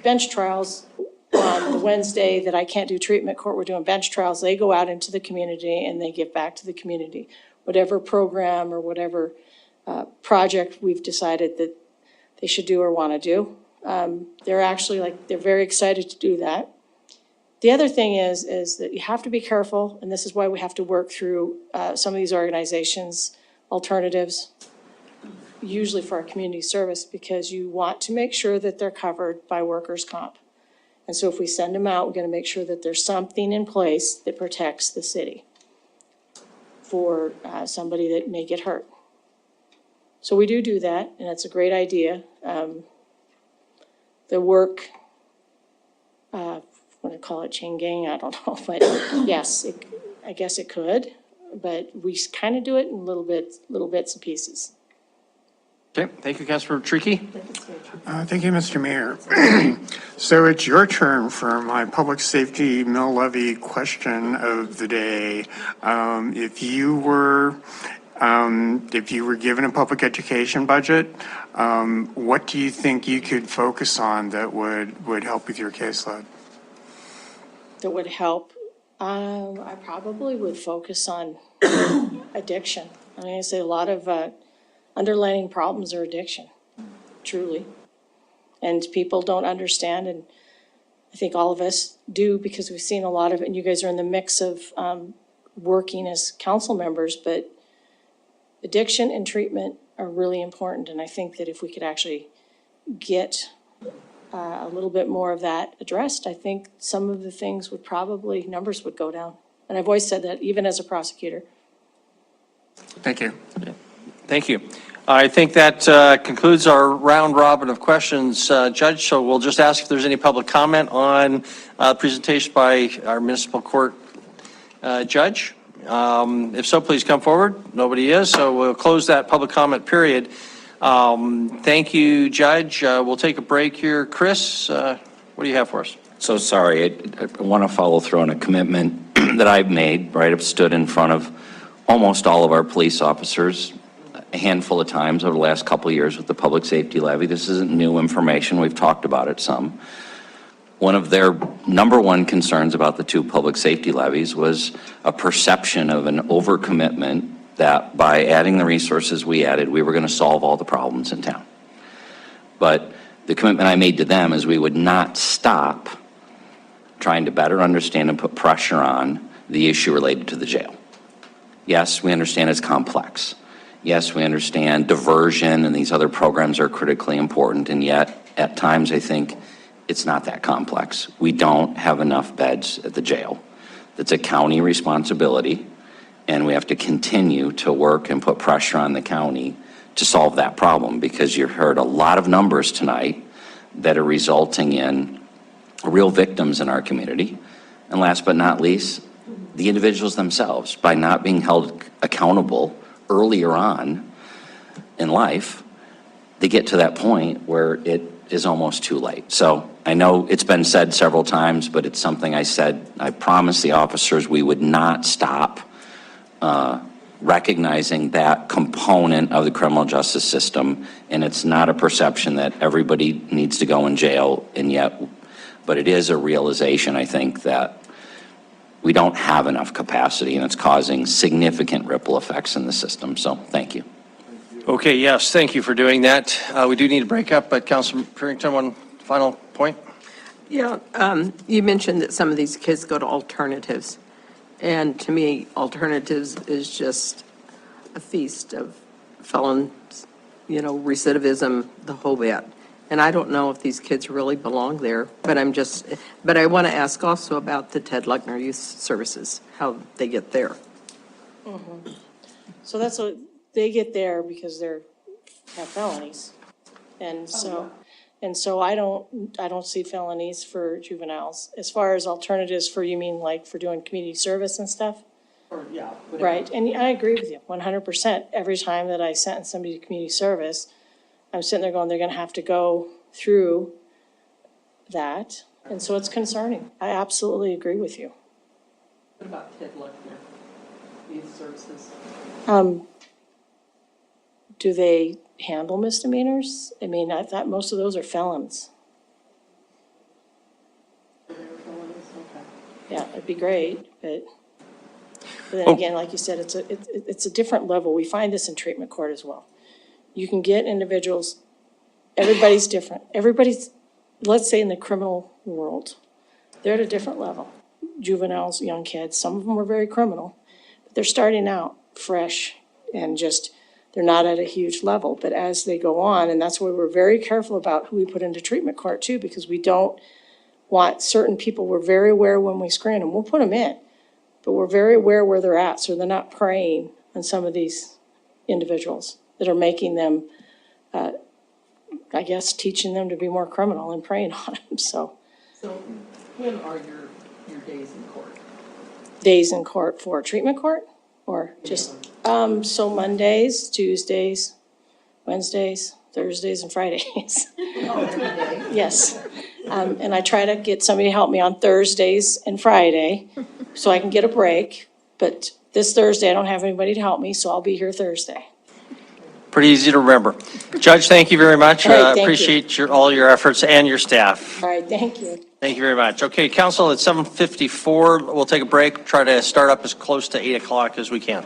bench trials, on the Wednesday that I can't do treatment court, we're doing bench trials, they go out into the community and they give back to the community. Whatever program or whatever project we've decided that they should do or want to do. They're actually they're very excited to do that. The other thing is that you have to be careful, and this is why we have to work through some of these organizations, alternatives, usually for our community service, because you want to make sure that they're covered by workers' comp. And so if we send them out, we're going to make sure that there's something in place that protects the city for somebody that may get hurt. So we do that, and it's a great idea. The work, what do I call it, chain gang, I don't know, but yes, I guess it could, but we kind of do it in little bits and pieces. Okay, thank you, Councilor Tricky. Thank you, Mr. Mayor. So it's your turn for my public safety mill levy question of the day. If you were given a public education budget, what do you think you could focus on that would help with your caseload? That would help? I probably would focus on addiction. I mean, I say a lot of underlying problems are addiction, truly. And people don't understand, and I think all of us do, because we've seen a lot of it, and you guys are in the mix of working as council members, but addiction and treatment are really important, and I think that if we could actually get a little bit more of that addressed, I think some of the things would probably, numbers would go down. And I've always said that, even as a prosecutor. Thank you. Thank you. I think that concludes our round robin of questions, Judge. So we'll just ask if there's any public comment on presentation by our municipal court judge. If so, please come forward. Nobody is, so we'll close that public comment period. Thank you, Judge. We'll take a break here. Chris, what do you have for us? So sorry, I want to follow through on a commitment that I've made, right? I've stood in front of almost all of our police officers a handful of times over the last couple of years with the public safety levy. This isn't new information. We've talked about it some. One of their number one concerns about the two public safety levies was a perception of an overcommitment that by adding the resources we added, we were going to solve all the problems in town. But the commitment I made to them is we would not stop trying to better understand and put pressure on the issue related to the jail. Yes, we understand it's complex. Yes, we understand diversion and these other programs are critically important, and yet at times I think it's not that complex. We don't have enough beds at the jail. It's a county responsibility, and we have to continue to work and put pressure on the county to solve that problem, because you heard a lot of numbers tonight that are resulting in real victims in our community. And last but not least, the individuals themselves, by not being held accountable earlier on in life, they get to that point where it is almost too late. So I know it's been said several times, but it's something I said, I promised the officers we would not stop recognizing that component of the criminal justice system. And it's not a perception that everybody needs to go in jail, and yet, but it is a realization, I think, that we don't have enough capacity, and it's causing significant ripple effects in the system. So thank you. Okay, yes, thank you for doing that. We do need to break up, but Councilman Purington, one final point? Yeah, you mentioned that some of these kids go to alternatives. And to me, alternatives is just a feast of felons, recidivism, the whole bit. And I don't know if these kids really belong there, but I want to ask also about the Ted Luckner Youth Services, how they get there. Mm-hmm. So that's what, they get there because have felonies. And so I don't see felonies for juveniles. As far as alternatives for, you mean like for doing community service and stuff? Yeah. Right, and I agree with you 100%. Every time that I sentence somebody to community service, I'm sitting there going, they're gonna have to go through that. And so it's concerning. I absolutely agree with you. What about Ted Luckner Youth Services? Do they handle misdemeanors? I mean, I thought most of those are felons. Yeah, it'd be great, but then again, like you said, it's a different level. We find this in treatment court as well. You can get individuals, everybody's different. Everybody's, let's say in the criminal world, they're at a different level. Juveniles, young kids, some of them are very criminal, but they're starting out fresh and just, they're not at a huge level, but as they go on, and that's why we're very careful about who we put into treatment court too, because we don't want certain people, we're very aware when we screen them, we'll put them in, but we're very aware where they're at, so they're not preying on some of these individuals that are making them, I guess, teaching them to be more criminal and preying on them, so. So when are your days in court? Days in court for treatment court, or just, so Mondays, Tuesdays, Wednesdays, Thursdays, and Fridays. Oh, every day? Yes. And I try to get somebody to help me on Thursdays and Friday, so I can get a break. But this Thursday, I don't have anybody to help me, so I'll be here Thursday. Pretty easy to remember. Judge, thank you very much. All right, thank you. Appreciate all your efforts and your staff. All right, thank you. Thank you very much. Okay, council, at 7:54, we'll take a break, try to start up as close to 8 o'clock as we can.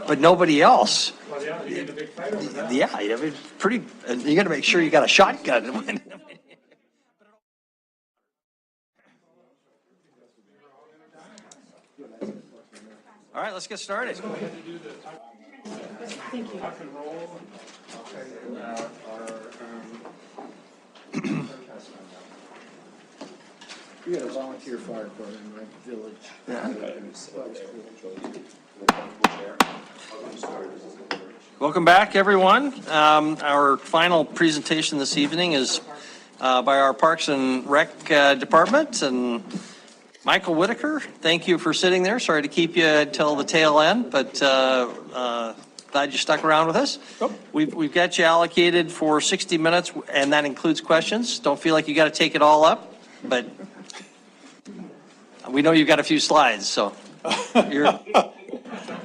but nobody else. Well, yeah, you get a big fight over that. Yeah, I mean, pretty, you gotta make sure you got a shotgun. All right, let's get started. Thank you. We got a volunteer fire department in my village. Welcome back, everyone. Our final presentation this evening is by our Parks and Rec Department. And Michael Whitaker, thank you for sitting there. Sorry to keep you until the tail end, but glad you stuck around with us. We've got you allocated for 60 minutes, and that includes questions. Don't feel like you got to take it all up, but we know you've got a few slides, so you're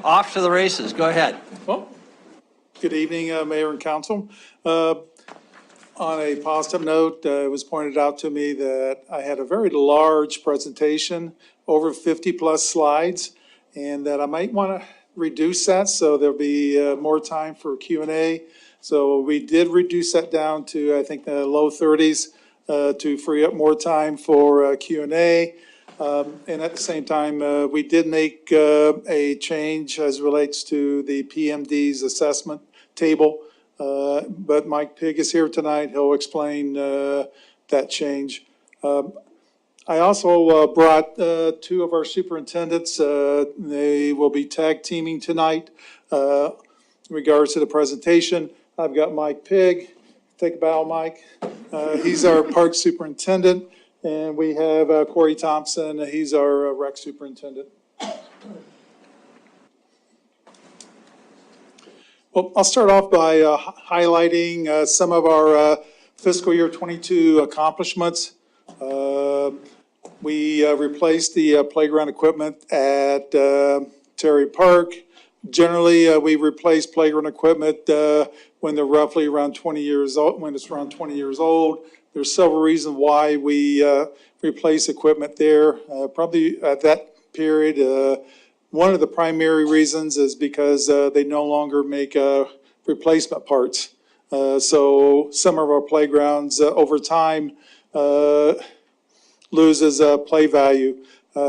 off to the races. Go ahead. Well, good evening, Mayor and Council. On a positive note, it was pointed out to me that I had a very large presentation, over 50-plus slides, and that I might want to reduce that so there'll be more time for Q&A. So we did reduce that down to, I think, the low 30s to free up more time for Q&A. And at the same time, we did make a change as relates to the PMD's assessment table. But Mike Pigg is here tonight. He'll explain that change. I also brought two of our superintendents. They will be tag teaming tonight in regards to the presentation. I've got Mike Pigg. Take a bow, Mike. He's our park superintendent. And we have Corey Thompson. He's our rec superintendent. Well, I'll start off by highlighting some of our fiscal year 22 accomplishments. We replaced the playground equipment at Terry Park. Generally, we replace playground equipment when they're roughly around 20 years old. When it's around 20 years old, there's several reasons why we replace equipment there. Probably at that period, one of the primary reasons is because they no longer make replacement parts. So some of our playgrounds over time loses play value.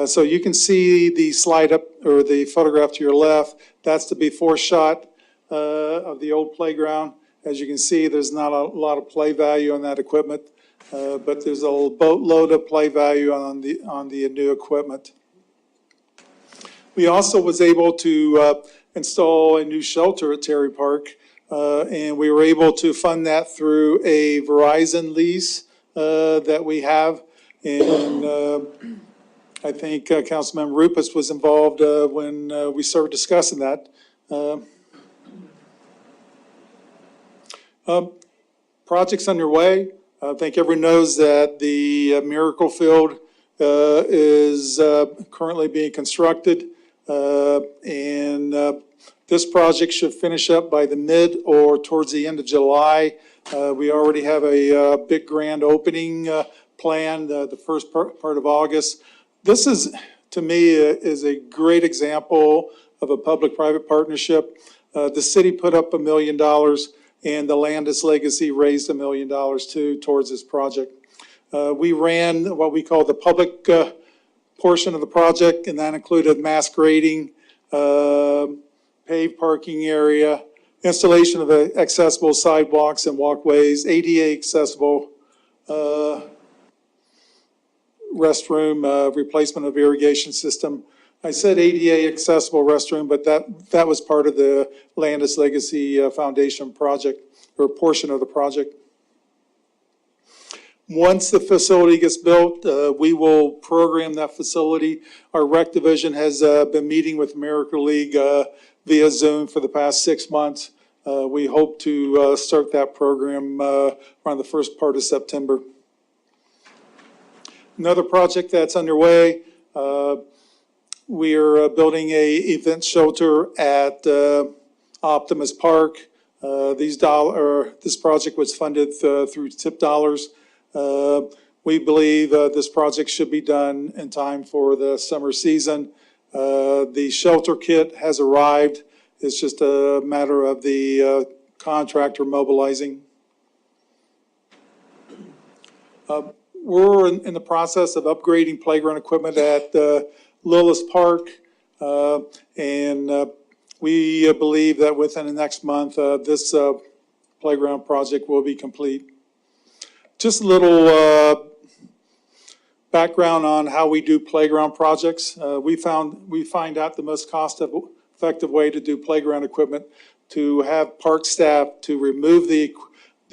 So you can see the slide up, or the photograph to your left. That's the before shot of the old playground. As you can see, there's not a lot of play value on that equipment, but there's a boatload of play value on the new equipment. We also was able to install a new shelter at Terry Park, and we were able to fund that through a Verizon lease that we have. And I think Councilmember Rupus was involved when we started discussing that. Projects underway. I think everyone knows that the Miracle Field is currently being constructed. And this project should finish up by the mid or towards the end of July. We already have a big grand opening planned the first part of August. This is, to me, is a great example of a public-private partnership. The city put up $1 million, and the Landis Legacy raised $1 million too towards this project. We ran what we call the public portion of the project, and that included mass grading, paved parking area, installation of accessible sidewalks and walkways, ADA accessible restroom, replacement of irrigation system. I said ADA accessible restroom, but that was part of the Landis Legacy Foundation project, or portion of the project. Once the facility gets built, we will program that facility. Our rec division has been meeting with Miracle League via Zoom for the past 6 months. We hope to start that program around the first part of September. Another project that's underway, we are building a event shelter at Optimus Park. This project was funded through tip dollars. We believe this project should be done in time for the summer season. The shelter kit has arrived, It's just a matter of the contractor mobilizing. We're in the process of upgrading playground equipment at Lillis Park, and we believe that within the next month, this playground project will be complete. Just a little background on how we do playground projects. We find out the most cost-effective way to do playground equipment to have park staff to remove the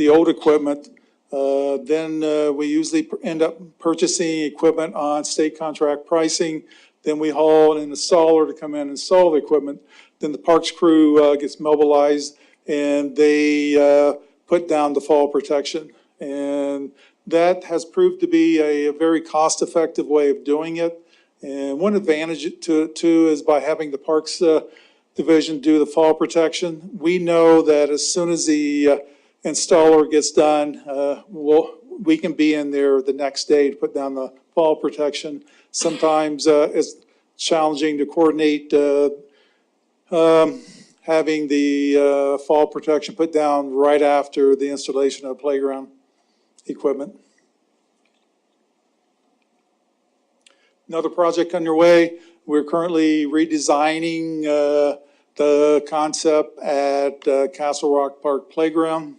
old equipment. Then we usually end up purchasing equipment on state contract pricing. Then we haul an installer to come in and install the equipment. Then the parks crew gets mobilized and they put down the fall protection. And that has proved to be a very cost-effective way of doing it. And one advantage to it too is by having the Parks Division do the fall protection. We know that as soon as the installer gets done, we can be in there the next day to put down the fall protection. Sometimes it's challenging to coordinate having the fall protection put down right after the installation of playground equipment. Another project underway, we're currently redesigning the concept at Castle Rock Park Playground.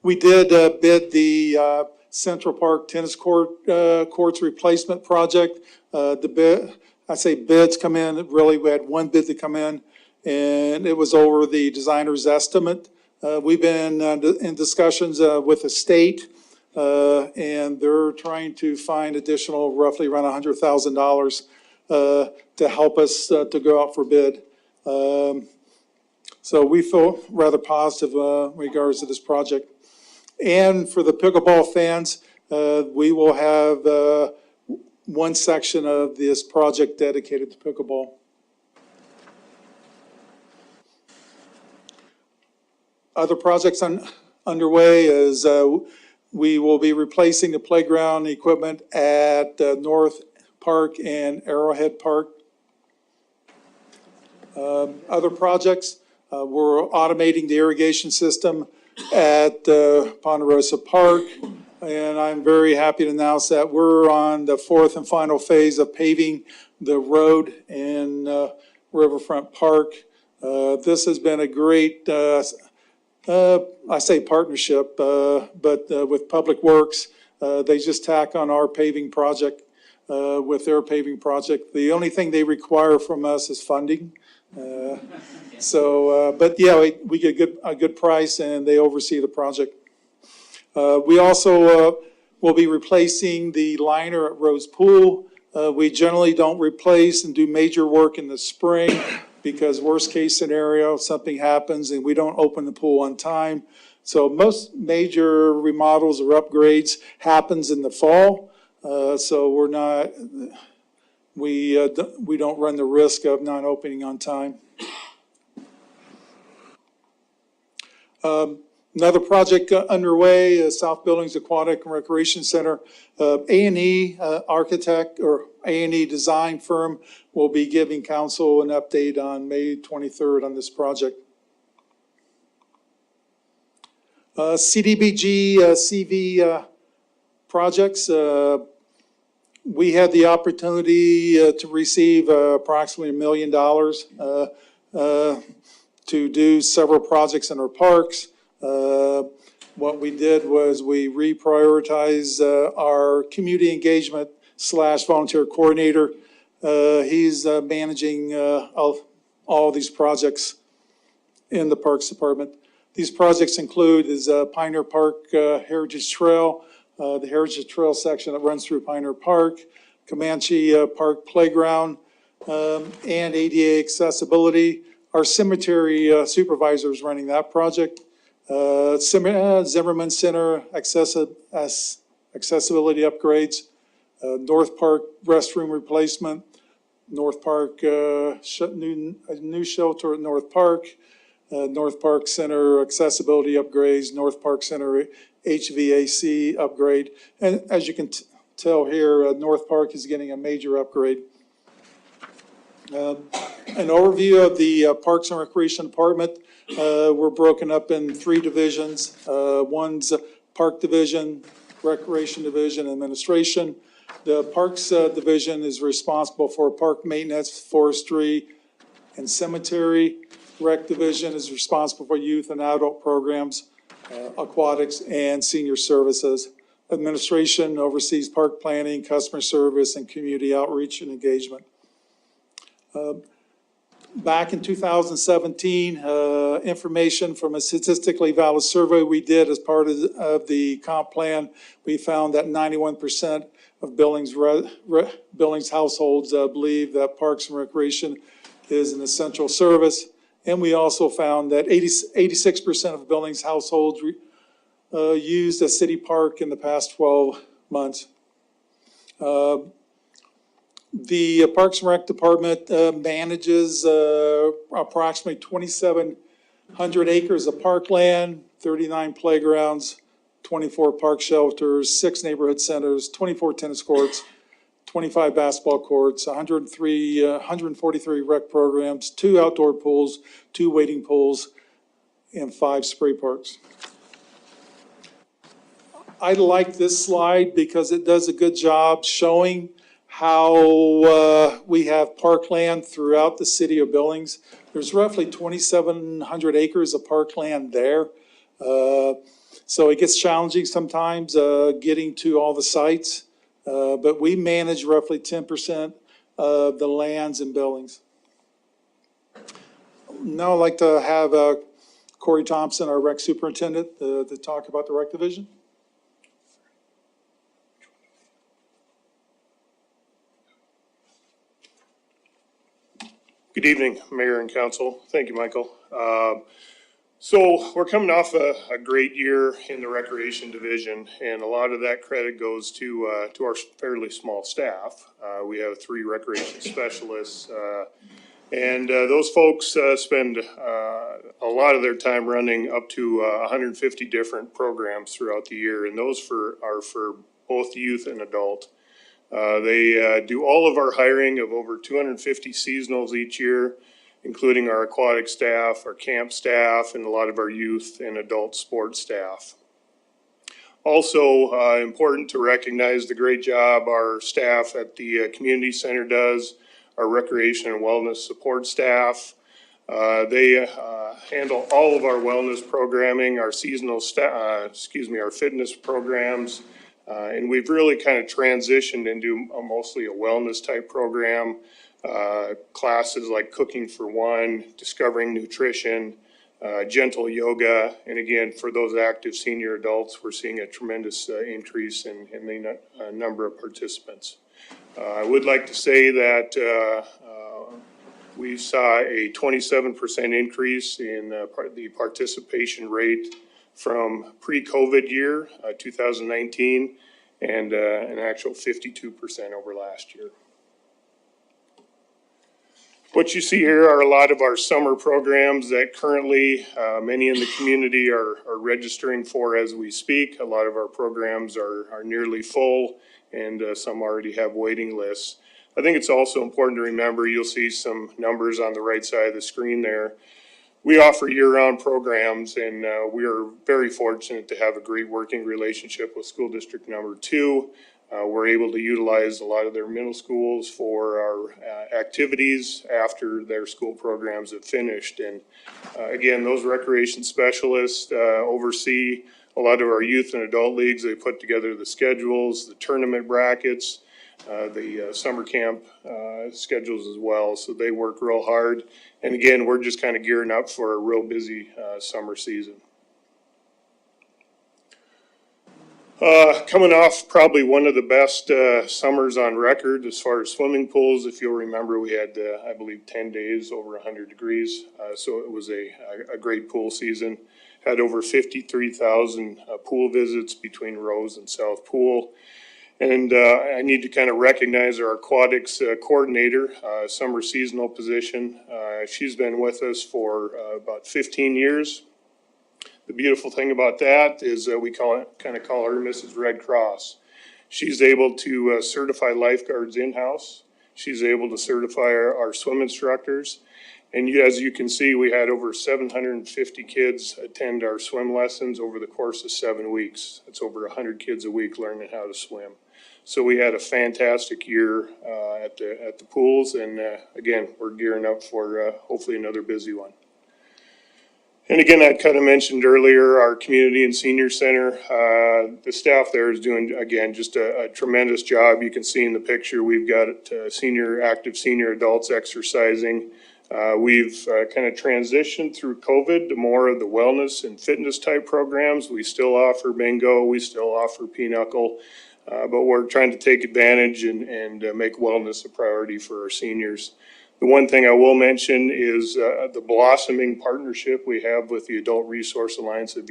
We did bid the Central Park Tennis Courts Replacement Project. The bid, I say bids come in, really we had one bid to come in, and it was over the designer's estimate. We've been in discussions with the state, and they're trying to find additional roughly around $100,000 to help us to go out for bid. So we feel rather positive in regards to this project. And for the pickleball fans, we will have one section of this project dedicated to pickleball. Other projects underway is we will be replacing the playground equipment at North Park and Arrowhead Park. Other projects, we're automating the irrigation system at Ponderosa Park, and I'm very happy to announce that we're on the fourth and final phase of paving the road in Riverfront Park. This has been a great I say partnership, but with Public Works, they just tack on our paving project with their paving project. The only thing they require from us is funding. But yeah, we get a good price and they oversee the project. We also will be replacing the liner at Rose Pool. We generally don't replace and do major work in the spring, because worst case scenario, something happens and we don't open the pool on time. So most major remodels or upgrades happens in the fall. So we don't run the risk of not opening on time. Another project underway is South Billings Aquatic and Recreation Center. A&E architect or A&E design firm will be giving council an update on May 23rd on this project. CDBG CV projects. We had the opportunity to receive approximately $1 million to do several projects in our parks. What we did was we reprioritized our community engagement / volunteer coordinator. He's managing all these projects in the Parks Department. These projects include Pioneer Park Heritage Trail, the Heritage Trail section that runs through Pioneer Park, Comanche Park Playground, and ADA accessibility. Our cemetery supervisor is running that project. Zimmerman Center accessibility upgrades, North Park restroom replacement, North Park new shelter at North Park, North Park Center accessibility upgrades, North Park Center HVAC upgrade. And as you can tell here, North Park is getting a major upgrade. An overview of the Parks and Recreation Department. We're broken up in 3 divisions. One's Park Division, Recreation Division, Administration. The Parks Division is responsible for park maintenance, forestry, and cemetery. Rec Division is responsible for youth and adult programs, aquatics, and senior services. Administration oversees park planning, customer service, and community outreach and engagement. Back in 2017, information from a statistically valid survey we did as part of the comp plan, we found that 91% of Billings households believe that Parks and Recreation is an essential service. And we also found that 86% of Billings households used a city park in the past 12 months. The Parks and Rec Department manages approximately 2,700 acres of parkland, 39 playgrounds, 24 park shelters, 6 neighborhood centers, 24 tennis courts, 25 basketball courts, 143 rec programs, 2 outdoor pools, 2 wading pools, and 5 spray parks. I like this slide because it does a good job showing how we have parkland throughout the city of Billings. There's roughly 2,700 acres of parkland there. So it gets challenging sometimes getting to all the sites, but we manage roughly 10% of the lands in Billings. Now I'd like to have Corey Thompson, our rec superintendent, to talk about the rec division. Good evening, Mayor and Council. Thank you, Michael. So we're coming off a great year in the Recreation Division, and a lot of that credit goes to our fairly small staff. We have 3 recreation specialists, and those folks spend a lot of their time running up to 150 different programs throughout the year, and those are for both youth and adult. They do all of our hiring of over 250 seasonals each year, including our aquatic staff, our camp staff, and a lot of our youth and adult sports staff. Also, important to recognize the great job our staff at the community center does, our recreation and wellness support staff. They handle all of our wellness programming, our seasonal our fitness programs, and we've really kind of transitioned into mostly a wellness type program. Classes like Cooking for One, Discovering Nutrition, gentle yoga, and again, for those active senior adults, we're seeing a tremendous increase in the number of participants. I would like to say that we saw a 27% increase in the participation rate from pre-COVID year, 2019, and an actual 52% over last year. What you see here are a lot of our summer programs that currently many in the community are registering for as we speak. A lot of our programs are nearly full, and some already have waiting lists. I think it's also important to remember, you'll see some numbers on the right side of the screen there. We offer year-round programs, and we are very fortunate to have a great working relationship with School District Number 2. We're able to utilize a lot of their middle schools for our activities after their school programs have finished. And again, those recreation specialists oversee a lot of our youth and adult leagues. They put together the schedules, the tournament brackets, the summer camp schedules as well. So they work real hard. And again, we're just kind of gearing up for a real busy summer season. Coming off probably one of the best summers on record as far as swimming pools. If you'll remember, we had, I believe, 10 days over 100 degrees. So it was a great pool season. Had over 53,000 pool visits between Rose and South Pool. And I need to kind of recognize our aquatics coordinator, summer seasonal position. She's been with us for about 15 years. The beautiful thing about that is we call her Mrs. Red Cross. She's able to certify lifeguards in-house. She's able to certify our swim instructors. And as you can see, we had over 750 kids attend our swim lessons over the course of 7 weeks. That's over 100 kids a week learning how to swim. So we had a fantastic year at the pools, and again, we're gearing up for hopefully another busy one. And again, I kind of mentioned earlier, our community and senior center, the staff there is doing, again, just a tremendous job. You can see in the picture, we've got active senior adults exercising. We've kind of transitioned through COVID to more of the wellness and fitness type programs. We still offer bingo, we still offer pinochle, but we're trying to take advantage and make wellness a priority for our seniors. The one thing I will mention is the blossoming partnership we have with the Adult Resource Alliance of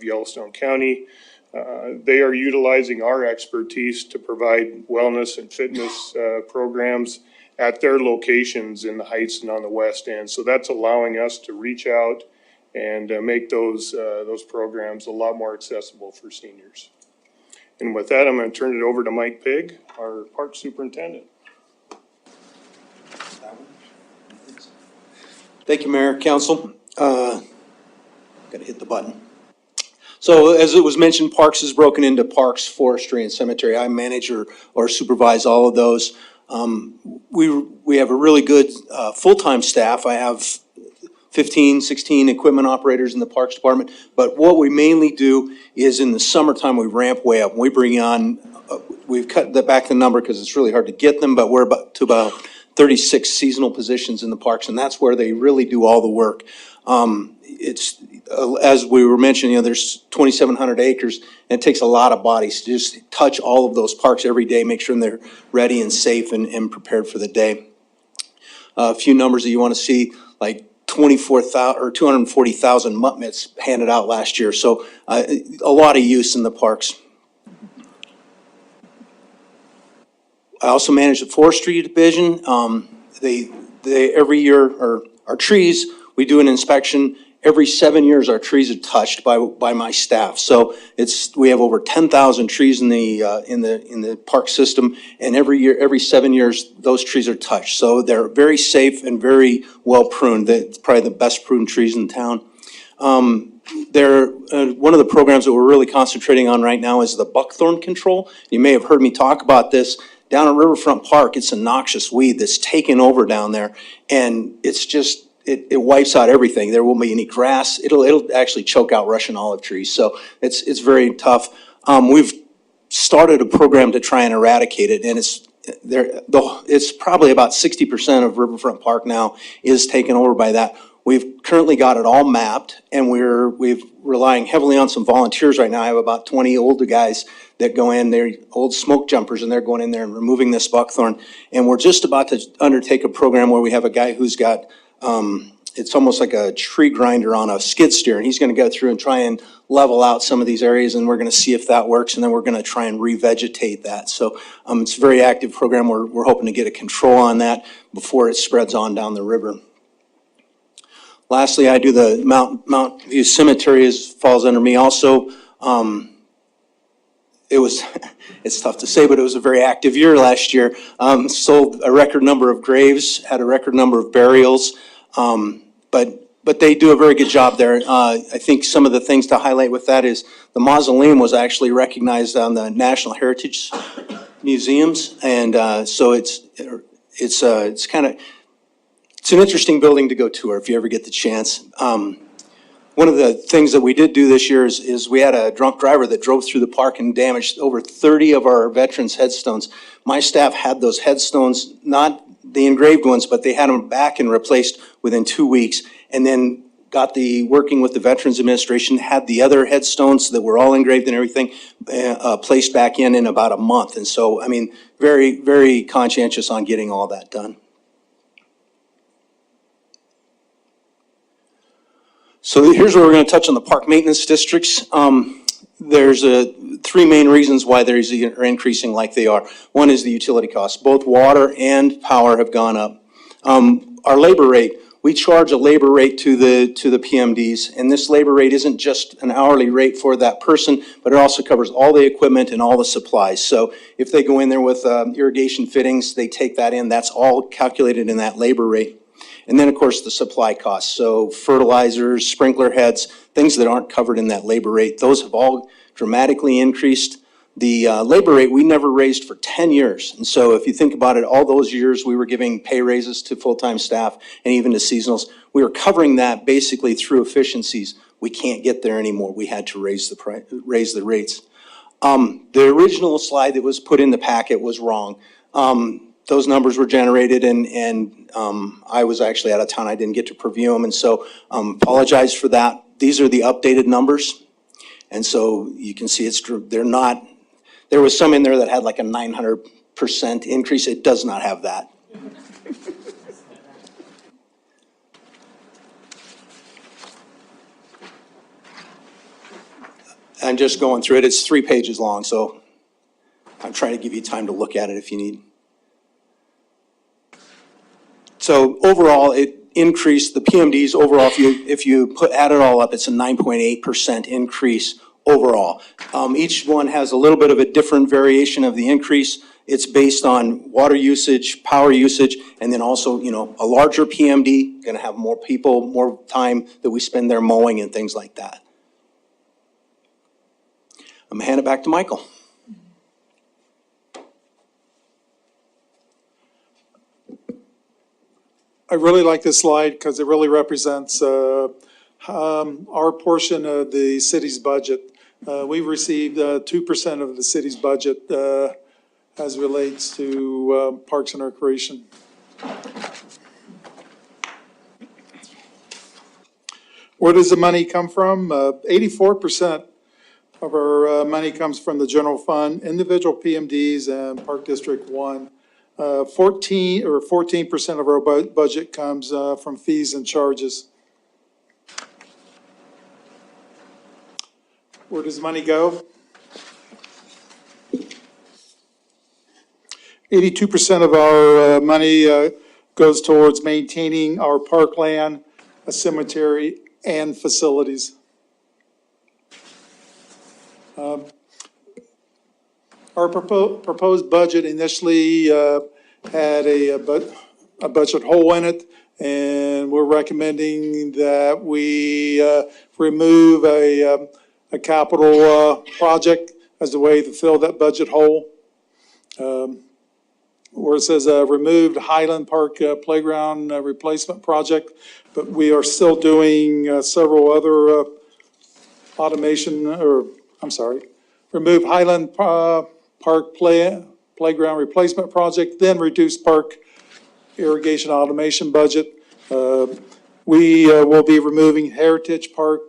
Yellowstone County. They are utilizing our expertise to provide wellness and fitness programs at their locations in the Heights and on the West End. So that's allowing us to reach out and make those programs a lot more accessible for seniors. And with that, I'm going to turn it over to Mike Pigg, our park superintendent. Thank you, Mayor, Council. Got to hit the button. So as it was mentioned, Parks is broken into Parks, Forestry, and Cemetery. I manage or supervise all of those. We have a really good full-time staff. I have 15, 16 equipment operators in the Parks Department. But what we mainly do is in the summertime, we ramp way up. We bring on, we've cut back the number because it's really hard to get them, but we're about 36 seasonal positions in the parks, and that's where they really do all the work. It's, as we were mentioning, there's 2,700 acres, and it takes a lot of bodies to just touch all of those parks every day, make sure they're ready and safe and prepared for the day. A few numbers that you want to see, like 24,000 or 240,000 mutt mitts handed out last year, so a lot of use in the parks. I also manage the forestry division. They every year, or our trees, we do an inspection. Every 7 years, our trees are touched by my staff. So we have over 10,000 trees in the park system, and every year, every 7 years, those trees are touched. So they're very safe and very well pruned. They're probably the best pruned trees in town. They're one of the programs that we're really concentrating on right now is the buckthorn control. You may have heard me talk about this. Down at Riverfront Park, it's a noxious weed that's taken over down there, and it's just, it wipes out everything. There won't be any grass. It'll actually choke out Russian olive trees, so it's very tough. We've started a program to try and eradicate it, and it's probably about 60% of Riverfront Park now is taken over by that. We've currently got it all mapped, and we're relying heavily on some volunteers right now. I have about 20 older guys that go in, they're old smoke jumpers, and they're going in there and removing this buckthorn. And we're just about to undertake a program where we have a guy who's got, it's almost like a tree grinder on a skid steer, and he's going to go through and try and level out some of these areas, and we're going to see if that works, and then we're going to try and revegetate that. So it's a very active program. We're hoping to get a control on that before it spreads on down the river. Lastly, I do the Mount View Cemetery, falls under me also. It's tough to say, but it was a very active year last year. Sold a record number of graves, had a record number of burials, but they do a very good job there. I think some of the things to highlight with that is the mausoleum was actually recognized on the National Heritage Museums, and so it's an interesting building to go tour if you ever get the chance. One of the things that we did do this year is we had a drunk driver that drove through the park and damaged over 30 of our veterans' headstones. My staff had those headstones, not the engraved ones, but they had them back and replaced within 2 weeks, and then working with the Veterans Administration, had the other headstones that were all engraved and everything placed back in about a month. And so, I mean, very, very conscientious on getting all that done. So here's where we're going to touch on the park maintenance districts. There's three main reasons why they're increasing like they are. One is the utility costs. Both water and power have gone up. Our labor rate, we charge a labor rate to the PMDs, and this labor rate isn't just an hourly rate for that person, but it also covers all the equipment and all the supplies. So if they go in there with irrigation fittings, they take that in, that's all calculated in that labor rate. And then, of course, the supply costs, so fertilizers, sprinkler heads, things that aren't covered in that labor rate, those have all dramatically increased. The labor rate, we never raised for 10 years. And so if you think about it, all those years we were giving pay raises to full-time staff and even to seasonals. We were covering that basically through efficiencies. We can't get there anymore. We had to raise the rates. The original slide that was put in the packet was wrong. Those numbers were generated and I was actually out of town. I didn't get to preview them. And so apologize for that. These are the updated numbers. And so you can see they're not. There was some in there that had like a 900% increase. It does not have that. I'm just going through it. It's 3 pages long, so I'm trying to give you time to look at it if you need. So overall, it increased the PMDs overall. If you add it all up, it's a 9.8% increase overall. Each one has a little bit of a different variation of the increase. It's based on water usage, power usage, and then also, a larger PMD, going to have more people, more time that we spend there mowing and things like that. I'm going to hand it back to Michael. I really like this slide because it really represents our portion of the city's budget. We received 2% of the city's budget as relates to Parks and Recreation. Where does the money come from? 84% of our money comes from the general fund, individual PMDs, and Park District 1. 14% of our budget comes from fees and charges. Where does money go? 82% of our money goes towards maintaining our parkland, a cemetery, and facilities. Our proposed budget initially had a budget hole in it, and we're recommending that we remove a capital project as a way to fill that budget hole. Where it says removed Highland Park playground replacement project, but we are still doing several other remove Highland Park playground replacement project, then reduce park irrigation automation budget. We will be removing Heritage Park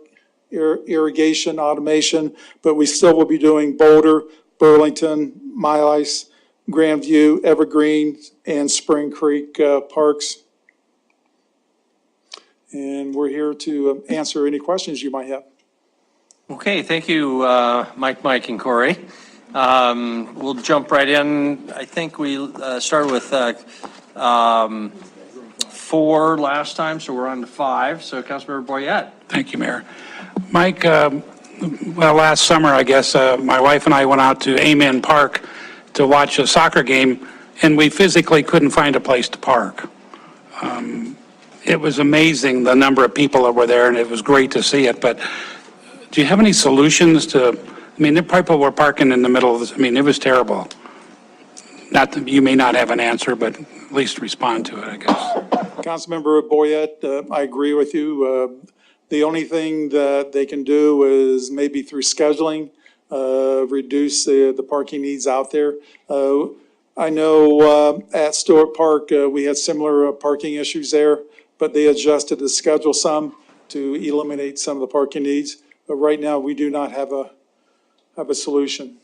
irrigation automation, but we still will be doing Boulder, Burlington, Mile Ice, Grandview, Evergreen, and Spring Creek parks. And we're here to answer any questions you might have. Okay, thank you, Mike, and Corey. We'll jump right in. I think we started with 4 last time, so we're on to 5. So Councilmember Boyette. Thank you, Mayor. Mike, last summer, I guess, my wife and I went out to Amen Park to watch a soccer game, and we physically couldn't find a place to park. It was amazing, the number of people that were there, and it was great to see it. But do you have any solutions to, the people were parking in the middle of this, it was terrible. Not that you may not have an answer, but at least respond to it, I guess. Councilmember Boyette, I agree with you. The only thing that they can do is maybe through scheduling, reduce the parking needs out there. I know at Stewart Park, we had similar parking issues there, but they adjusted the schedule some to eliminate some of the parking needs. But right now, we do not have a solution.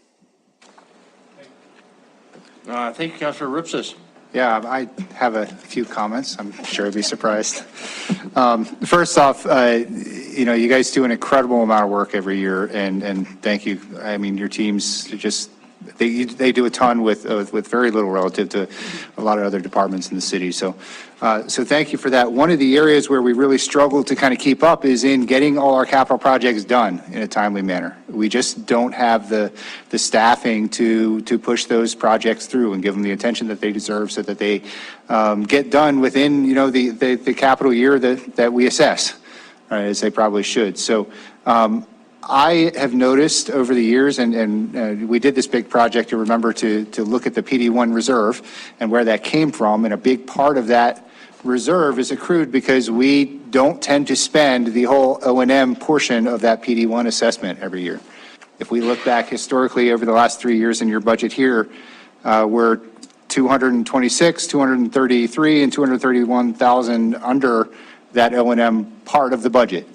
Thank you, Councilor Ripsis. Yeah, I have a few comments. I'm sure you'd be surprised. First off, you guys do an incredible amount of work every year, and thank you. Your teams just, they do a ton with very little relative to a lot of other departments in the city. So thank you for that. One of the areas where we really struggle to kind of keep up is in getting all our capital projects done in a timely manner. We just don't have the staffing to push those projects through and give them the attention that they deserve so that they get done within, the capital year that we assess, as they probably should. So I have noticed over the years, and we did this big project, you remember, to look at the PD1 reserve and where that came from, and a big part of that reserve is accrued because we don't tend to spend the whole O&M portion of that PD1 assessment every year. If we look back historically over the last 3 years in your budget here, we're 226, 233, and 231,000 under that O&M part of the budget.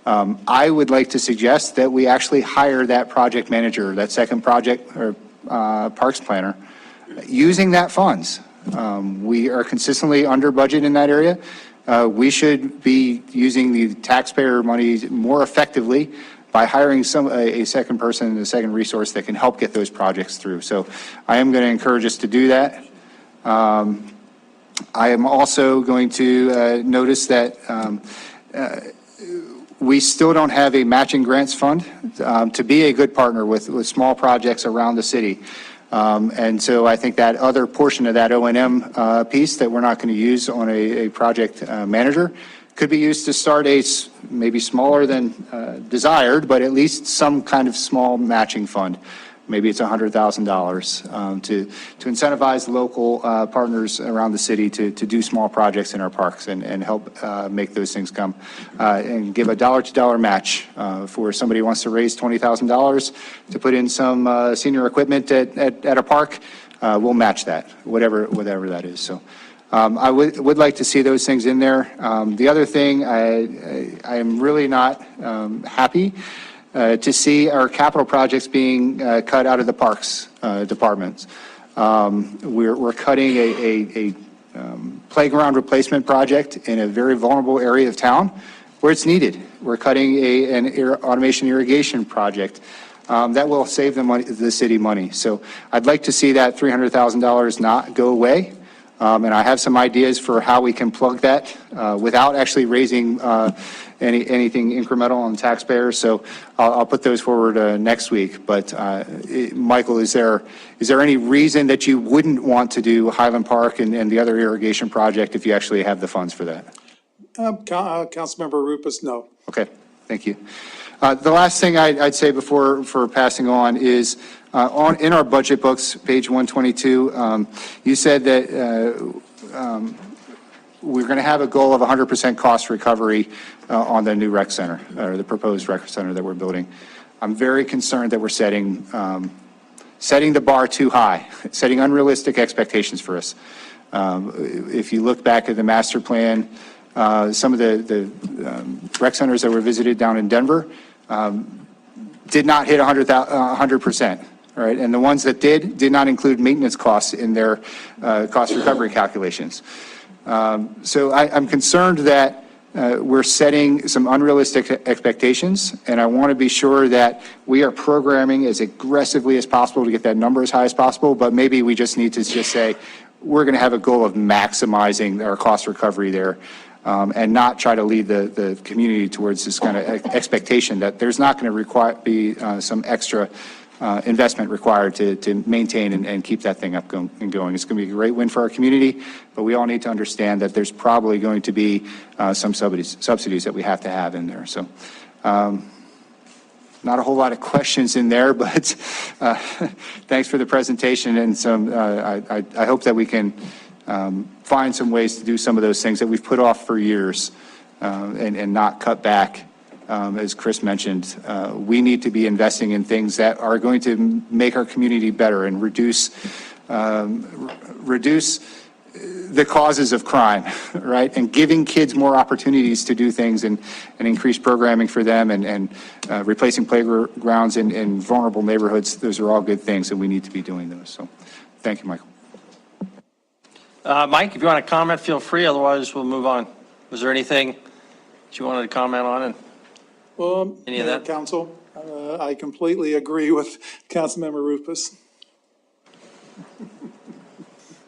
I would like to suggest that we actually hire that project manager, that second project or parks planner, using that funds. We are consistently under budget in that area. We should be using the taxpayer money more effectively by hiring a second person, a second resource that can help get those projects through. So I am going to encourage us to do that. I am also going to notice that we still don't have a matching grants fund to be a good partner with small projects around the city. And so I think that other portion of that O&M piece that we're not going to use on a project manager could be used to start a maybe smaller than desired, but at least some kind of small matching fund. Maybe it's $100,000 to incentivize local partners around the city to do small projects in our parks and help make those things come. And give a dollar-to-dollar match for somebody who wants to raise $20,000 to put in some senior equipment at a park. We'll match that, whatever that is. So I would like to see those things in there. The other thing, I am really not happy to see our capital projects being cut out of the parks departments. We're cutting a playground replacement project in a very vulnerable area of town where it's needed. We're cutting an automation irrigation project that will save the city money. So I'd like to see that $300,000 not go away. And I have some ideas for how we can plug that without actually raising anything incremental on taxpayers. So I'll put those forward next week. But Michael, is there any reason that you wouldn't want to do Highland Park and the other irrigation project if you actually have the funds for that? Councilmember Rupes, no. Okay, thank you. The last thing I'd say before passing on is in our budget books, page 122, you said that we're going to have a goal of 100% cost recovery on the new rec center, or the proposed rec center that we're building. I'm very concerned that we're setting the bar too high, setting unrealistic expectations for us. If you look back at the master plan, some of the rec centers that were visited down in Denver did not hit 100%. Right, and the ones that did not include maintenance costs in their cost recovery calculations. So I'm concerned that we're setting some unrealistic expectations, and I want to be sure that we are programming as aggressively as possible to get that number as high as possible, but maybe we just need to just say, we're going to have a goal of maximizing our cost recovery there, and not try to lead the community towards this kind of expectation that there's not going to be some extra investment required to maintain and keep that thing up and going. It's going to be a great win for our community, but we all need to understand that there's probably going to be some subsidies that we have to have in there. So not a whole lot of questions in there, but thanks for the presentation, and I hope that we can find some ways to do some of those things that we've put off for years and not cut back. As Chris mentioned, we need to be investing in things that are going to make our community better and reduce the causes of crime, right? And giving kids more opportunities to do things and increase programming for them and replacing playgrounds in vulnerable neighborhoods. Those are all good things, and we need to be doing those. So thank you, Michael. Mike, if you want to comment, feel free. Otherwise, we'll move on. Was there anything that you wanted to comment on? Well, any of that? Council, I completely agree with Councilmember Rupes.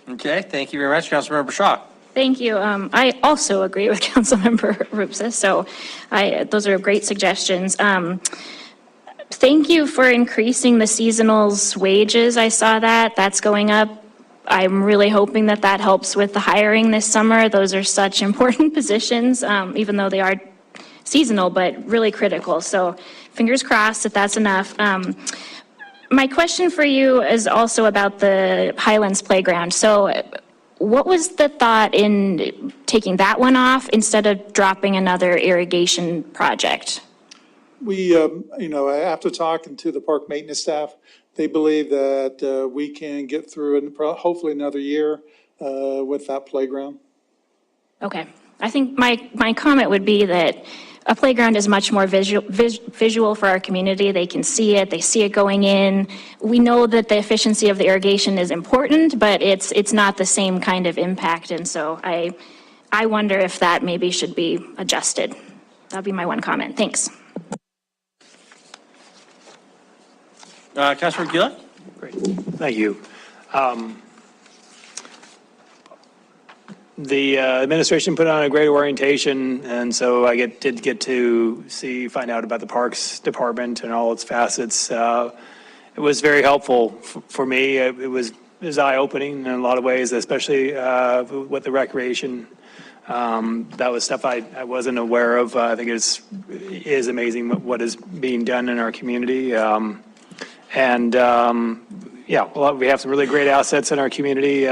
Okay, thank you very much. Councilmember Shaw. Thank you. I also agree with Councilmember Rupses, so those are great suggestions. Thank you for increasing the seasonals' wages. I saw that. That's going up. I'm really hoping that that helps with the hiring this summer. Those are such important positions, even though they are seasonal, but really critical. So fingers crossed that that's enough. My question for you is also about the Highlands Playground. So what was the thought in taking that one off instead of dropping another irrigation project? We, after talking to the park maintenance staff, they believe that we can get through and hopefully another year with that playground. Okay. I think my comment would be that a playground is much more visual for our community. They can see it. They see it going in. We know that the efficiency of the irrigation is important, but it's not the same kind of impact. And so I wonder if that maybe should be adjusted. That'll be my one comment. Thanks. Councilor Gillett? Great, thank you. The administration put on a great orientation, and so I did get to find out about the Parks Department and all its facets. It was very helpful for me. It was eye-opening in a lot of ways, especially with the recreation. That was stuff I wasn't aware of. I think it is amazing what is being done in our community. Yeah, well, we have some really great assets in our community.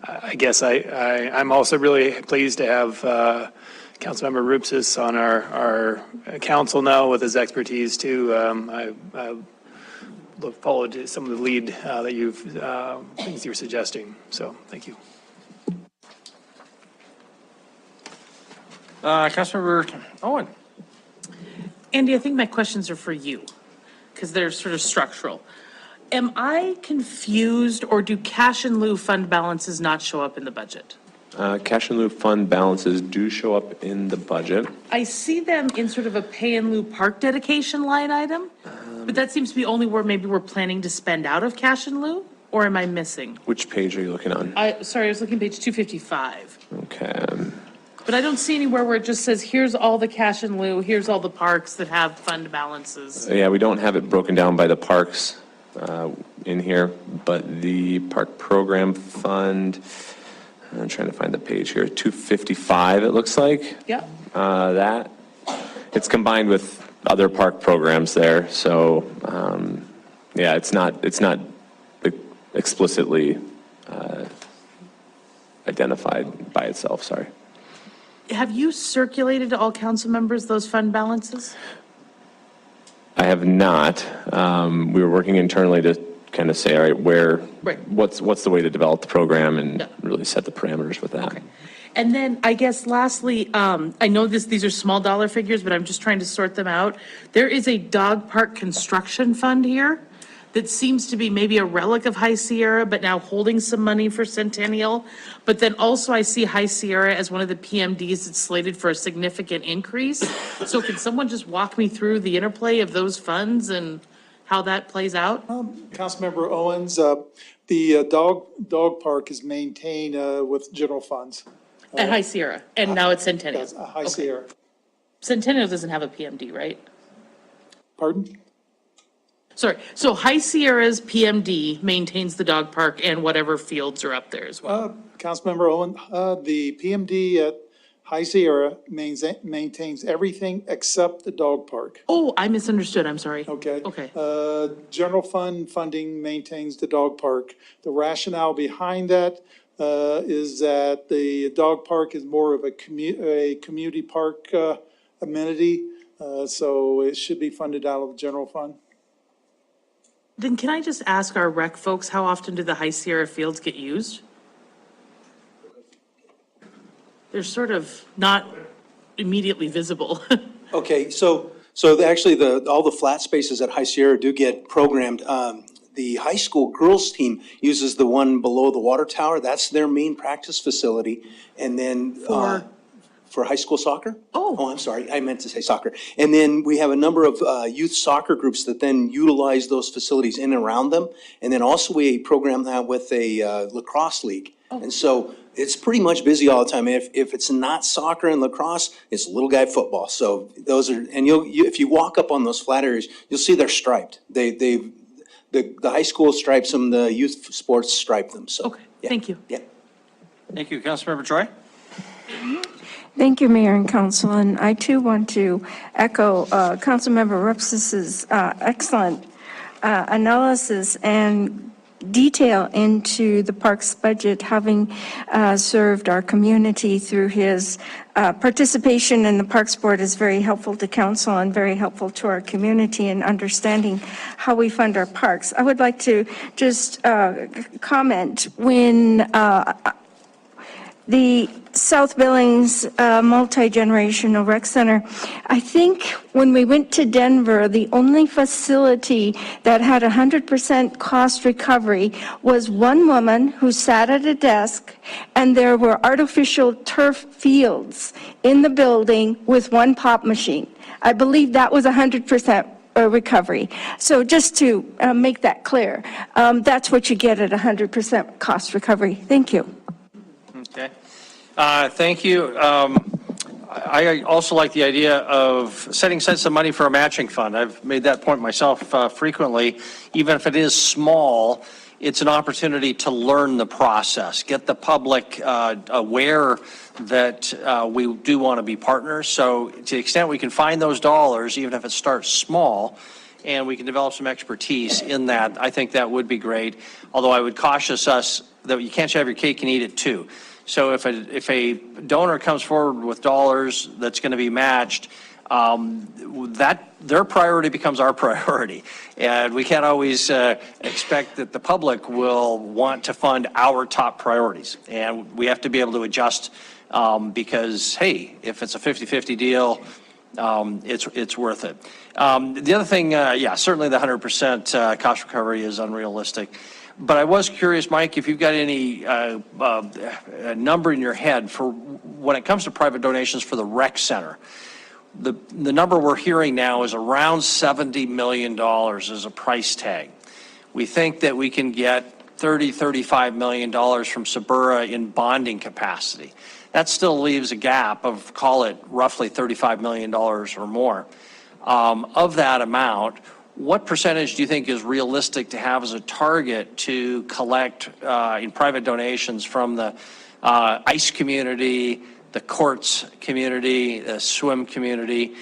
I guess I'm also really pleased to have Councilmember Rupses on our council now with his expertise too. I look forward to some of the lead that things you're suggesting. So thank you. Councilmember Owen. Andy, I think my questions are for you because they're sort of structural. Am I confused, or do cash in lieu fund balances not show up in the budget? Cash in lieu fund balances do show up in the budget. I see them in sort of a pay in lieu park dedication line item, but that seems to be only where maybe we're planning to spend out of cash in lieu, or am I missing? Which page are you looking on? Sorry, I was looking at page 255. Okay. But I don't see anywhere where it just says, here's all the cash in lieu, here's all the parks that have fund balances. Yeah, we don't have it broken down by the parks in here, but the park program fund, I'm trying to find the page here, 255 it looks like. Yep. That, it's combined with other park programs there, so yeah, it's not explicitly identified by itself, sorry. Have you circulated to all council members those fund balances? I have not. We were working internally to kind of say, all right, what's the way to develop the program and really set the parameters with that. Okay. And then I guess lastly, I know these are small dollar figures, but I'm just trying to sort them out. There is a dog park construction fund here that seems to be maybe a relic of High Sierra, but now holding some money for Centennial. But then also I see High Sierra as one of the PMDs that's slated for a significant increase. So can someone just walk me through the interplay of those funds and how that plays out? Councilmember Owens, the dog park is maintained with general funds. At High Sierra, and now it's Centennial. Yes, High Sierra. Centennial doesn't have a PMD, right? Pardon? Sorry, so High Sierra's PMD maintains the dog park and whatever fields are up there as well. Councilmember Owen, the PMD at High Sierra maintains everything except the dog park. Oh, I misunderstood, I'm sorry. Okay. Okay. General fund funding maintains the dog park. The rationale behind that is that the dog park is more of a community park amenity, so it should be funded out of the general fund. Then can I just ask our rec folks, how often do the High Sierra fields get used? They're sort of not immediately visible. Okay, so actually all the flat spaces at High Sierra do get programmed. The high school girls team uses the one below the water tower. That's their main practice facility. And then for high school soccer. Oh, I'm sorry, I meant to say soccer. And then we have a number of youth soccer groups that then utilize those facilities in and around them. And then also we program that with a lacrosse league. And so it's pretty much busy all the time. If it's not soccer and lacrosse, it's little guy football. So those are, and if you walk up on those flat areas, you'll see they're striped. The high school stripes them, the youth sports stripe them, so. Okay, thank you. Yeah. Thank you. Councilmember Troy? Thank you, Mayor and Council, and I too want to echo Councilmember Rupsis's excellent analysis and detail into the parks budget, having served our community through his participation in the Parks Board is very helpful to council and very helpful to our community in understanding how we fund our parks. I would like to just comment when the South Billings Multi-Generational Rec Center, I think when we went to Denver, the only facility that had 100% cost recovery was one woman who sat at a desk, and there were artificial turf fields in the building with one pop machine. I believe that was 100% recovery. So just to make that clear, that's what you get at 100% cost recovery. Thank you. Okay. Thank you. I also like the idea of setting aside money for a matching fund. I've made that point myself frequently. Even if it is small, it's an opportunity to learn the process, get the public aware that we do want to be partners. So to the extent we can find those dollars, even if it starts small, and we can develop some expertise in that, I think that would be great. Although I would caution us that you can't have your cake and eat it too. So if a donor comes forward with dollars that's going to be matched, that their priority becomes our priority. And we can't always expect that the public will want to fund our top priorities. And we have to be able to adjust because, hey, if it's a 50-50 deal, it's worth it. The other thing, yeah, certainly the 100% cost recovery is unrealistic. But I was curious, Mike, if you've got any number in your head for when it comes to private donations for the rec center. The number we're hearing now is around $70 million as a price tag. We think that we can get $35 million from Suburra in bonding capacity. That still leaves a gap of, call it, roughly $35 million or more. Of that amount, what percentage do you think is realistic to have as a target to collect in private donations from the ice community, the courts community, the swim community?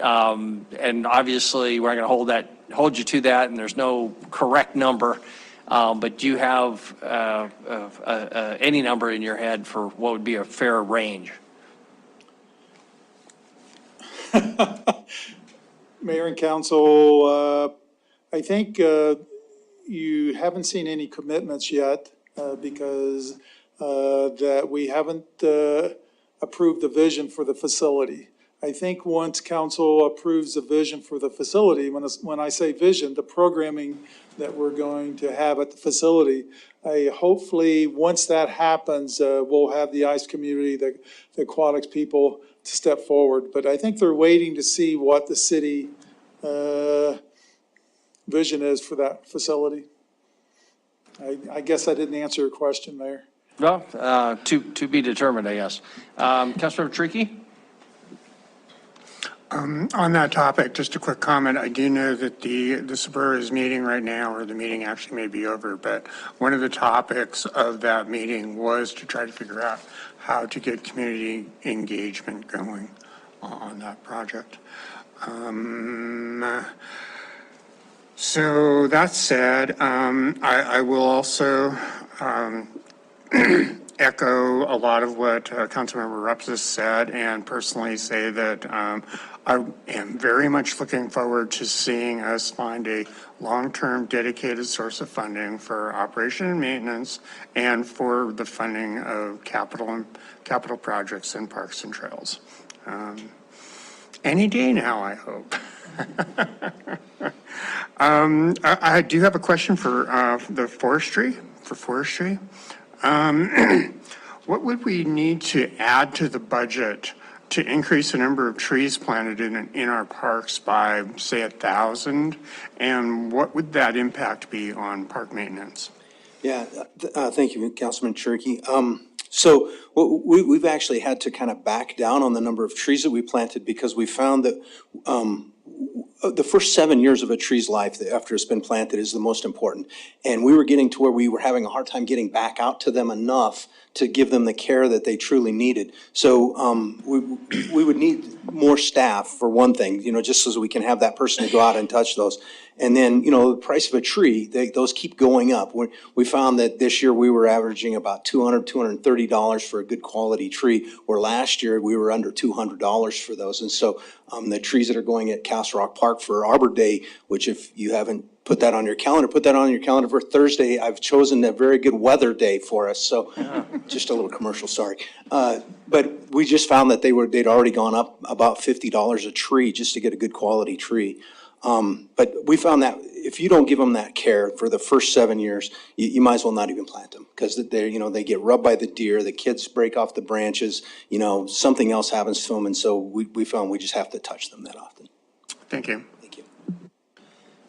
And obviously, we're not going to hold you to that, and there's no correct number. But do you have any number in your head for what would be a fair range? Mayor and council, I think you haven't seen any commitments yet because that we haven't approved the vision for the facility. I think once council approves the vision for the facility, when I say vision, the programming that we're going to have at the facility, hopefully once that happens, we'll have the ice community, the aquatics people to step forward. But I think they're waiting to see what the city vision is for that facility. I guess I didn't answer your question, Mayor. Well, to be determined, I guess. Councilmember Trickey? On that topic, just a quick comment. I do know that the Suburra is meeting right now, or the meeting actually may be over, but one of the topics of that meeting was to try to figure out how to get community engagement going on that project. So that said, I will also echo a lot of what Councilmember Rupsis said, and personally say that I am very much looking forward to seeing us find a long-term dedicated source of funding for operation and maintenance and for the funding of capital projects in parks and trails. Any day now, I hope. I do have a question for the forestry. What would we need to add to the budget to increase the number of trees planted in our parks by, say, 1,000? And what would that impact be on park maintenance? Yeah, thank you, Councilman Cherokee. So we've actually had to kind of back down on the number of trees that we planted because we found that the first 7 years of a tree's life after it's been planted is the most important. And we were getting to where we were having a hard time getting back out to them enough to give them the care that they truly needed. So we would need more staff for one thing, just so we can have that person to go out and touch those. And then, the price of a tree, those keep going up. We found that this year we were averaging about $200, $230 for a good quality tree, where last year we were under $200 for those. And so the trees that are going at Castle Rock Park for Arbor Day, which if you haven't put that on your calendar, put that on your calendar for Thursday. I've chosen a very good weather day for us. So just a little commercial, sorry. But we just found that they'd already gone up about $50 a tree just to get a good quality tree. But we found that if you don't give them that care for the first 7 years, you might as well not even plant them because they get rubbed by the deer, the kids break off the branches, something else happens to them. And so we found we just have to touch them that often. Thank you. Thank you.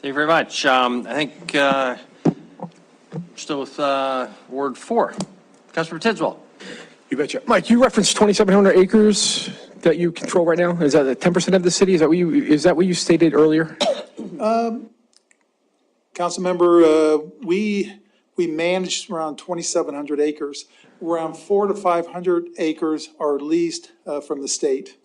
Thank you very much. I think still with Ward 4. Councilmember Tidswell. You betcha. Mike, you referenced 2,700 acres that you control right now. Is that 10% of the city? Is that what you stated earlier? Councilmember, we manage around 2,700 acres. Around 400 to 500 acres are leased from the state.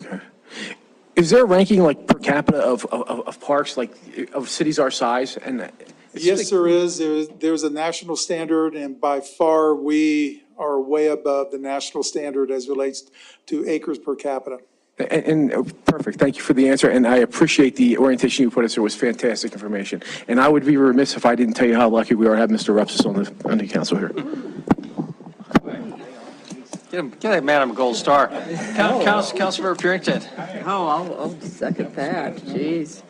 Is there a ranking like per capita of parks, like of cities our size? And Yes, there is. There's a national standard, and by far we are way above the national standard as relates to acres per capita. And perfect. Thank you for the answer. And I appreciate the orientation you put us through. It was fantastic information. And I would be remiss if I didn't tell you how lucky we are to have Mr. Repsis on the council here. Give that man a gold star. Councilmember Purington. Oh, I'll second that, jeez.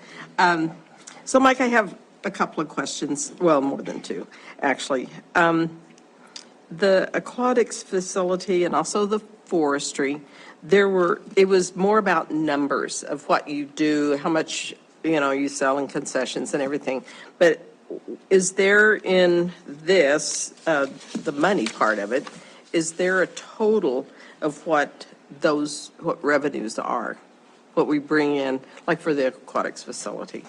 So Mike, I have a couple of questions, well, more than two, actually. The aquatics facility and also the forestry, it was more about numbers of what you do, how much, you sell in concessions and everything. But is there in this, the money part of it, is there a total of what revenues are, what we bring in, like for the aquatics facility?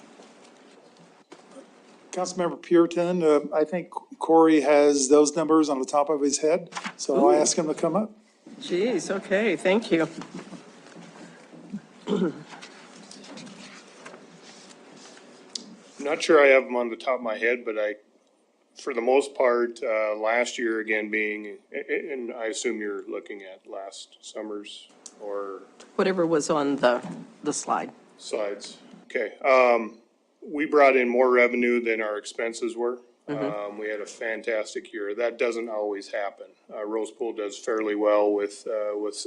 Councilmember Purington, I think Corey has those numbers on the top of his head, so I ask him to come up. Geez, okay, thank you. I'm not sure I have them on the top of my head, but for the most part, last year again being, and I assume you're looking at last summer's or Whatever was on the slide. slides. Okay. We brought in more revenue than our expenses were. We had a fantastic year. That doesn't always happen. Rose Pool does fairly well with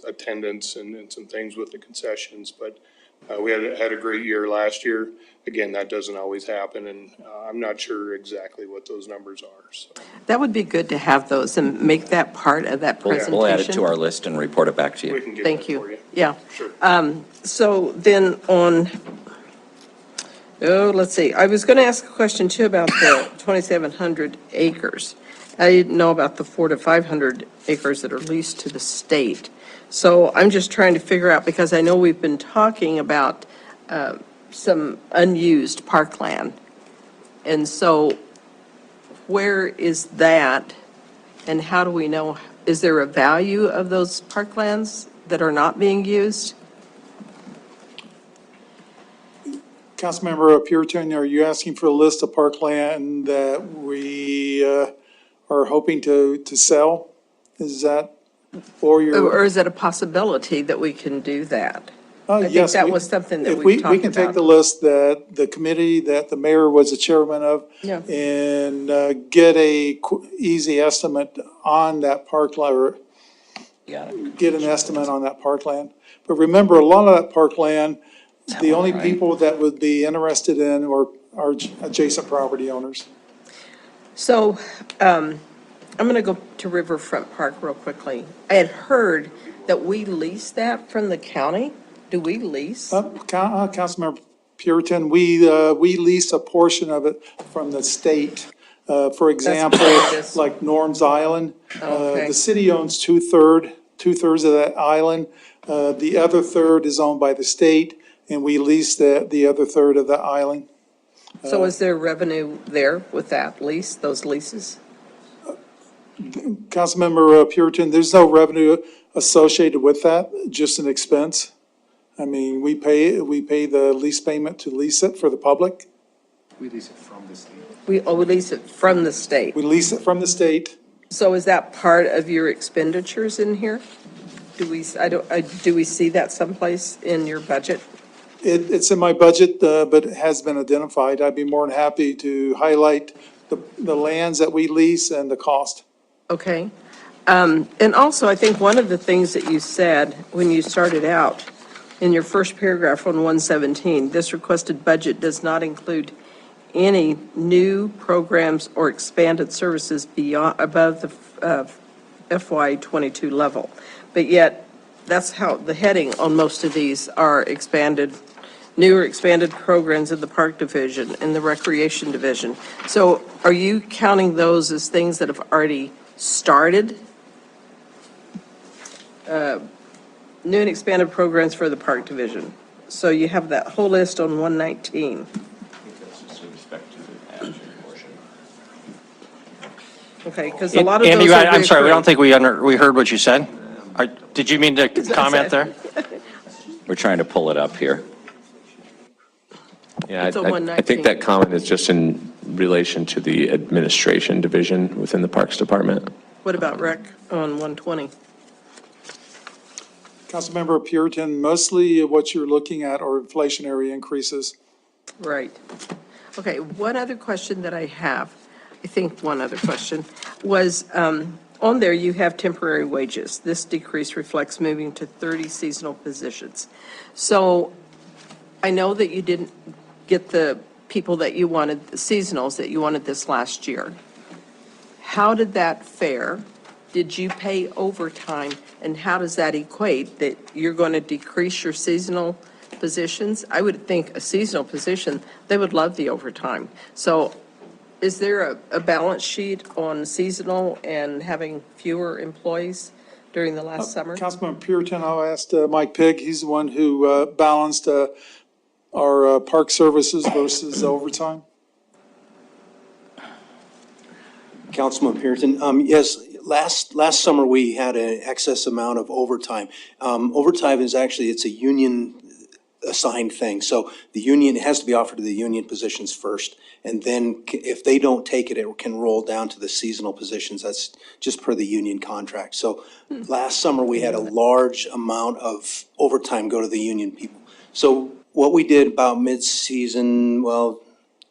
attendance and some things with the concessions, but we had a great year last year. Again, that doesn't always happen, and I'm not sure exactly what those numbers are. So. That would be good to have those and make that part of that presentation. We'll add it to our list and report it back to you. We can get Thank that you. for you. Yeah. Sure. So then let's see. I was going to ask a question too about the 2,700 acres. I didn't know about the 400 to 500 acres that are leased to the state. So I'm just trying to figure out, because I know we've been talking about some unused parkland. And so where is that, and how do we know, is there a value of those parklands that are not being used? Councilmember Purington, are you asking for a list of parkland that we are hoping to sell? Is that, Or is it a possibility that we can do that? I think yes, that was something that if we talked about. We can take the list that the committee that the mayor was the chairman of Yeah. and get a easy estimate on that parkland, or get an estimate on that parkland. But remember, a lot of that parkland, the only people that would be interested in are adjacent property owners. So I'm going to go to Riverfront Park real quickly. I had heard that we lease that from the county. Do we lease? Councilmember Puritan, we lease a portion of it from the state. For example, gorgeous. like Norm's Island, Okay. the city owns two-thirds of that island. The other third is owned by the state, and we lease the other third of the island. So is there revenue there with that lease, those leases? Councilmember Puritan, there's no revenue associated with that, just an expense. I mean, we pay the lease payment to lease it for the public. We lease it from the state. We lease it from the state. We lease it from the state. So is that part of your expenditures in here? Do we see that someplace in your budget? It's in my budget, but it has been identified. I'd be more than happy to highlight the lands that we lease and the cost. Okay. And also, I think one of the things that you said when you started out, in your first paragraph on 117, this requested budget does not include any new programs or expanded services above the FY22 level. But yet, that's how the heading on most of these are new or expanded programs in the Park Division and the Recreation Division. So are you counting those as things that have already started? New and expanded programs for the Park Division. So you have that whole list on 119. Okay, because a lot of Andy, those are I'm sorry, we don't think reoccurring. we heard what you said. Did you mean to comment there? We're trying to pull it up here. Yeah, It's a I 119. think that comment is just in relation to the administration division within the Parks Department. What about rec on 120? Councilmember Puritan, mostly what you're looking at are inflationary increases. Right. Okay, one other question that I have, I think one other question, was on there you have temporary wages. This decrease reflects moving to 30 seasonal positions. So I know that you didn't get the people that you wanted, the seasonals that you wanted this last year. How did that fare? Did you pay overtime? And how does that equate that you're going to decrease your seasonal positions? I would think a seasonal position, they would love the overtime. So is there a balance sheet on seasonal and having fewer employees during the last summer? Councilmember Puritan, I'll ask Mike Pigg. He's the one who balanced our park services versus overtime. Councilman Puritan, yes, last summer we had an excess amount of overtime. Overtime is actually, it's a union assigned thing. So the union, it has to be offered to the union positions first. And then if they don't take it, it can roll down to the seasonal positions. That's just per the union contract. So last summer we had a large amount of overtime go to the union people. So what we did about mid-season, well,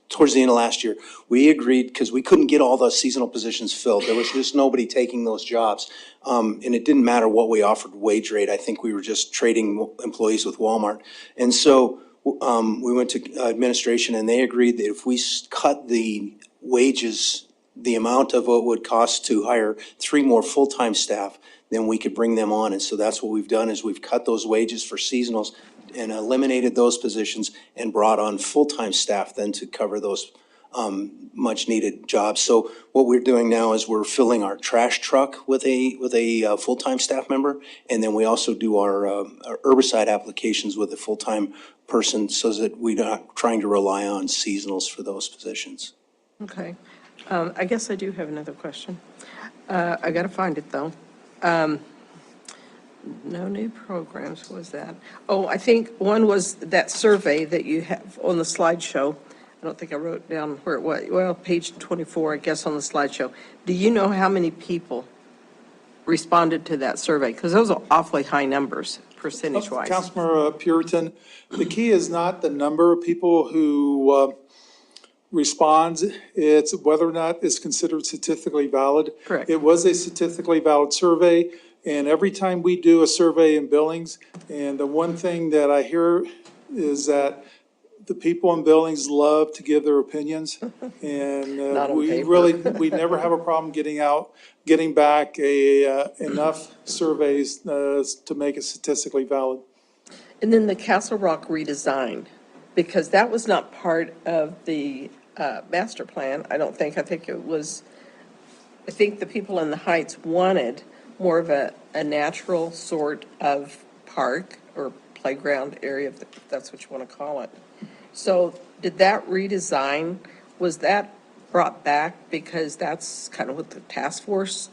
towards the end of last year, we agreed, because we couldn't get all the seasonal positions filled. There was just nobody taking those jobs. And it didn't matter what we offered wage rate. I think we were just trading employees with Walmart. And so we went to administration, and they agreed that if we cut the wages, the amount of what it would cost to hire 3 more full-time staff, then we could bring them on. And so that's what we've done, is we've cut those wages for seasonals and eliminated those positions and brought on full-time staff then to cover those much-needed jobs. So what we're doing now is we're filling our trash truck with a full-time staff member, and then we also do our herbicide applications with a full-time person, so that we're not trying to rely on seasonals for those positions. Okay. I guess I do have another question. I got to find it, though. No new programs, what was that? Oh, I think one was that survey that you have on the slideshow. I don't think I wrote down where it was. Well, page 24, I guess, on the slideshow. Do you know how many people responded to that survey? Because those are awfully high numbers, percentage-wise. Councilmember Puritan, the key is not the number of people who responds, it's whether or not it's considered statistically valid. Correct. It was a statistically valid survey, and every time we do a survey in Billings, and the one thing that I hear is that the people in Billings love to give their opinions, and Not on we paper. we never have a problem getting back enough surveys to make it statistically valid. And then the Castle Rock redesign, because that was not part of the master plan, I don't think. I think the people in the Heights wanted more of a natural sort of park or playground area, if that's what you want to call it. So did that redesign, was that brought back because that's kind of what the task force,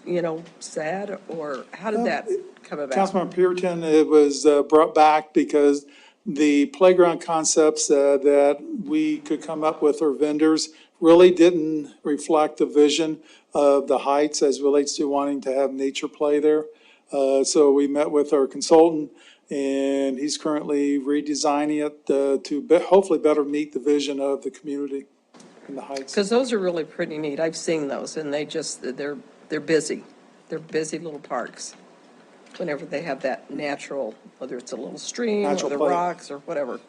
said? Or how did that come about? Councilman Puritan, it was brought back because the playground concepts that we could come up with, our vendors, really didn't reflect the vision of the Heights as relates to wanting to have nature play there. So we met with our consultant, and he's currently redesigning it to hopefully better meet the vision of the community in the Heights. Because those are really pretty neat. I've seen those, and they're busy. They're busy little parks. Whenever they have that natural, whether it's a little stream or Natural the play. rocks or whatever.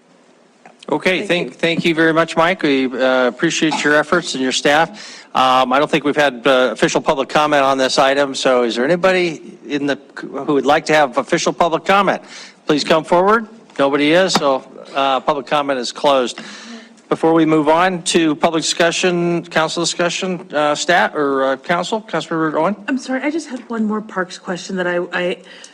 Okay, Thank you. thank you very much, Mike. We appreciate your efforts and your staff. I don't think we've had official public comment on this item, so is there anybody who would like to have official public comment? Please come forward. Nobody is, so public comment is closed. Before we move on to public discussion, council discussion, Councilmember Owen? I'm sorry, I just had one more parks question that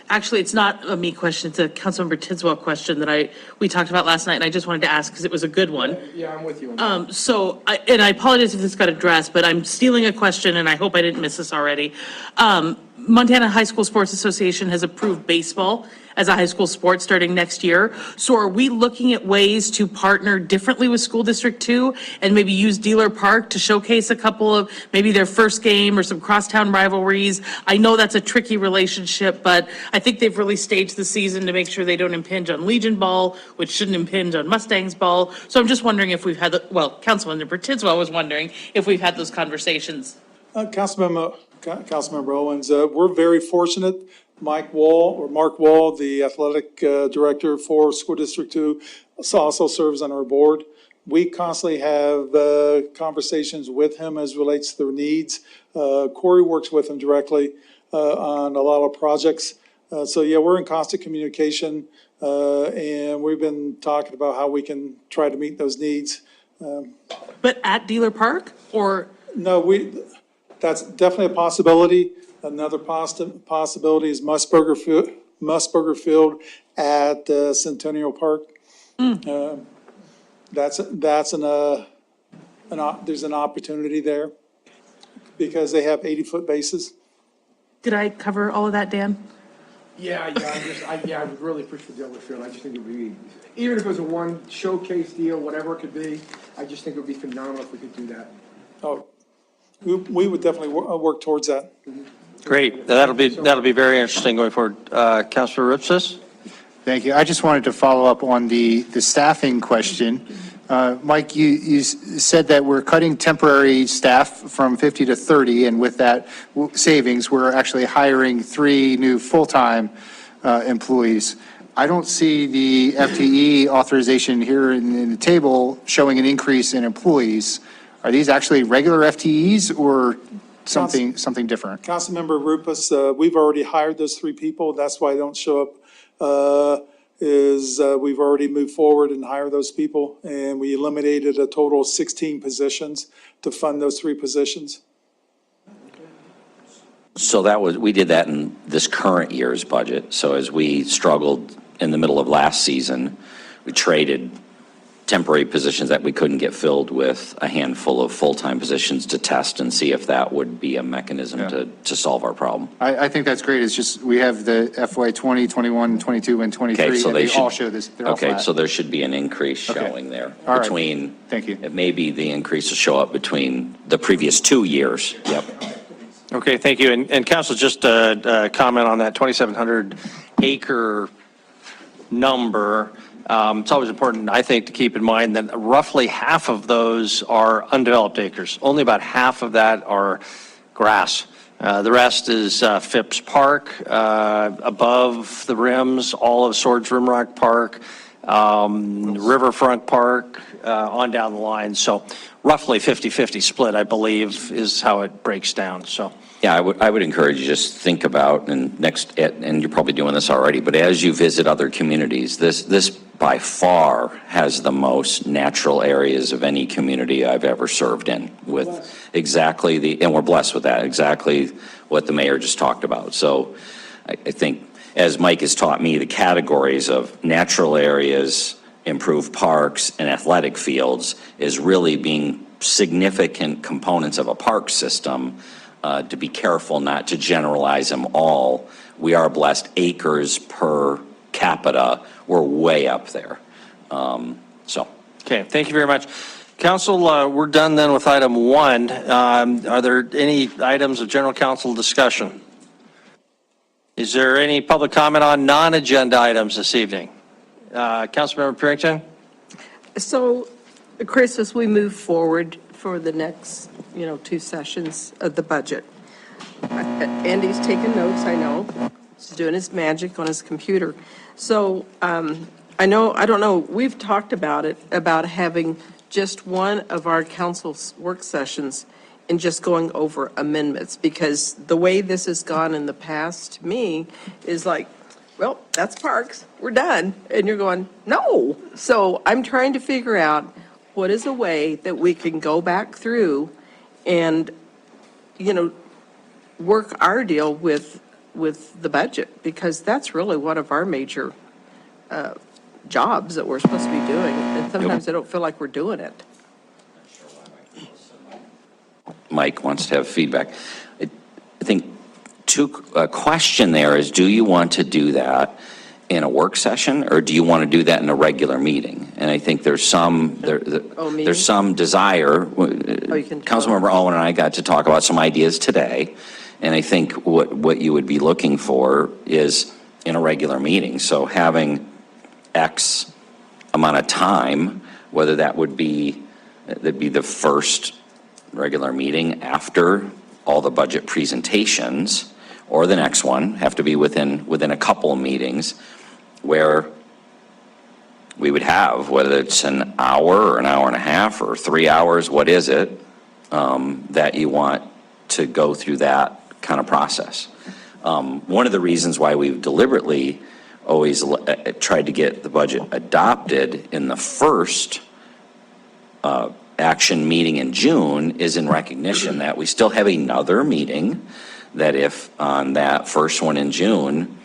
actually, it's not a me question, it's a Councilmember Tidswell question that we talked about last night, and I just wanted to ask because it was a good one. Yeah, I'm with you on that. So, and I apologize if this got addressed, but I'm stealing a question, and I hope I didn't miss this already. Montana High School Sports Association has approved baseball as a high school sport starting next year. So are we looking at ways to partner differently with School District 2 and maybe use Dealer Park to showcase a couple of maybe their first game or some crosstown rivalries? I know that's a tricky relationship, but I think they've really staged the season to make sure they don't impinge on Legion ball, which shouldn't impinge on Mustangs ball. So I'm just wondering if we've had, Councilmember Tidswell was wondering if we've had those conversations. Councilmember Owens, we're very fortunate. Mark Wall, the athletic director for School District 2, also serves on our board. We constantly have conversations with him as relates to their needs. Corey works with him directly on a lot of projects. So yeah, we're in constant communication, and we've been talking about how we can try to meet those needs. But at Dealer Park or? No, that's definitely a possibility. Another possibility is Musburger Field at Centennial Park. There's an opportunity there because they have 80-foot bases. Did I cover all of that, Dan? Yeah, I would really push for the other field. I just think it would be, even if it was a one showcase deal, whatever it could be, I just think it would be phenomenal if we could do that. Oh, we would definitely work towards that. Great. That'll be very interesting going forward. Councilor Ripsis? Thank you. I just wanted to follow up on the staffing question. Mike, you said that we're cutting temporary staff from 50 to 30, and with that savings, we're actually hiring 3 new full-time employees. I don't see the FTE authorization here in the table showing an increase in employees. Are these actually regular FTEs or something different? Councilmember Rupus, we've already hired those 3 people. That's why they don't show up. We've already moved forward and hired those people, and we eliminated a total of 16 positions to fund those 3 positions. So we did that in this current year's budget. So as we struggled in the middle of last season, we traded temporary positions that we couldn't get filled with a handful of full-time positions to test and see if that would be a mechanism to solve our problem. I think that's great. It's just we have the FY 20, 21, 22, and 23, Okay, so and they all should show this. They're all Okay, flat. so there should be an increase showing there. All right. Between. Thank you. It may be the increase will show up between the previous 2 years. Yep. Okay, thank you. And Council, just a comment on that 2,700 acre number. It's always important, I think, to keep in mind that roughly half of those are undeveloped acres. Only about half of that are grass. The rest is Phipps Park, above the rims, all of Swords Rimrock Park, Riverfront Park, on down the line. So roughly 50-50 split, I believe, is how it breaks down, so. Yeah, I would encourage you just think about, and you're probably doing this already, but as you visit other communities, this by far has the most natural areas of any community I've ever served in, with exactly and we're blessed with that, exactly what the mayor just talked about. So I think, as Mike has taught me, the categories of natural areas, improved parks, and athletic fields is really being significant components of a park system. To be careful not to generalize them all. We are blessed acres per capita. We're way up there. Okay, thank you very much. Council, we're done then with item 1. Are there any items of general council discussion? Is there any public comment on non-agenda items this evening? Councilmember Purington? So, Chris, as we move forward for the next, 2 sessions of the budget, Andy's taking notes, I know. He's doing his magic on his computer. So, I don't know, we've talked about it, about having just one of our council's work sessions and just going over amendments, because the way this has gone in the past to me is like, well, that's parks, we're done. And you're going, no. So I'm trying to figure out what is a way that we can go back through and, work our deal with the budget, because that's really one of our major jobs that we're supposed to be doing. And sometimes I don't feel like we're doing it. Mike wants to have feedback. I think a question there is, do you want to do that in a work session, or do you want to do that in a regular meeting? And I think there's some desire. Councilmember Owen and I got to talk about some ideas today, and I think what you would be looking for is in a regular meeting. So having X amount of time, whether that would be the first regular meeting after all the budget presentations, or the next one, have to be within a couple of meetings, where we would have, whether it's an hour or an hour and a half or 3 hours, what is it, that you want to go through that kind of process. One of the reasons why we've deliberately always tried to get the budget adopted in the first action meeting in June is in recognition that we still have another meeting, that if on that first one in June,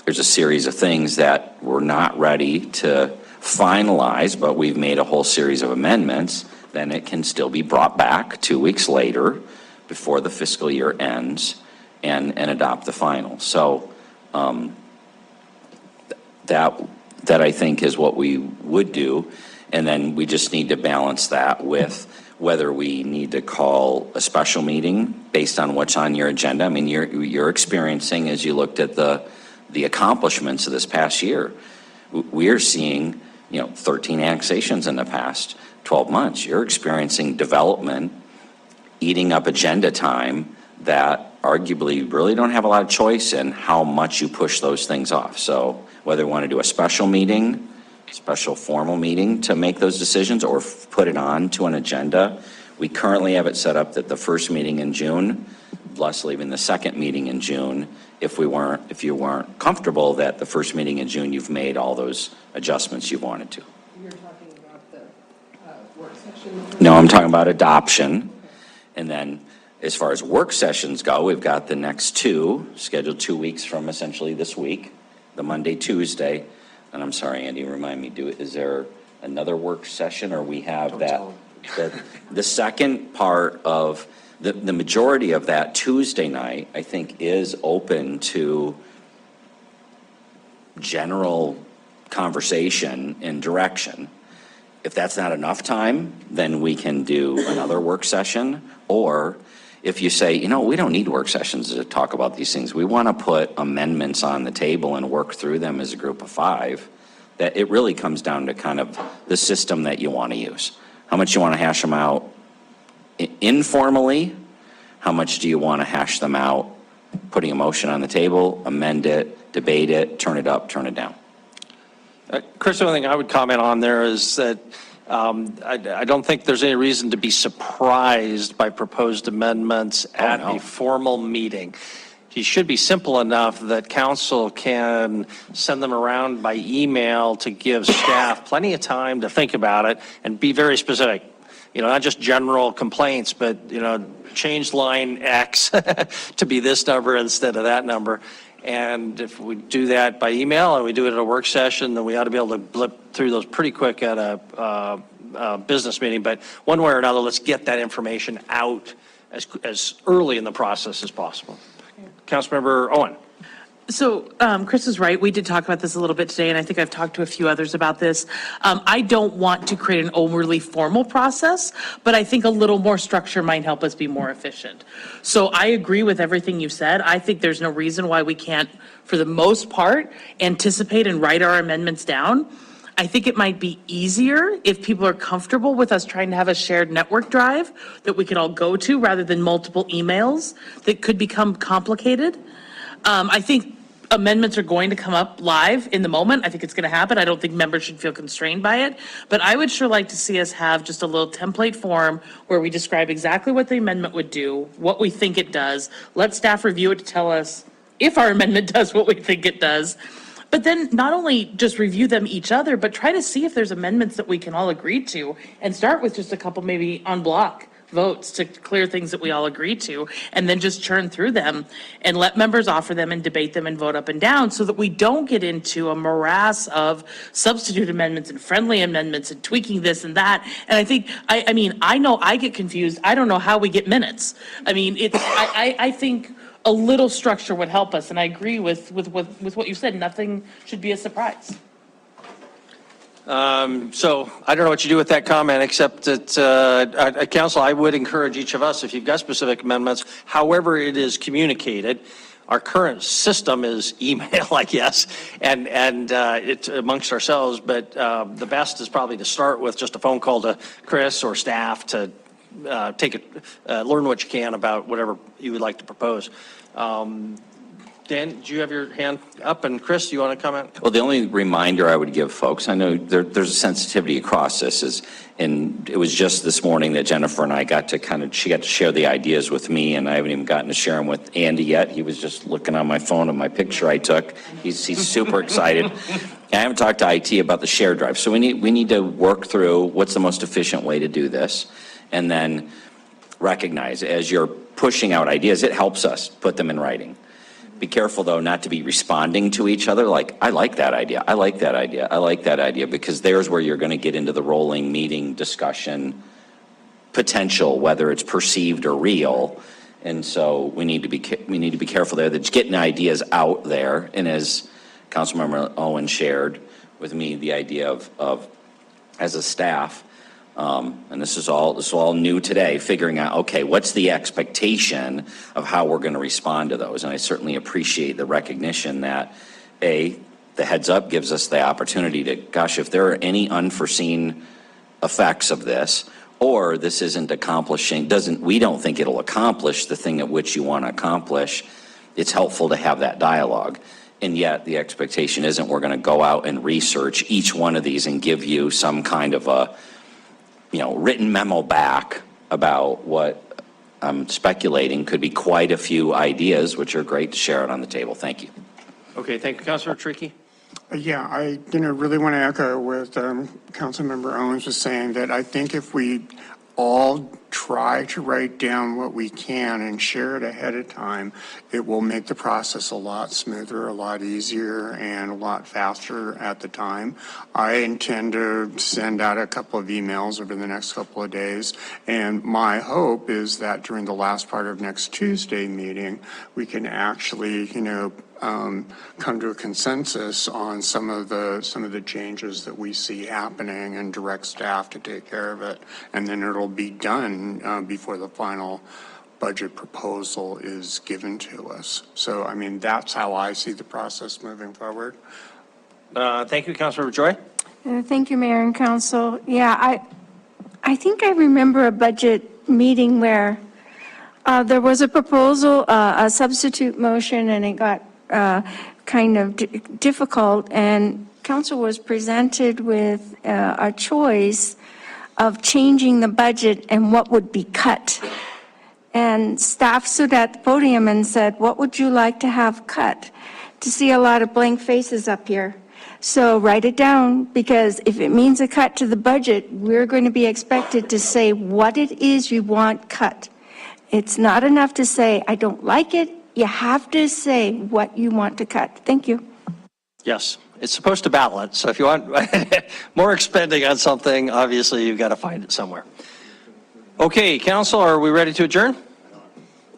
there's a series of things that we're not ready to finalize, but we've made a whole series of amendments, then it can still be brought back 2 weeks later before the fiscal year ends and adopt the final. So that I think is what we would do. And then we just need to balance that with whether we need to call a special meeting based on what's on your agenda. I mean, you're experiencing, as you looked at the accomplishments of this past year, we're seeing, 13 annexations in the past 12 months. You're experiencing development eating up agenda time that arguably really don't have a lot of choice in how much you push those things off. So whether we want to do a special meeting, special formal meeting to make those decisions, or put it on to an agenda. We currently have it set up that the first meeting in June, plus leaving the second meeting in June, if you weren't comfortable that the first meeting in June, you've made all those adjustments you wanted to. You're talking about the work session? No, I'm talking about adoption. And then as far as work sessions go, we've got the next 2 scheduled 2 weeks from essentially this week, the Monday, Tuesday. And I'm sorry, Andy, remind me, is there another work session, or we have the second part of the majority of that Tuesday night, I think, is open to general conversation and direction. If that's not enough time, then we can do another work session. Or if you say, we don't need work sessions to talk about these things, we want to put amendments on the table and work through them as a group of 5, that it really comes down to kind of the system that you want to use. How much you want to hash them out informally? How much do you want to hash them out, putting a motion on the table, amend it, debate it, turn it up, turn it down? Chris, the only thing I would comment on there is that I don't think there's any reason to be surprised by proposed amendments at a formal meeting. It should be simple enough that council can send them around by email to give staff plenty of time to think about it and be very specific. You know, not just general complaints, but, you know, change line X to be this number instead of that number. And if we do that by email and we do it at a work session, then we ought to be able to blip through those pretty quick at a business meeting. But one way or another, let's get that information out as early in the process as possible. Councilmember Owen. So Chris is right. We did talk about this a little bit today, and I think I've talked to a few others about this. I don't want to create an overly formal process, but I think a little more structure might help us be more efficient. So I agree with everything you said. I think there's no reason why we can't, for the most part, anticipate and write our amendments down. I think it might be easier if people are comfortable with us trying to have a shared network drive that we can all go to rather than multiple emails that could become complicated. I think amendments are going to come up live in the moment. I think it's going to happen. I don't think members should feel constrained by it. But I would sure like to see us have just a little template form where we describe exactly what the amendment would do, what we think it does. Let staff review it to tell us if our amendment does what we think it does. But then not only just review them each other, but try to see if there's amendments that we can all agree to and start with just a couple maybe en bloc votes to clear things that we all agree to, and then just churn through them and let members offer them and debate them and vote up and down so that we don't get into a morass of substitute amendments and friendly amendments and tweaking this and that. And I think, I mean, I know I get confused. I don't know how we get minutes. I mean, I think a little structure would help us, and I agree with what you said. Nothing should be a surprise. So I don't know what you do with that comment, except that, Council, I would encourage each of us, if you've got specific amendments, however it is communicated. Our current system is email, I guess, and it's amongst ourselves, but the best is probably to start with just a phone call to Chris or staff to learn what you can about whatever you would like to propose. Dan, do you have your hand up? And Chris, do you want to comment? Well, the only reminder I would give folks, I know there's a sensitivity across this, and it was just this morning that Jennifer and I got to she got to share the ideas with me, and I haven't even gotten to share them with Andy yet. He was just looking on my phone at my picture I took. He's super excited. I haven't talked to IT about the shared drive. So we need to work through what's the most efficient way to do this, and then recognize as you're pushing out ideas, it helps us put them in writing. Be careful, though, not to be responding to each other like, I like that idea, I like that idea, I like that idea, because there's where you're going to get into the rolling meeting discussion potential, whether it's perceived or real. And so we need to be careful there that's getting ideas out there. And as Councilmember Owen shared with me, the idea of as a staff, and this is all new today, figuring out, okay, what's the expectation of how we're going to respond to those? And I certainly appreciate the recognition that, the heads up gives us the opportunity to, gosh, if there are any unforeseen effects of this, or this isn't accomplishing, we don't think it'll accomplish the thing at which you want to accomplish, it's helpful to have that dialogue. And yet the expectation isn't we're going to go out and research each one of these and give you some kind of a written memo back about what I'm speculating could be quite a few ideas, which are great to share out on the table. Thank you. Okay, thank you, Councilor Trickey. Yeah, I really want to echo what Councilmember Owens was saying, that I think if we all try to write down what we can and share it ahead of time, it will make the process a lot smoother, a lot easier, and a lot faster at the time. I intend to send out a couple of emails over the next couple of days, and my hope is that during the last part of next Tuesday meeting, we can actually, come to a consensus on some of the changes that we see happening and direct staff to take care of it, and then it'll be done before the final budget proposal is given to us. So, I mean, that's how I see the process moving forward. Thank you, Councilmember Joy. Thank you, Mayor and Council. Yeah, I think I remember a budget meeting where there was a proposal, a substitute motion, and it got kind of difficult, and council was presented with a choice of changing the budget and what would be cut. And staff stood at the podium and said, what would you like to have cut? To see a lot of blank faces up here. So write it down, because if it means a cut to the budget, we're going to be expected to say what it is you want cut. It's not enough to say, I don't like it. You have to say what you want to cut. Thank you. Yes, it's supposed to balance, so if you want more expending on something, obviously you've got to find it somewhere. Okay, council, are we ready to adjourn?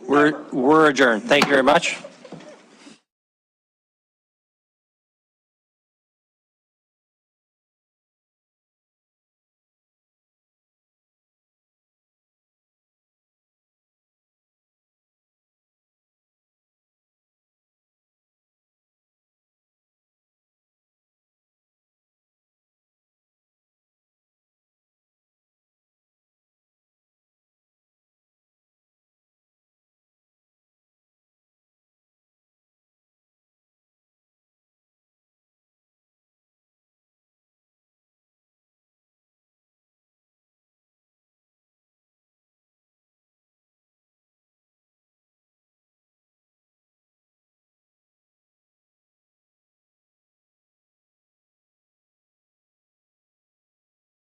We're adjourned. Thank you very much.